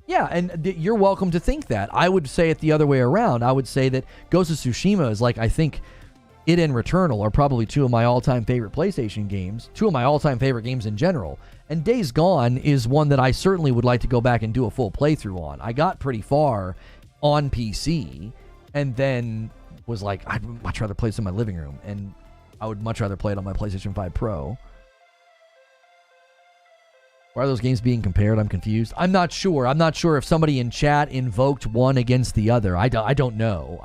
Yeah, and you're welcome to think that. I would say it the other way around. I would say that Ghost of Tsushima is, like, I think, It and Returnal are probably two of my all-time favorite PlayStation games, two of my all-time favorite games in general. And Days Gone is one that I certainly would like to go back and do a full playthrough on. I got pretty far on PC and then was like, I'd much rather play this in my living room, and I would much rather play it on my PlayStation 5 Pro. Why are those games being compared? I'm confused. I'm not sure. I'm not sure if somebody in chat invoked one against the other. I don't know.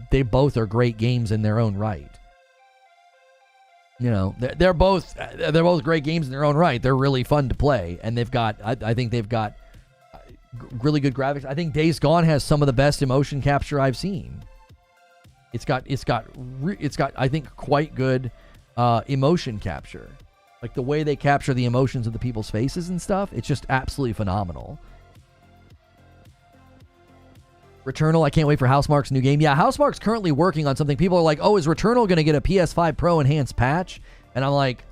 They both are great games in their own right. You know, they're both great games in their own right. They're really fun to play, and they've got I think they've got really good graphics. I think Days Gone has some of the best emotion capture I've seen. It's got I think quite good emotion capture. Like the way they capture the emotions of the people's faces and stuff, it's just absolutely phenomenal. Returnal, I can't wait for Housemarque's new game. Yeah, Housemarque's currently working on something. People are like, oh, is Returnal going to get a PS5 Pro enhanced patch? And I'm like,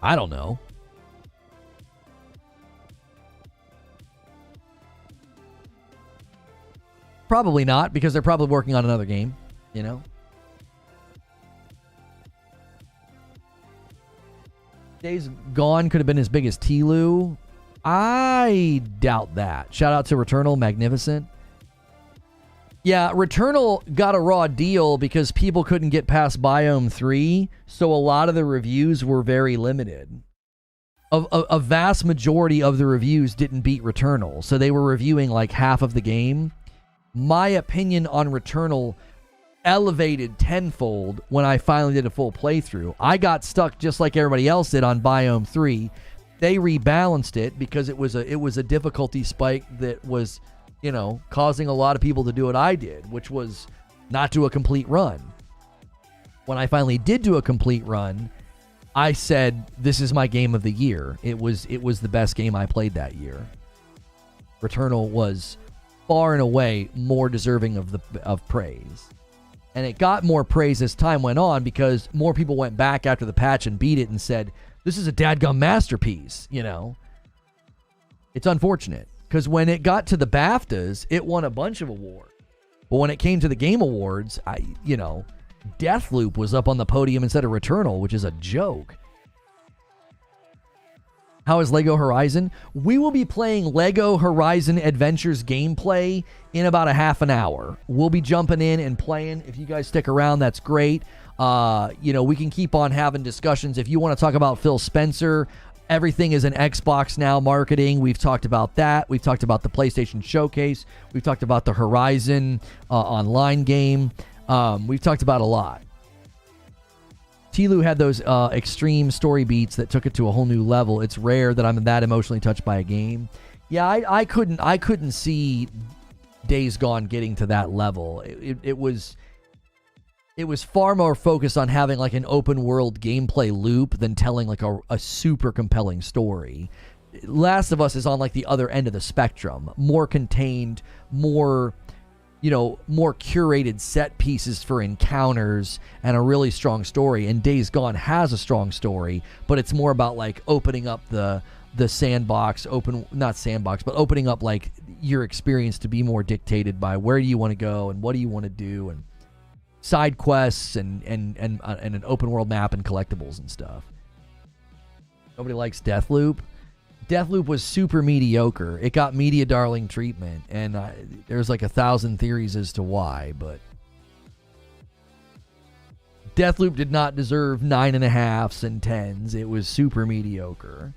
I don't know. Probably not, because they're probably working on another game, you know? Days Gone could have been as big as Tlu. I doubt that. Shout out to Returnal, magnificent. Yeah, Returnal got a raw deal because people couldn't get past Biome 3, so a lot of the reviews were very limited. A vast majority of the reviews didn't beat Returnal, so they were reviewing like half of the game. My opinion on Returnal elevated tenfold when I finally did a full playthrough. I got stuck just like everybody else did on Biome 3. They rebalanced it because it was a difficulty spike that was, you know, causing a lot of people to do what I did, which was not do a complete run. When I finally did do a complete run, I said, this is my game of the year. It was the best game I played that year. Returnal was far and away more deserving of praise. And it got more praise as time went on because more people went back after the patch and beat it and said, this is a dadgum masterpiece, you know. It's unfortunate because when it got to the BAFTAs, it won a bunch of awards. But when it came to the Game Awards, Deathloop was up on the podium instead of Returnal, which is a joke. How is Lego Horizon? We will be playing Lego Horizon Adventures gameplay in about a half an hour. We'll be jumping in and playing. If you guys stick around, that's great. We can keep on having discussions. If you want to talk about Phil Spencer, everything is an Xbox Now marketing. We've talked about that. We've talked about the PlayStation Showcase. We've talked about the Horizon online game. We've talked about a lot. Tlu had those extreme story beats that took it to a whole new level. It's rare that I'm that emotionally touched by a game. Yeah, I couldn't see Days Gone getting to that level. It was far more focused on having like an open world gameplay loop than telling like a super compelling story. Last of Us is on like the other end of the spectrum, more contained, more curated set pieces for encounters and a really strong story. And Days Gone has a strong story, but it's more about like opening up the sandbox, opening up like your experience to be more dictated by where do you want to go and what do you want to do, and side quests and an open world map and collectibles and stuff. Nobody likes Deathloop. Deathloop was super mediocre. It got media darling treatment, and there's like 1,000 theories as to why, but Deathloop did not deserve 9.5s and 10s. It was super mediocre.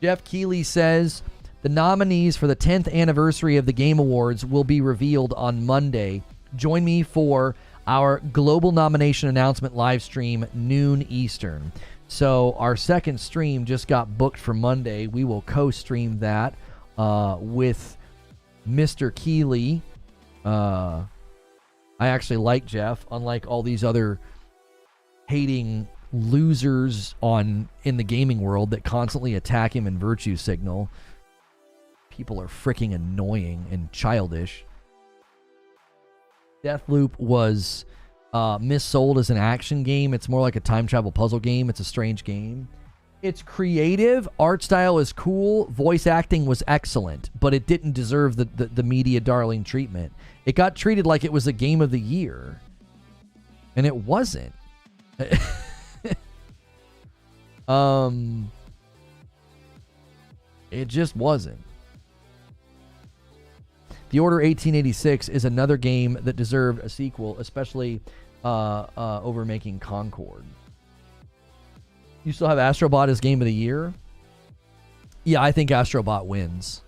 Jeff Keighley says, the nominees for the 10th anniversary of the Game Awards will be revealed on Monday. Join me for our global nomination announcement live stream, noon Eastern. So our second stream just got booked for Monday. We will co-stream that with Mr. Keighley. I actually like Jeff, unlike all these other hating losers in the gaming world that constantly attack him and virtue signal. People are freaking annoying and childish. Deathloop was missold as an action game. It's more like a time travel puzzle game. It's a strange game. It's creative, art style is cool, voice acting was excellent, but it didn't deserve the media darling treatment. It got treated like it was a game of the year, and it wasn't. It just wasn't. The Order 1886 is another game that deserved a sequel, especially over making Concord. You still have Astrobot as game of the year? Yeah, I think Astrobot wins.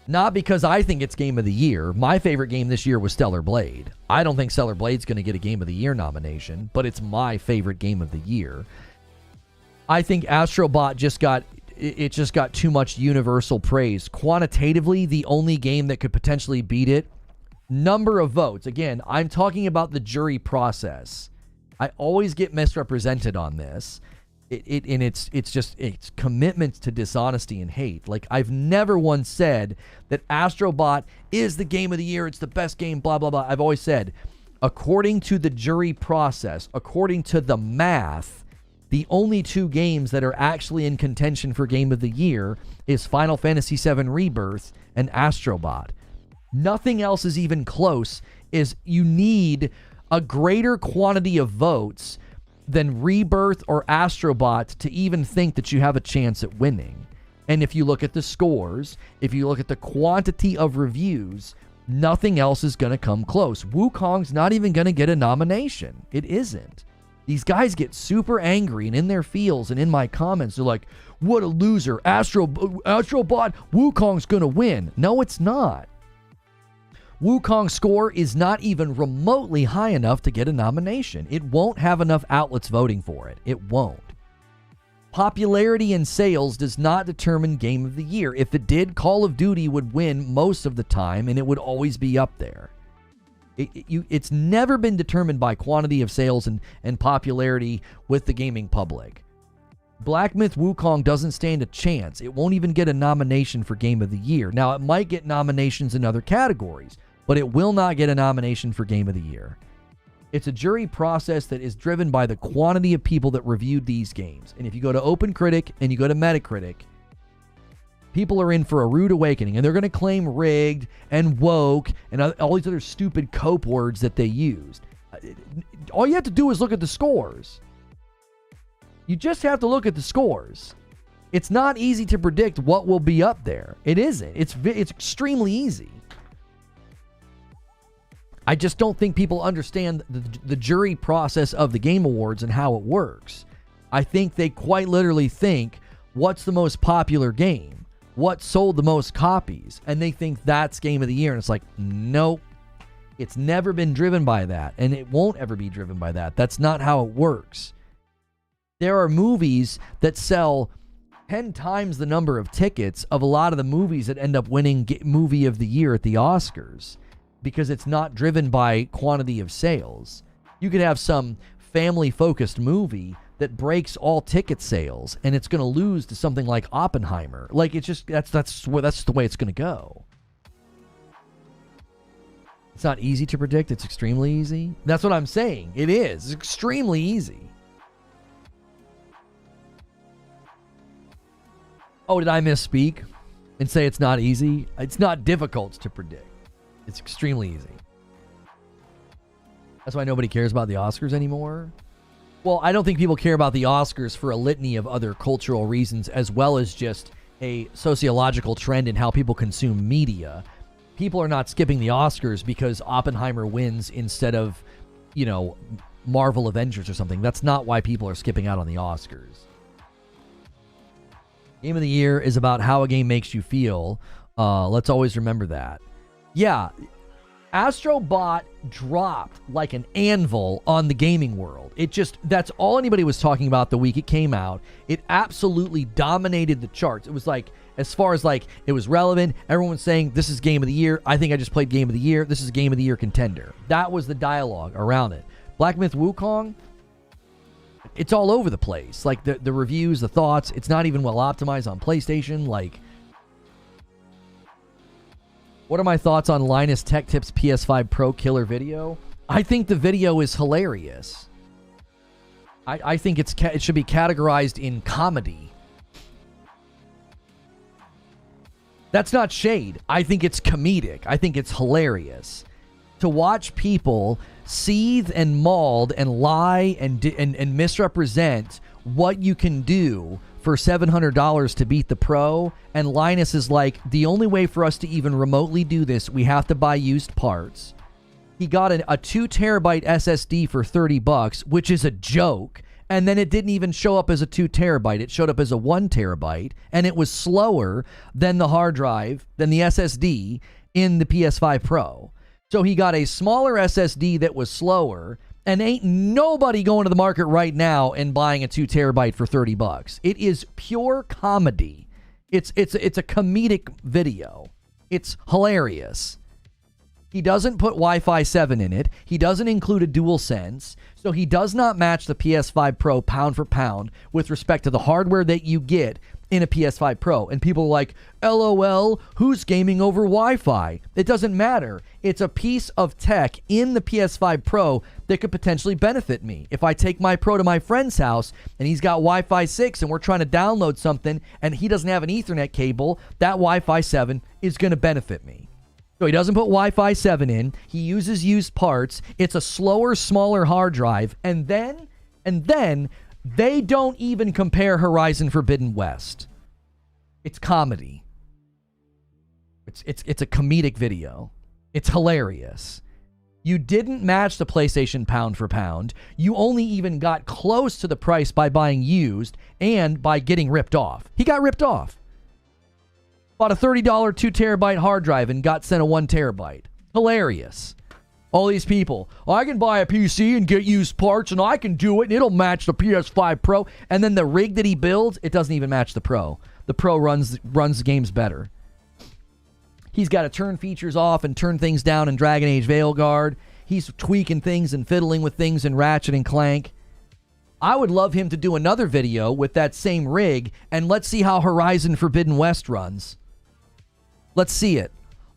Not because I think it's game of the year. My favorite game this year was Stellar Blade. I don't think Stellar Blade's going to get a game of the year nomination, but it's my favorite game of the year. I think Astrobot just got too much universal praise. Quantitatively, the only game that could potentially beat it, number of votes. Again, I'm talking about the jury process. I always get misrepresented on this. It's commitments to dishonesty and hate. Like, I've never once said that Astrobot is the game of the year, it's the best game, blah, blah, blah. I've always said, according to the jury process, according to the math, the only two games that are actually in contention for game of the year is Final Fantasy VII Rebirth and Astrobot. Nothing else is even close. You need a greater quantity of votes than Rebirth or Astrobot to even think that you have a chance at winning. And if you look at the scores, if you look at the quantity of reviews, nothing else is going to come close. Wukong's not even going to get a nomination. It isn't. These guys get super angry and in their feels and in my comments, they're like, what a loser. Astrobot, Wukong's going to win. No, it's not. Wukong's score is not even remotely high enough to get a nomination. It won't have enough outlets voting for it. It won't. Popularity and sales does not determine game of the year. If it did, Call of Duty would win most of the time and it would always be up there. It's never been determined by quantity of sales and popularity with the gaming public. Black Myth Wukong doesn't stand a chance. It won't even get a nomination for Game of the Year. Now, it might get nominations in other categories, but it will not get a nomination for Game of the Year. It's a jury process that is driven by the quantity of people that reviewed these games. And if you go to OpenCritic and you go to Metacritic, people are in for a rude awakening, and they're going to claim rigged and woke and all these other stupid cope words that they used. All you have to do is look at the scores. You just have to look at the scores. It's not easy to predict what will be up there. It isn't. It's extremely easy. I just don't think people understand the jury process of the Game Awards and how it works. I think they quite literally think, what's the most popular game? What sold the most copies? And they think that's Game of the Year. And it's like, nope. It's never been driven by that. And it won't ever be driven by that. That's not how it works. There are movies that sell 10 times the number of tickets of a lot of the movies that end up winning Movie of the Year at the Oscars because it's not driven by quantity of sales. You could have some family-focused movie that breaks all ticket sales, and it's going to lose to something like Oppenheimer. Like, it's just that's the way it's going to go. It's not easy to predict. It's extremely easy. That's what I'm saying. It is. It's extremely easy. Oh, did I misspeak and say it's not easy? It's not difficult to predict. It's extremely easy. That's why nobody cares about the Oscars anymore. Well, I don't think people care about the Oscars for a litany of other cultural reasons, as well as just a sociological trend in how people consume media. People are not skipping the Oscars because Oppenheimer wins instead of, Marvel Avengers or something. That's not why people are skipping out on the Oscars. Game of the Year is about how a game makes you feel. Let's always remember that. Yeah, Astrobot dropped like an anvil on the gaming world. That's all anybody was talking about the week it came out. It absolutely dominated the charts. It was like, as far as like, it was relevant. Everyone was saying, this is Game of the Year. I think I just played Game of the Year. This is Game of the Year contender. That was the dialogue around it. Black Myth Wukong, it's all over the place. Like the reviews, the thoughts, it's not even well optimized on PlayStation. Like, what are my thoughts on Linus Tech Tips PS5 Pro killer video? I think the video is hilarious. I think it should be categorized in comedy. That's not shade. I think it's comedic. I think it's hilarious to watch people seethe and mauled and lie and misrepresent what you can do for $700 to beat the Pro. And Linus is like, the only way for us to even remotely do this, we have to buy used parts. He got a 2 terabyte SSD for $30, which is a joke. And then it didn't even show up as a 2 terabyte. It showed up as a 1 terabyte. And it was slower than the hard drive, than the SSD in the PS5 Pro. So he got a smaller SSD that was slower. And ain't nobody going to the market right now and buying a 2 terabyte for $30. It is pure comedy. It's a comedic video. It's hilarious. He doesn't put Wi-Fi 7 in it. He doesn't include a DualSense. So he does not match the PS5 Pro pound for pound with respect to the hardware that you get in a PS5 Pro. And people are like, LOL, who's gaming over Wi-Fi? It doesn't matter. It's a piece of tech in the PS5 Pro that could potentially benefit me. If I take my Pro to my friend's house and he's got Wi-Fi 6 and we're trying to download something and he doesn't have an Ethernet cable, that Wi-Fi 7 is going to benefit me. So he doesn't put Wi-Fi 7 in. He uses used parts. It's a slower, smaller hard drive. And then they don't even compare Horizon Forbidden West. It's comedy. It's a comedic video. It's hilarious. You didn't match the PlayStation pound for pound. You only even got close to the price by buying used and by getting ripped off. He got ripped off. Bought a $30 2 terabyte hard drive and got sent a 1 terabyte. Hilarious. All these people, I can buy a PC and get used parts and I can do it and it'll match the PS5 Pro. And then the rig that he builds, it doesn't even match the Pro. The Pro runs the games better. He's got to turn features off and turn things down in Dragon Age Veilguard. He's tweaking things and fiddling with things in Ratchet and Clank. I would love him to do another video with that same rig and let's see how Horizon Forbidden West runs. Let's see it.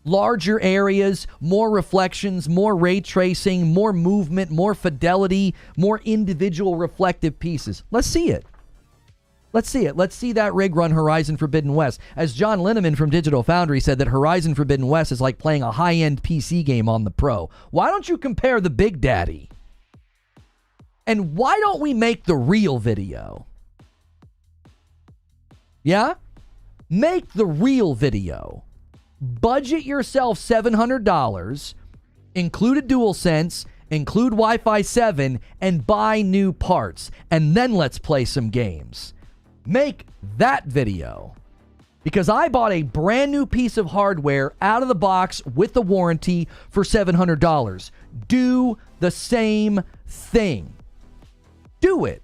Larger areas, more reflections, more ray tracing, more movement, more fidelity, more individual reflective pieces. Let's see it. Let's see it. Let's see that rig run Horizon Forbidden West. As John Linneman from Digital Foundry said that Horizon Forbidden West is like playing a high-end PC game on the Pro. Why don't you compare the Big Daddy? And why don't we make the real video? Yeah? Make the real video. Budget yourself $700, include a DualSense, include Wi-Fi 7, and buy new parts. And then let's play some games. Make that video. Because I bought a brand new piece of hardware out of the box with the warranty for $700. Do the same thing. Do it.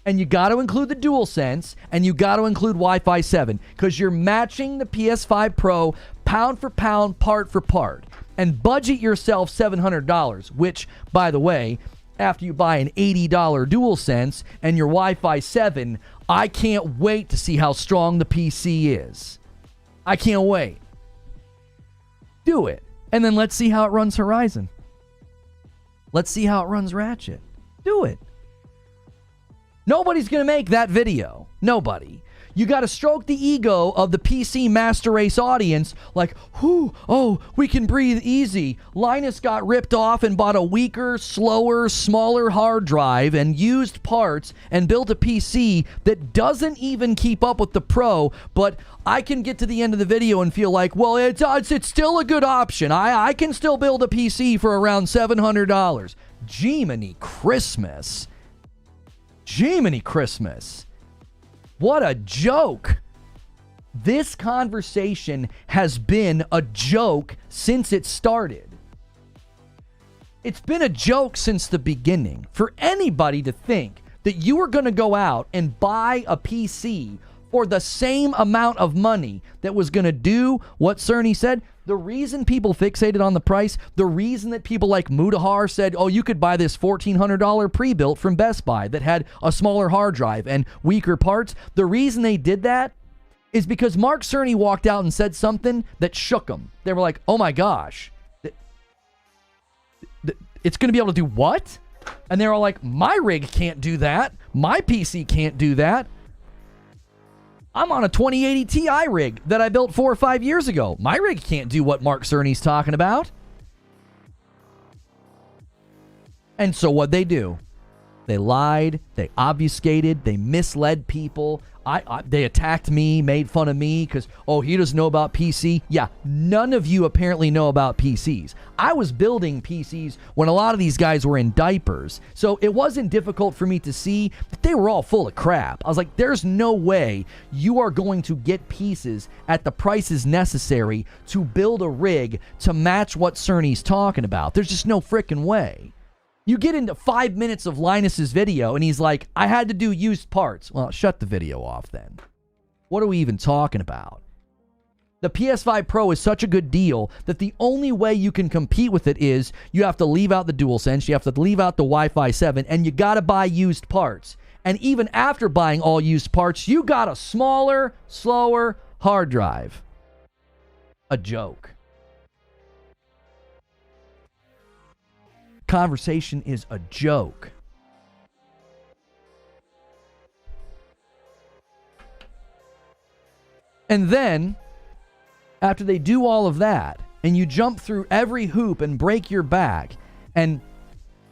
And you got to include the DualSense, and you got to include Wi-Fi 7, because you're matching the PS5 Pro pound for pound, part for part. And budget yourself $700, which, by the way, after you buy an $80 DualSense and your Wi-Fi 7, I can't wait to see how strong the PC is. I can't wait. Do it. And then let's see how it runs Horizon. Let's see how it runs Ratchet. Do it. Nobody's going to make that video. Nobody. You got to stroke the ego of the PC Master Race audience like, whoo, oh, we can breathe easy. Linus got ripped off and bought a weaker, slower, smaller hard drive and used parts and built a PC that doesn't even keep up with the Pro, but I can get to the end of the video and feel like, well, it's still a good option. I can still build a PC for around $700. Jiminy Christmas. Jiminy Christmas. What a joke. This conversation has been a joke since it started. It's been a joke since the beginning. For anybody to think that you are going to go out and buy a PC for the same amount of money that was going to do what Sony said. The reason people fixated on the price, the reason that people like Mudahar said, oh, you could buy this $1,400 pre-built from Best Buy that had a smaller hard drive and weaker parts, the reason they did that is because Mark Cerny walked out and said something that shook them. They were like, oh my gosh, it's going to be able to do what? And they're all like, my rig can't do that. My PC can't do that. I'm on a 2080 Ti rig that I built 4 or 5 years ago. My rig can't do what Mark Cerny's talking about. And so what'd they do? They lied, they obfuscated, they misled people. They attacked me, made fun of me because, oh, he doesn't know about PC. Yeah, none of you apparently know about PCs. I was building PCs when a lot of these guys were in diapers. So it wasn't difficult for me to see that they were all full of crap. I was like, there's no way you are going to get pieces at the prices necessary to build a rig to match what Cerny's talking about. There's just no freaking way. You get into 5 minutes of Linus's video and he's like, I had to do used parts. Well, shut the video off then. What are we even talking about? The PS5 Pro is such a good deal that the only way you can compete with it is you have to leave out the DualSense, you have to leave out the Wi-Fi 7, and you got to buy used parts. And even after buying all used parts, you got a smaller, slower hard drive. A joke. Conversation is a joke. And then, after they do all of that, and you jump through every hoop and break your back, and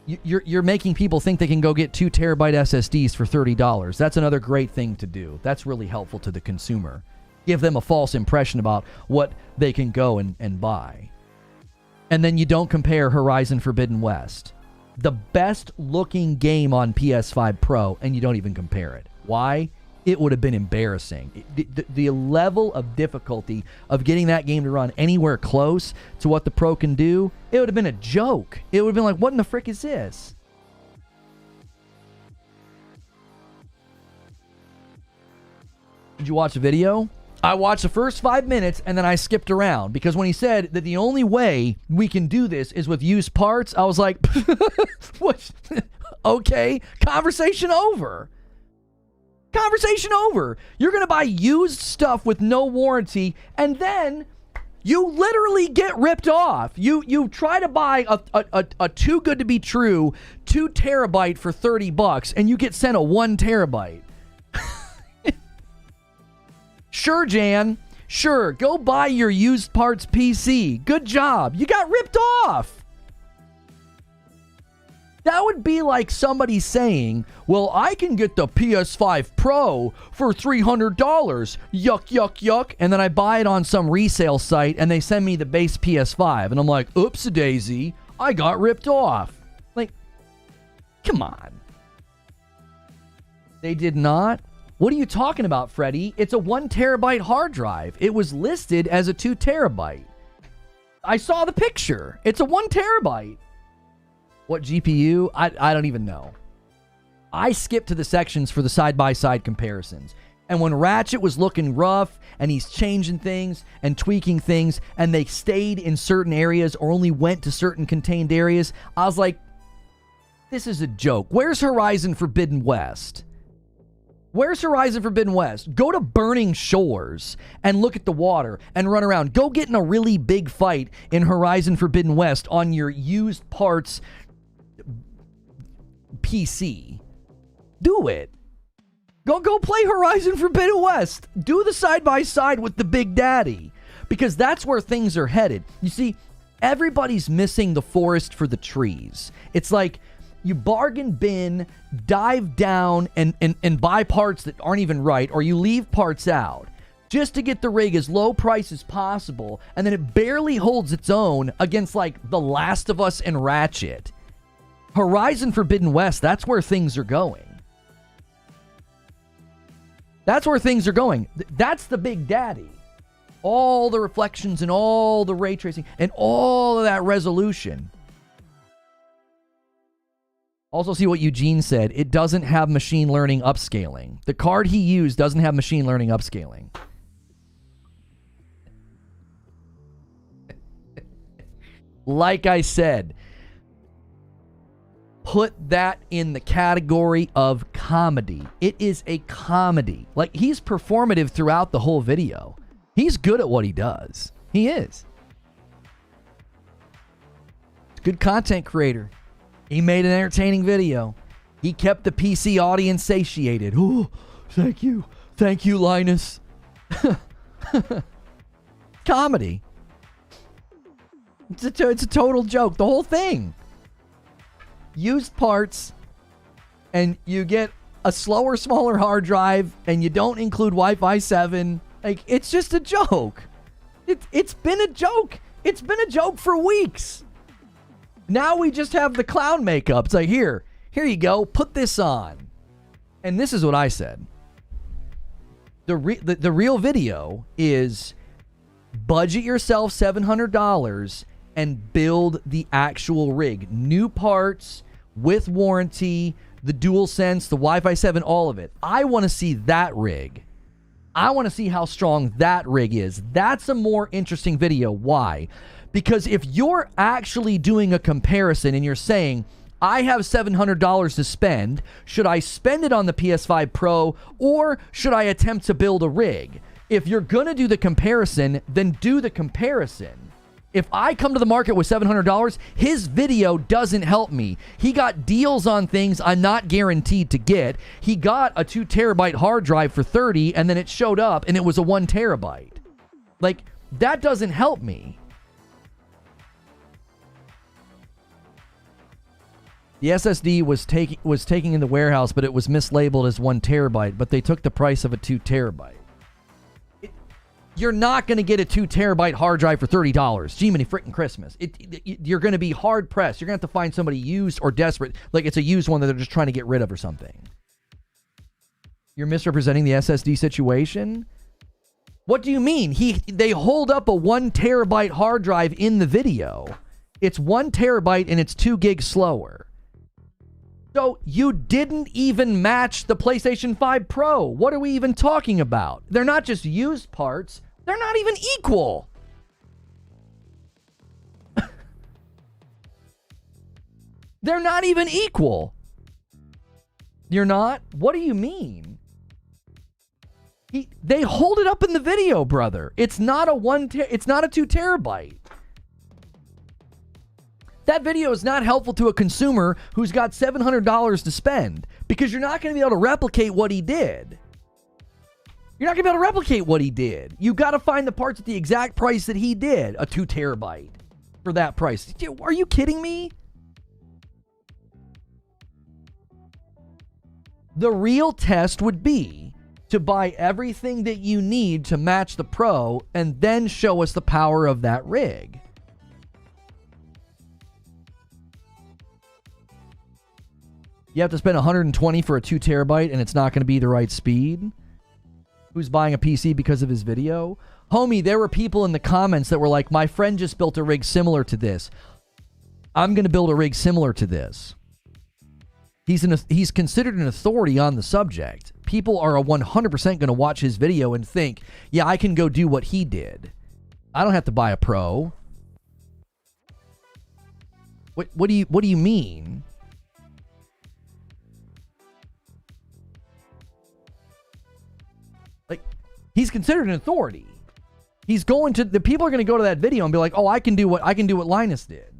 you're making people think they can go get 2 terabyte SSDs for $30. That's another great thing to do. That's really helpful to the consumer. Give them a false impression about what they can go and buy. And then you don't compare Horizon Forbidden West, the best looking game on PS5 Pro, and you don't even compare it. Why? It would have been embarrassing. The level of difficulty of getting that game to run anywhere close to what the Pro can do, it would have been a joke. It would have been like, what in the frick is this? Did you watch the video? I watched the first 5 minutes and then I skipped around because when he said that the only way we can do this is with used parts, I was like, what? Okay, conversation over. Conversation over. You're going to buy used stuff with no warranty and then you literally get ripped off. You try to buy a too good to be true 2 terabyte for $30 and you get sent a 1 terabyte. Sure, Jan. Sure, go buy your used parts PC. Good job. You got ripped off. That would be like somebody saying, well, I can get the PS5 Pro for $300. Yuck, yuck, yuck. And then I buy it on some resale site and they send me the base PS5. And I'm like, oops-a-daisy. I got ripped off. Like, come on. They did not. What are you talking about, Freddie? It's a 1 terabyte hard drive. It was listed as a 2 terabyte. I saw the picture. It's a 1 terabyte. What GPU? I don't even know. I skipped to the sections for the side-by-side comparisons. And when Ratchet was looking rough and he's changing things and tweaking things and they stayed in certain areas or only went to certain contained areas, I was like, this is a joke. Where's Horizon Forbidden West? Where's Horizon Forbidden West? Go to Burning Shores and look at the water and run around. Go get in a really big fight in Horizon Forbidden West on your used parts PC. Do it. Go play Horizon Forbidden West. Do the side-by-side with the Big Daddy. Because that's where things are headed. You see, everybody's missing the forest for the trees. It's like you bargain bin, dive down, and buy parts that aren't even right, or you leave parts out just to get the rig as low price as possible, and then it barely holds its own against, like, The Last of Us and Ratchet. Horizon Forbidden West, that's where things are going. That's where things are going. That's the Big Daddy. All the reflections and all the ray tracing and all of that resolution. Also, see what Eugene said. It doesn't have machine learning upscaling. The card he used doesn't have machine learning upscaling. Like I said, put that in the category of comedy. It is a comedy. Like, he's performative throughout the whole video. He's good at what he does. He is. Good content creator. He made an entertaining video. He kept the PC audience satiated. Oh, thank you. Thank you, Linus. Comedy. It's a total joke. The whole thing. Used parts, and you get a slower, smaller hard drive, and you don't include Wi-Fi 7. Like, it's just a joke. It's been a joke. It's been a joke for weeks. Now we just have the clown makeup. It's like, here you go. Put this on. And this is what I said. The real video is budget yourself $700 and build the actual rig. New parts with warranty, the DualSense, the Wi-Fi 7, all of it. I want to see that rig. I want to see how strong that rig is. That's a more interesting video. Why? Because if you're actually doing a comparison and you're saying, I have $700 to spend, should I spend it on the PS5 Pro or should I attempt to build a rig? If you're going to do the comparison, then do the comparison. If I come to the market with $700, his video doesn't help me. He got deals on things I'm not guaranteed to get. He got a 2 terabyte hard drive for $30, and then it showed up and it was a 1 terabyte. Like, that doesn't help me. The SSD was taking in the warehouse, but it was mislabeled as 1 terabyte, but they took the price of a 2 terabyte. You're not going to get a 2 terabyte hard drive for $30. Jiminy frickin' Christmas. You're going to be hard pressed. You're going to have to find somebody used or desperate. Like it's a used one that they're just trying to get rid of or something. You're misrepresenting the SSD situation? What do you mean? They hold up a 1 terabyte hard drive in the video. It's 1 terabyte and it's 2 gigs slower. So you didn't even match the PlayStation 5 Pro. What are we even talking about? They're not just used parts. They're not even equal. They're not even equal. You're not? What do you mean? They hold it up in the video, brother. It's not it's not a 2 terabyte. That video is not helpful to a consumer who's got $700 to spend because you're not going to be able to replicate what he did. You're not going to be able to replicate what he did. You got to find the parts at the exact price that he did, a 2 terabyte for that price. Are you kidding me? The real test would be to buy everything that you need to match the Pro and then show us the power of that rig. You have to spend $120 for a 2 terabyte and it's not going to be the right speed? Who's buying a PC because of his video? Homie, there were people in the comments that were like, my friend just built a rig similar to this. I'm going to build a rig similar to this. He's considered an authority on the subject. People are 100% going to watch his video and think, yeah, I can go do what he did. I don't have to buy a Pro. What do you mean? Like, he's considered an authority. The people are going to go to that video and be like, oh, I can do what Linus did.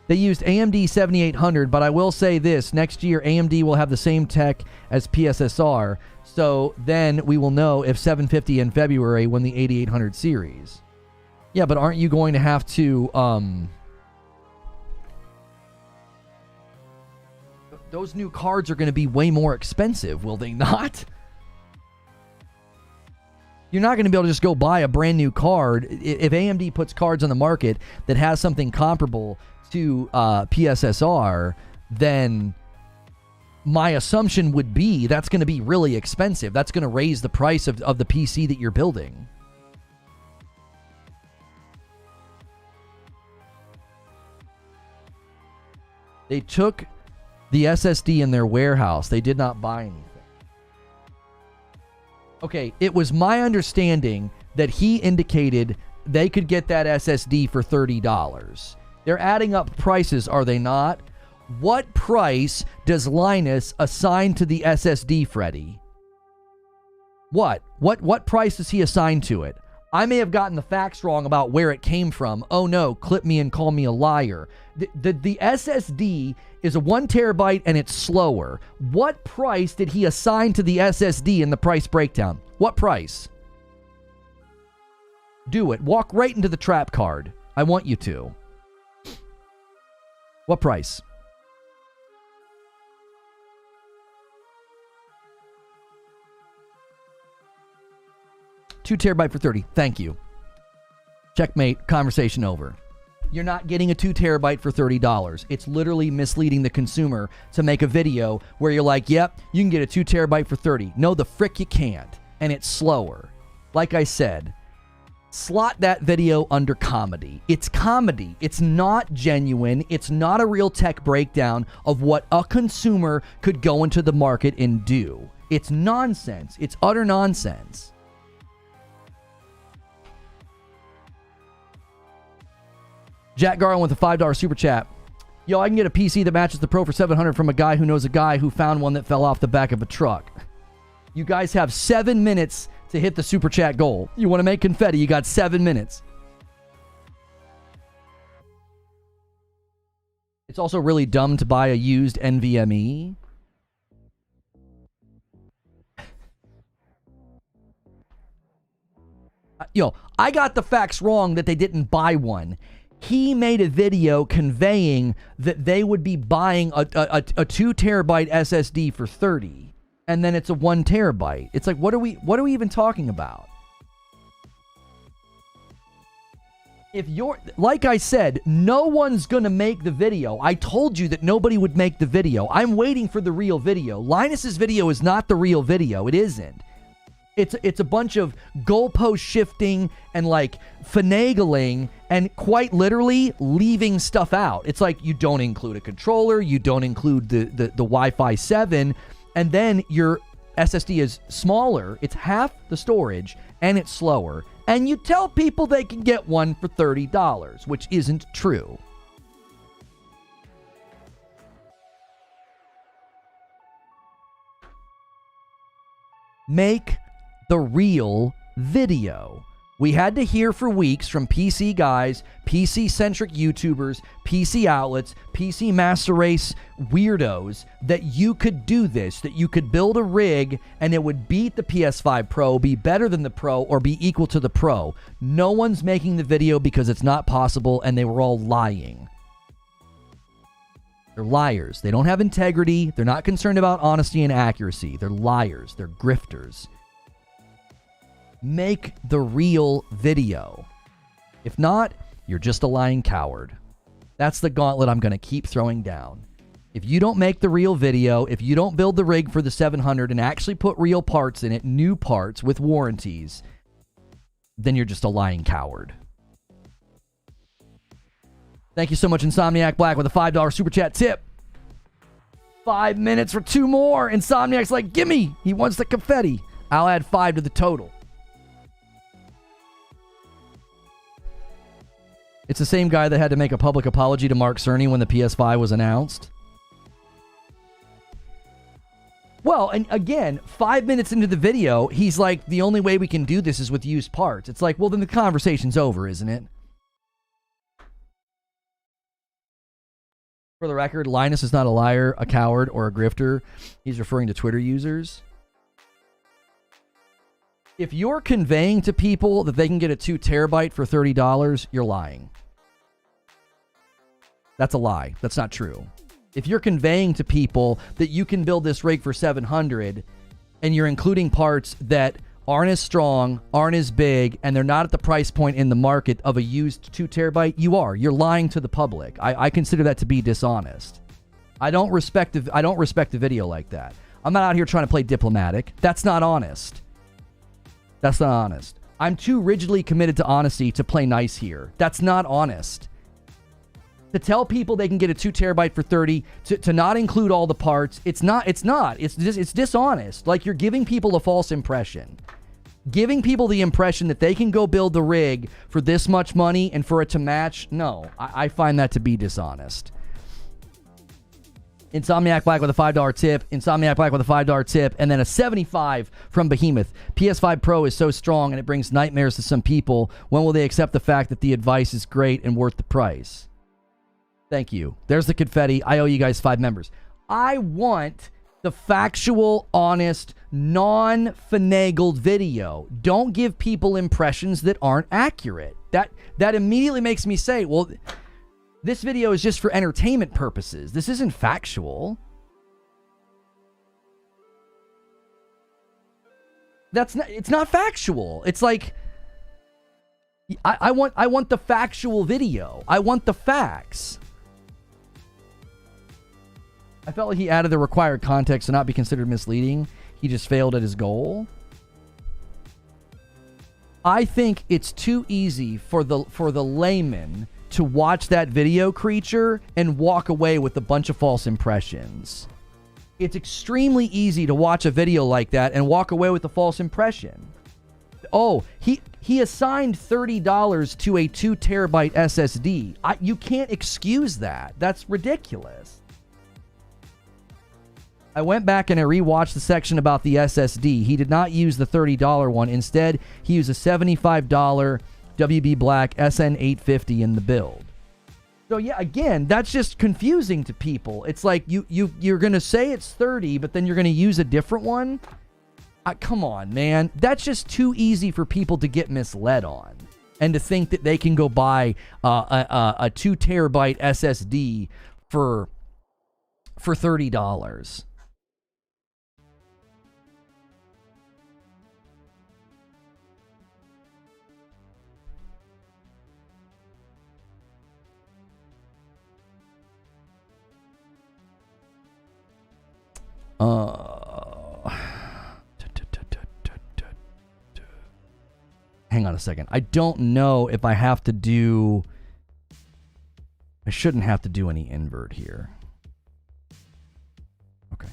They used AMD 7800, but I will say this, next year AMD will have the same tech as PSSR, so then we will know if 750 in February when the 8800 series. Yeah, but aren't you going to have to those new cards are going to be way more expensive, will they not? You're not going to be able to just go buy a brand new card. If AMD puts cards on the market that has something comparable to PSSR, then my assumption would be that's going to be really expensive. That's going to raise the price of the PC that you're building. They took the SSD in their warehouse. They did not buy anything. Okay, it was my understanding that he indicated they could get that SSD for $30. They're adding up prices, are they not? What price does Linus assign to the SSD, Freddy? What price does he assign to it? I may have gotten the facts wrong about where it came from. Oh no, clip me and call me a liar. The SSD is a 1 terabyte and it's slower. What price did he assign to the SSD in the price breakdown? What price? Do it. Walk right into the trap card. I want you to. What price? $2 terabyte for $30. Thank you. Checkmate. Conversation over. You're not getting a 2 terabyte for $30. It's literally misleading the consumer to make a video where you're like, yep, you can get a 2 terabyte for $30. No, the frick you can't. And it's slower. Like I said, slot that video under comedy. It's comedy. It's not genuine. It's not a real tech breakdown of what a consumer could go into the market and do. It's nonsense. It's utter nonsense. Jack Garland with a $5 super chat. Yo, I can get a PC that matches the Pro for $700 from a guy who knows a guy who found one that fell off the back of a truck. You guys have 7 minutes to hit the super chat goal. You want to make confetti, you got 7 minutes. It's also really dumb to buy a used NVMe. Yo, I got the facts wrong that they didn't buy one. He made a video conveying that they would be buying a 2 terabyte SSD for $30, and then it's a 1 terabyte. It's like, what are we even talking about? If you're, like I said, no one's gonna make the video. I told you that nobody would make the video. I'm waiting for the real video. Linus's video is not the real video. It isn't. It's a bunch of goalpost shifting and like finagling and quite literally leaving stuff out. It's like you don't include a controller, you don't include the Wi-Fi 7, and then your SSD is smaller, it's half the storage, and it's slower. And you tell people they can get one for $30, which isn't true. Make the real video. We had to hear for weeks from PC guys, PC-centric YouTubers, PC outlets, PC Master Race weirdos that you could do this, that you could build a rig and it would beat the PS5 Pro, be better than the Pro, or be equal to the Pro. No one's making the video because it's not possible, and they were all lying. They're liars. They don't have integrity. They're not concerned about honesty and accuracy. They're liars. They're grifters. Make the real video. If not, you're just a lying coward. That's the gauntlet I'm going to keep throwing down. If you don't make the real video, if you don't build the rig for the 700 and actually put real parts in it, new parts with warranties, then you're just a lying coward. Thank you so much, Insomniac Black, with a $5 super chat tip. 5 minutes for 2 more. Insomniac's like, gimme. He wants the confetti. I'll add 5 to the total. It's the same guy that had to make a public apology to Mark Cerny when the PS5 was announced. Well, and again, 5 minutes into the video, he's like, the only way we can do this is with used parts. It's like, well, then the conversation's over, isn't it? For the record, Linus is not a liar, a coward, or a grifter. He's referring to Twitter users. If you're conveying to people that they can get a 2 terabyte for $30, you're lying. That's a lie. That's not true. If you're conveying to people that you can build this rig for $700 and you're including parts that aren't as strong, aren't as big, and they're not at the price point in the market of a used 2 terabyte, you're lying to the public. I consider that to be dishonest. I don't respect the video like that. I'm not out here trying to play diplomatic. That's not honest. That's not honest. I'm too rigidly committed to honesty to play nice here. That's not honest. To tell people they can get a 2 terabyte for $30, to not include all the parts, it's dishonest. Like, you're giving people a false impression. Giving people the impression that they can go build the rig for this much money and for it to match, no, I find that to be dishonest. Insomniac Black with a $5 tip. Insomniac Black with a $5 tip. And then a 75 from Behemoth. PS5 Pro is so strong and it brings nightmares to some people. When will they accept the fact that the advice is great and worth the price? Thank you. There's the confetti. I owe you guys 5 members. I want the factual, honest, non-finagled video. Don't give people impressions that aren't accurate. That immediately makes me say, well, this video is just for entertainment purposes. This isn't factual. It's not factual. It's like, I want the factual video. I want the facts. I felt like he added the required context to not be considered misleading. He just failed at his goal. I think it's too easy for the layman to watch that video creature and walk away with a bunch of false impressions. It's extremely easy to watch a video like that and walk away with a false impression. Oh, he assigned $30 to a 2 terabyte SSD. You can't excuse that. That's ridiculous. I went back and I rewatched the section about the SSD. He did not use the $30 one. Instead, he used a $75 WB Black SN850 in the build. So yeah, again, that's just confusing to people. It's like you're going to say it's 30, but then you're going to use a different one? Come on, man. That's just too easy for people to get misled on. And to think that they can go buy a 2 terabyte SSD for $30. Hang on a second. I don't know if I have to do... I shouldn't have to do any invert here. Okay.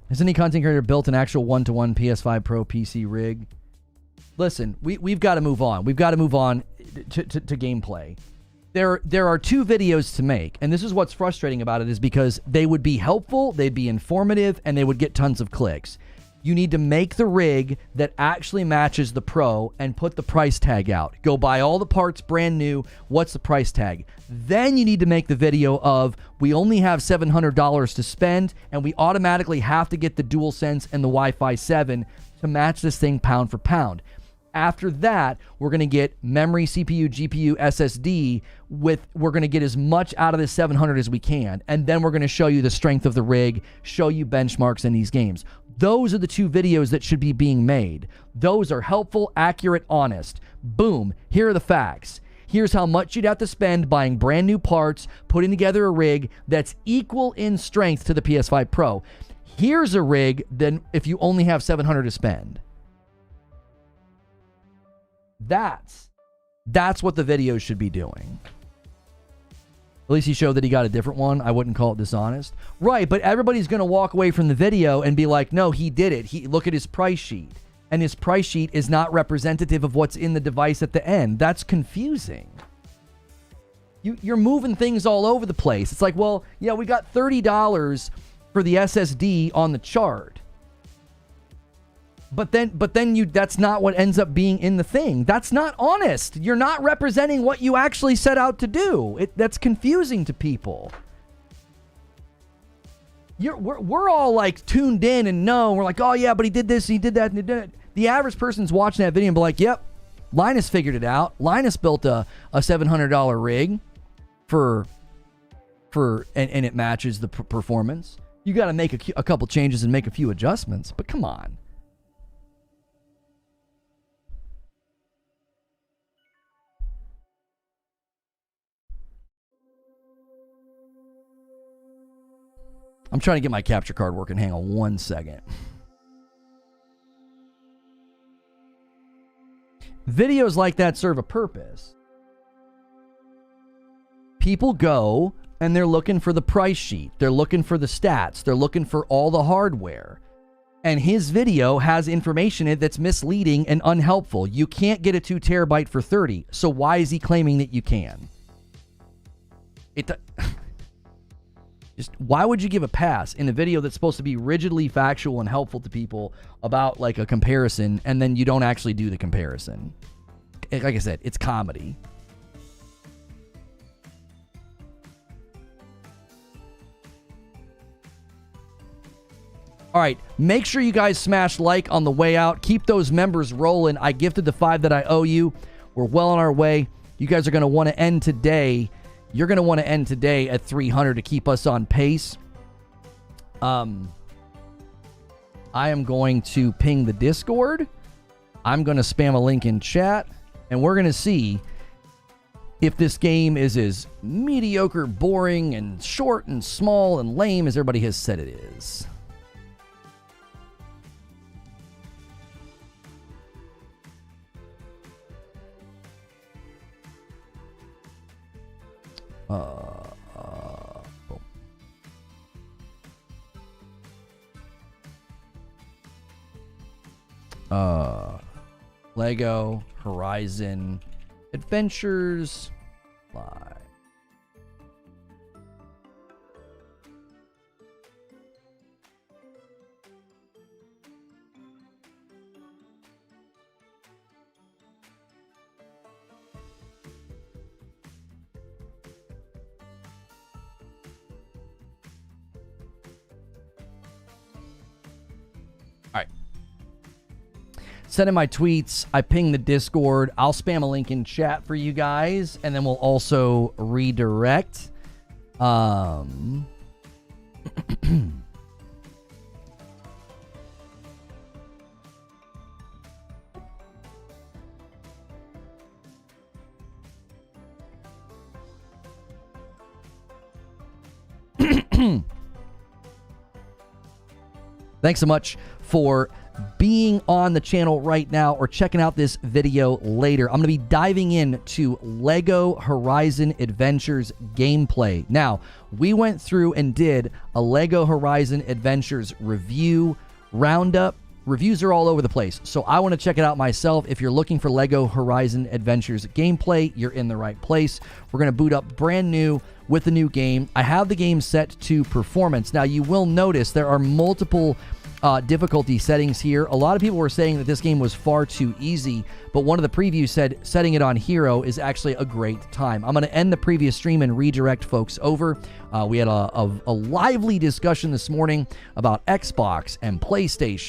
Has any content creator built an actual one-to-one PS5 Pro PC rig? Listen, we've got to move on. We've got to move on to gameplay. There are 2 videos to make, and this is what's frustrating about it, is because they would be helpful, they'd be informative, and they would get tons of clicks. You need to make the rig that actually matches the Pro and put the price tag out. Go buy all the parts brand new. What's the price tag? Then you need to make the video of, we only have $700 to spend, and we automatically have to get the DualSense and the Wi-Fi 7 to match this thing pound for pound. After that, we're going to get memory, CPU, GPU, SSD. We're going to get as much out of this 700 as we can. And then we're going to show you the strength of the rig, show you benchmarks in these games. Those are the 2 videos that should be being made. Those are helpful, accurate, honest. Boom. Here are the facts. Here's how much you'd have to spend buying brand new parts, putting together a rig that's equal in strength to the PS5 Pro. Here's a rig then if you only have $700 to spend. That's what the videos should be doing. At least he showed that he got a different one. I wouldn't call it dishonest. Right, but everybody's going to walk away from the video and be like, no, he did it. Look at his price sheet. And his price sheet is not representative of what's in the device at the end. That's confusing. You're moving things all over the place. It's like, well, yeah, we got $30 for the SSD on the chart. But then that's not what ends up being in the thing. That's not honest. You're not representing what you actually set out to do. That's confusing to people. We're all like tuned in and know. We're like, oh yeah, but he did this, he did that, and he did it. The average person's watching that video and be like, yep, Linus figured it out. Linus built a $700 rig and it matches the performance. You got to make a couple changes and make a few adjustments, but come on. I'm trying to get my capture card working. Hang on 1 second. Videos like that serve a purpose. People go and they're looking for the price sheet. They're looking for the stats. They're looking for all the hardware. And his video has information in it that's misleading and unhelpful. You can't get a 2 terabyte for 30. So why is he claiming that you can? Just why would you give a pass in a video that's supposed to be rigidly factual and helpful to people about like a comparison, and then you don't actually do the comparison? Like I said, it's comedy. All right, make sure you guys smash like on the way out. Keep those members rolling. I gifted the 5 that I owe you. We're well on our way. You guys are going to want to end today. You're going to want to end today at 300 to keep us on pace. I am going to ping the Discord. I'm going to spam a link in chat. And we're going to see if this game is as mediocre, boring, and short, and small, and lame as everybody has said it is. Lego Horizon Adventures Live. Send in my tweets. I ping the Discord. I'll spam a link in chat for you guys, and then we'll also redirect. Thanks so much for being on the channel right now or checking out this video later. I'm going to be diving into Lego Horizon Adventures gameplay. Now, we went through and did a Lego Horizon Adventures review roundup. Reviews are all over the place, so I want to check it out myself. If you're looking for Lego Horizon Adventures gameplay, you're in the right place. We're going to boot up brand new with the new game. I have the game set to performance. Now, you will notice there are multiple difficulty settings here. A lot of people were saying that this game was far too easy, but one of the previews said setting it on Hero is actually a great time. I'm going to end the previous stream and redirect folks over. We had a lively discussion this morning about Xbox and PlayStation